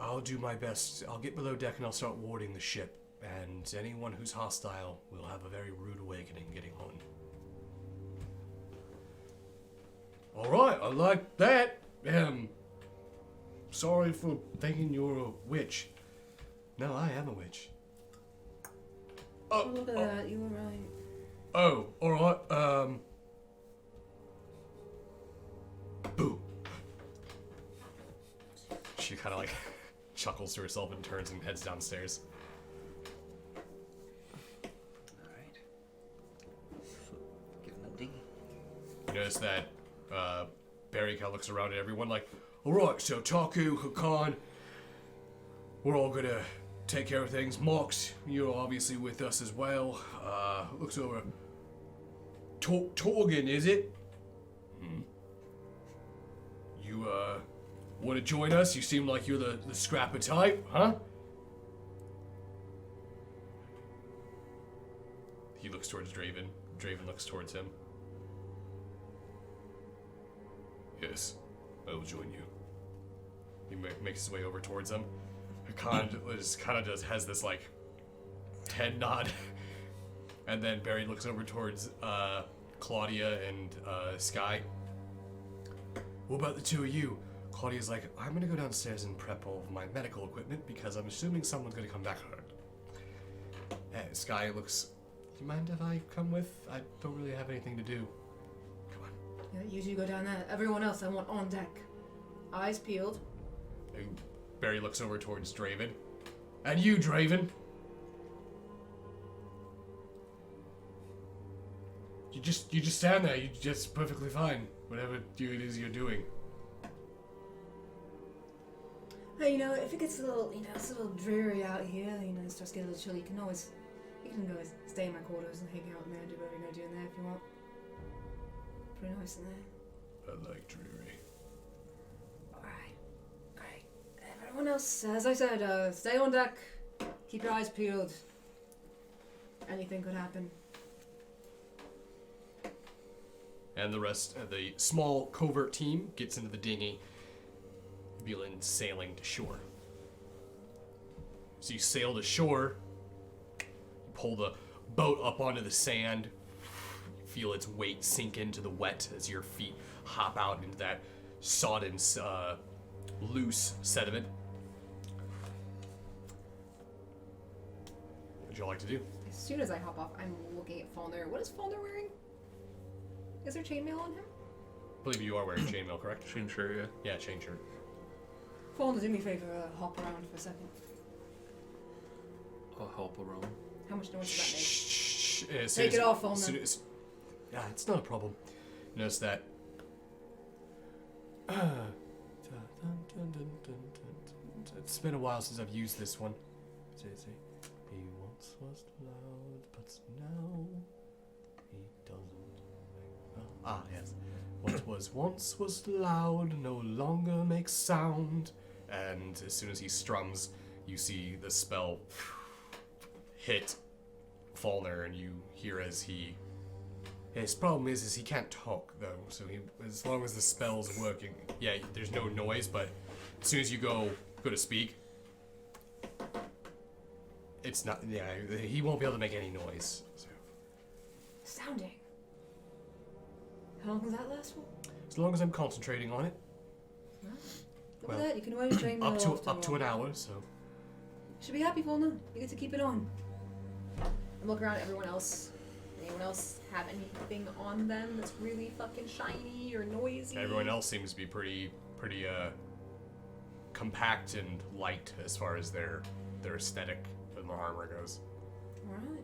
I'll do my best. I'll get below deck and I'll start warding the ship. And anyone who's hostile will have a very rude awakening getting home. All right, I like that. Sorry for thinking you're a witch. No, I am a witch. Oh, look at that. You were right. Oh, all right. Boo. She kind of like chuckles to herself and turns and heads downstairs. Alright. Give him a dinghy. You notice that Barry kind of looks around at everyone like, all right, so Taku, Hakan, we're all gonna take care of things. Mox, you're obviously with us as well. Looks over. Torgan, is it? You, want to join us? You seem like you're the scrapper type, huh? He looks towards Draven. Draven looks towards him. Yes, I will join you. He makes his way over towards him. He kind of just has this, like, head nod. And then Barry looks over towards Claudia and Sky. What about the two of you? Claudia's like, I'm gonna go downstairs and prep all of my medical equipment because I'm assuming someone's gonna come back hurt. And Sky looks, do you mind if I come with? I don't really have anything to do. Come on. Yeah, you two go down there. Everyone else I want on deck. Eyes peeled. And Barry looks over towards Draven. And you, Draven. You just stand there. You're just perfectly fine. Whatever it is you're doing. Hey, if it gets a little, it's a little dreary out here, it starts getting a little chilly, you can go stay in my quarters and hang out in there, do whatever you're gonna do in there if you want. Pretty nice in there. I like dreary. Alright, great. Everyone else, as I said, stay on deck, keep your eyes peeled. Anything could happen. And the rest of the small covert team gets into the dinghy, begin sailing to shore. So you sail to shore, you pull the boat up onto the sand, you feel its weight sink into the wet as your feet hop out into that sodden, loose sediment. What would y'all like to do? As soon as I hop off, I'm looking at Falner. What is Falner wearing? Is there chainmail on him? I believe you are wearing chainmail, correct? Chain shirt, yeah. Yeah, chain shirt. Falner, do me a favor, hop around for a second. I'll help around. How much noise does that make? As Take soon it as- off, Falner. as soon as- Yeah, it's not a problem. Notice that. It's been a while since I've used this one. He once was loud, but now he doesn't. Ah, yes. What was once was loud no longer makes sound. And as soon as he strums, you see the spell hit Falner, and you hear as he. His problem is he can't talk though. So as long as the spell's working, yeah, there's no noise. But as soon as you go to speak, it's not. Yeah, he won't be able to make any noise. So. Astounding. How long does that last for? As long as I'm concentrating on it, Look at that, you can wear your chainmail up to an hour. So. Should be happy, Falner. You get to keep it on. I'm looking around at everyone else. Anyone else have anything on them that's really fucking shiny or noisy? Everyone else seems to be pretty compact and light as far as their aesthetic and their armor goes. Alright.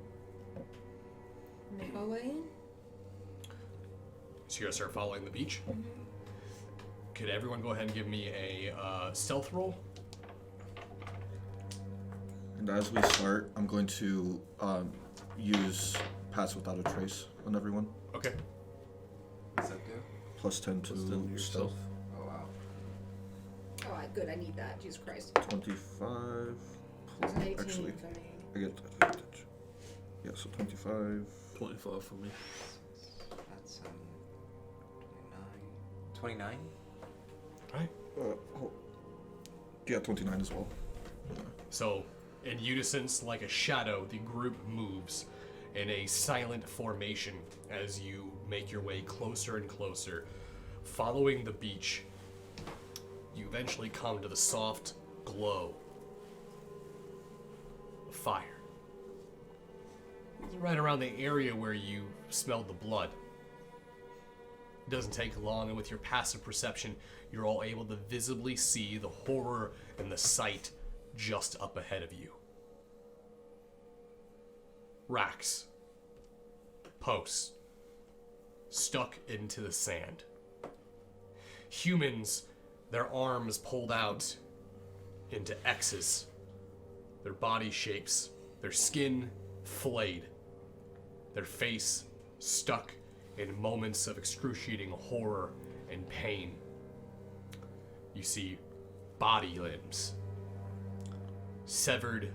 Make our way in. So you're gonna start following the beach. Could everyone go ahead and give me a stealth roll? And as we start, I'm going to use Pass Without a Trace on everyone. Okay. What's that do? Plus 10 to Plus 10 to stealth. Oh, wow. Oh, good, I need that. Jesus Christ. 25. There's an 18 Actually, for me. I get advantage. Yeah, so 25. 25 for me. That's 29. 29? Right. Oh, yeah, 29 as well. So, in unison, like a shadow, the group moves in a silent formation as you make your way closer and closer. Following the beach, you eventually come to the soft glow of fire. It's right around the area where you smelled the blood. It doesn't take long, and with your passive perception, you're all able to visibly see the horror and the sight just up ahead of you. Racks. Posts. Stuck into the sand. Humans, their arms pulled out into X's. Their body shapes. Their skin flayed. Their face stuck in moments of excruciating horror and pain. You see body limbs, severed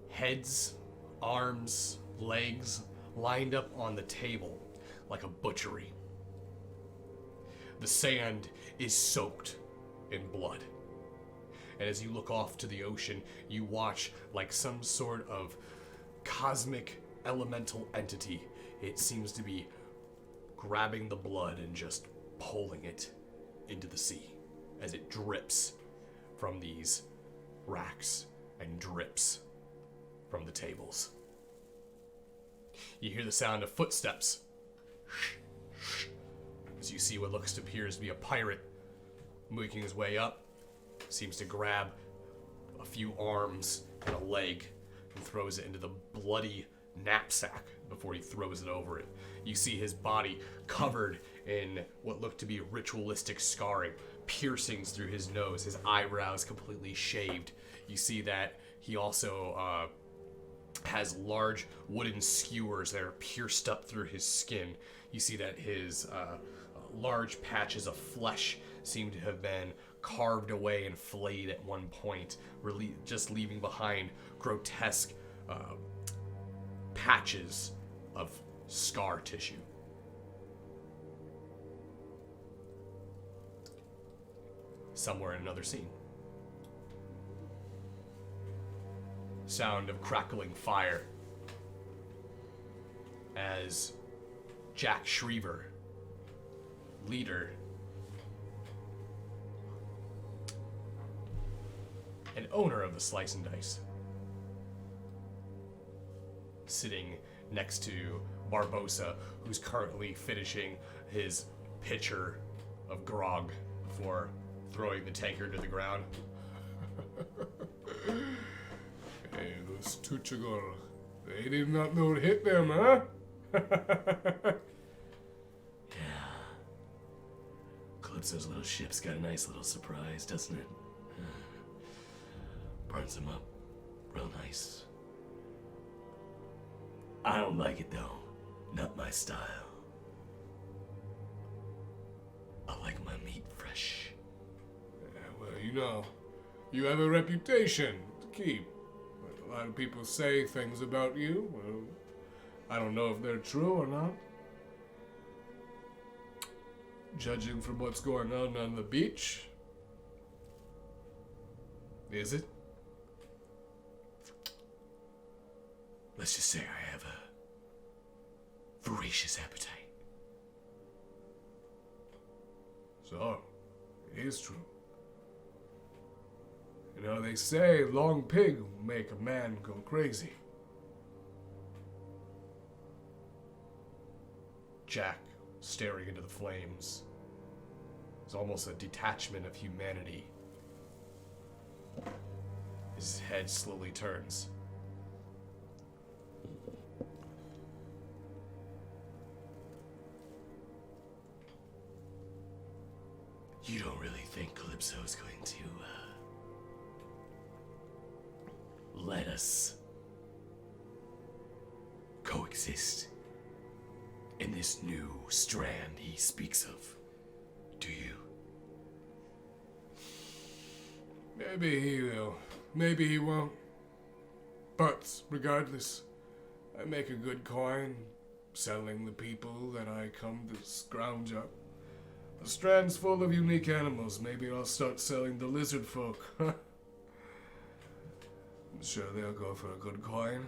heads, arms, legs lined up on the table like a butchery. The sand is soaked in blood. And as you look off to the ocean, you watch like some sort of cosmic elemental entity. It seems to be grabbing the blood and just pulling it into the sea as it drips from these racks and drips from the tables. You hear the sound of footsteps as you see what looks to appear to be a pirate making his way up. Seems to grab a few arms and a leg and throws it into the bloody knapsack before he throws it over it. You see his body covered in what looked to be ritualistic scarring, piercings through his nose, his eyebrows completely shaved. You see that he also has large wooden skewers that are pierced up through his skin. You see that his large patches of flesh seem to have been carved away and flayed at one point, just leaving behind grotesque patches of scar tissue. Somewhere in another scene. Sound of crackling fire as Jack Shriver, leader and owner of the Slice and Dice, sitting next to Barbosa, who's currently finishing his pitcher of grog before throwing the tankard to the ground. Hey, those Tuchagor, they did not know to hit them, huh? Yeah. Calypso's little ship's got a nice little surprise, doesn't it? Burns them up real nice. I don't like it though. Not my style. I like my meat fresh. Yeah, well, you know, you have a reputation to keep. A lot of people say things about you. Well, I don't know if they're true or not. Judging from what's going on the beach. Is it? Let's just say I have a voracious appetite. So, it is true. You know, they say long pig will make a man go crazy. Jack, staring into the flames, is almost a detachment of humanity. His head slowly turns. You don't really think Calypso's going to, let us coexist in this new strand he speaks of, do you? Maybe he will. Maybe he won't. But regardless, I make a good coin selling the people that I come to scrounge up. The strand's full of unique animals. Maybe I'll start selling the lizard folk. I'm sure they'll go for a good coin.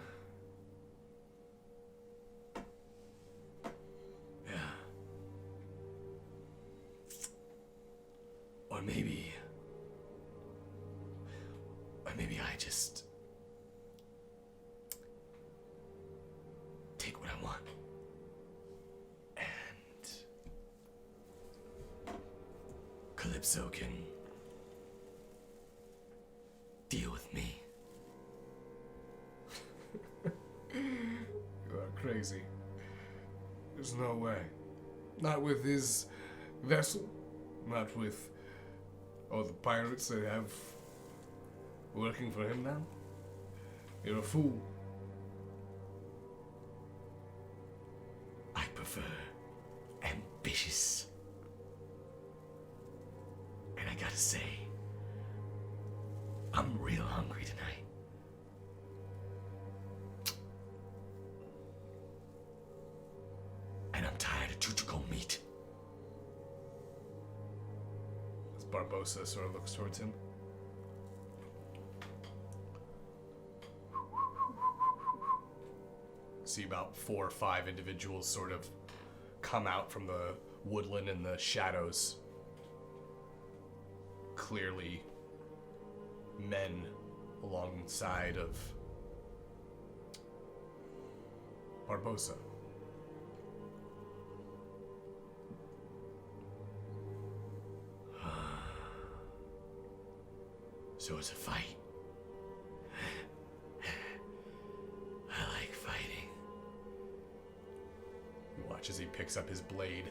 Yeah. Or maybe I just take what I want. And Calypso can deal with me. You are crazy. There's no way. Not with his vessel. Not with all the pirates that have working for him now. You're a fool. I prefer ambitious. gotta say, I'm real hungry tonight. And I'm tired of chuchuko meat. As Barbosa sort of looks towards him. See about 4 or 5 individuals sort of come out from the woodland and the shadows. Clearly men alongside of Barbosa. So it's a fight. I like fighting. You watch as he picks up his blade.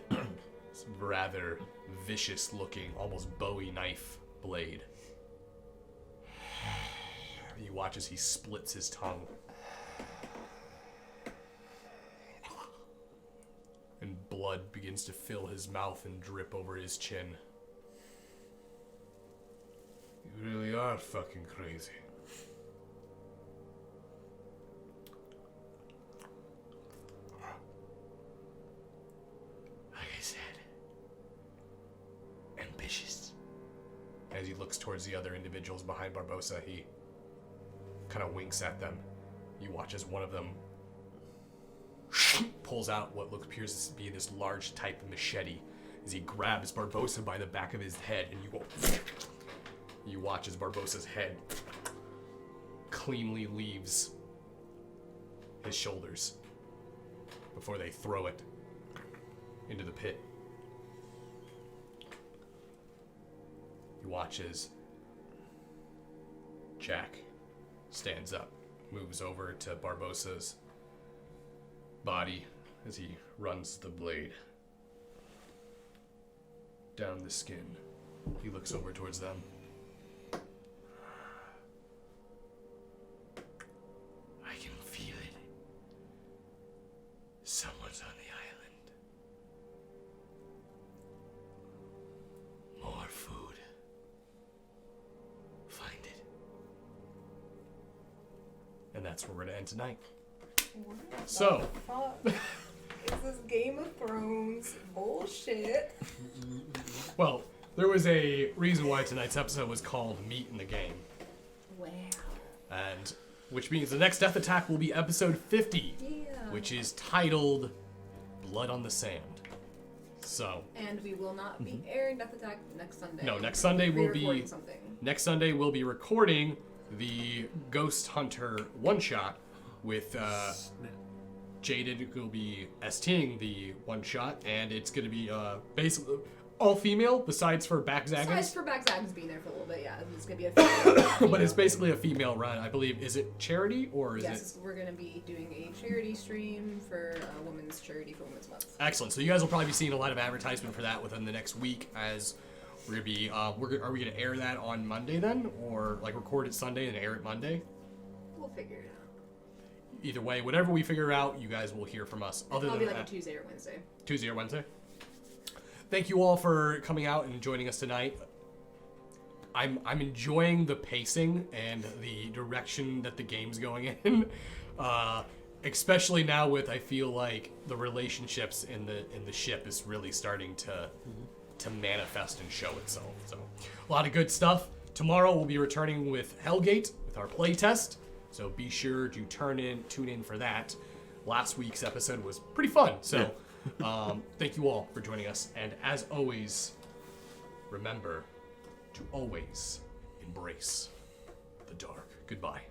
It's a rather vicious looking, almost Bowie knife blade. You watch as he splits his tongue. And blood begins to fill his mouth and drip over his chin. You really are fucking crazy. Like I said, ambitious. As he looks towards the other individuals behind Barbosa, he kind of winks at them. You watch as one of them pulls out what appears to be this large type of machete as he grabs Barbosa by the back of his head, and you go. You watch as Barbosa's head cleanly leaves his shoulders before they throw it into the pit. You watch as Jack stands up, moves over to Barbosa's body as he runs the blade down the skin. He looks over towards them. I can feel it. Someone's on the island. More food. Find it. And that's where we're going to end tonight. What So. the fuck is this Game of Thrones bullshit? Well, there was a reason why tonight's episode was called Meat in the Game. Wow. And which means the next Death Attack will be episode 50, Yeah. which is titled Blood on the Sand. So, And we will not be airing Death Attack next Sunday. no, next Sunday we'll Re-recording be something. next Sunday we'll be recording the Ghost Hunter one shot with Jaded will be STing the one shot, and it's going to be basically all female besides for Besides Backzaggins. for Backzaggins being there for a little bit, yeah. It's going to be a female. But it's basically a female run, I believe. Is it charity or is it? Yes, we're going to be doing a charity stream for Women's Charity for Women's Month. Excellent. So you guys will probably be seeing a lot of advertisement for that within the next week. As we're gonna be, are we gonna air that on Monday then, or like record it Sunday and air it Monday? We'll figure it out. Either way, whatever we figure out, you guys will hear from us. Other It'll than be like that, a Tuesday or Wednesday. Tuesday or Wednesday. Thank you all for coming out and joining us tonight. I'm enjoying the pacing and the direction that the game's going in. Especially now with, I feel like the relationships in the ship is really starting to manifest and show itself. So a lot of good stuff. Tomorrow we'll be returning with Hellgate with our playtest. So be sure to tune in for that. Last week's episode was pretty fun. So thank you all for joining us. And as always, remember to always embrace the dark. Goodbye.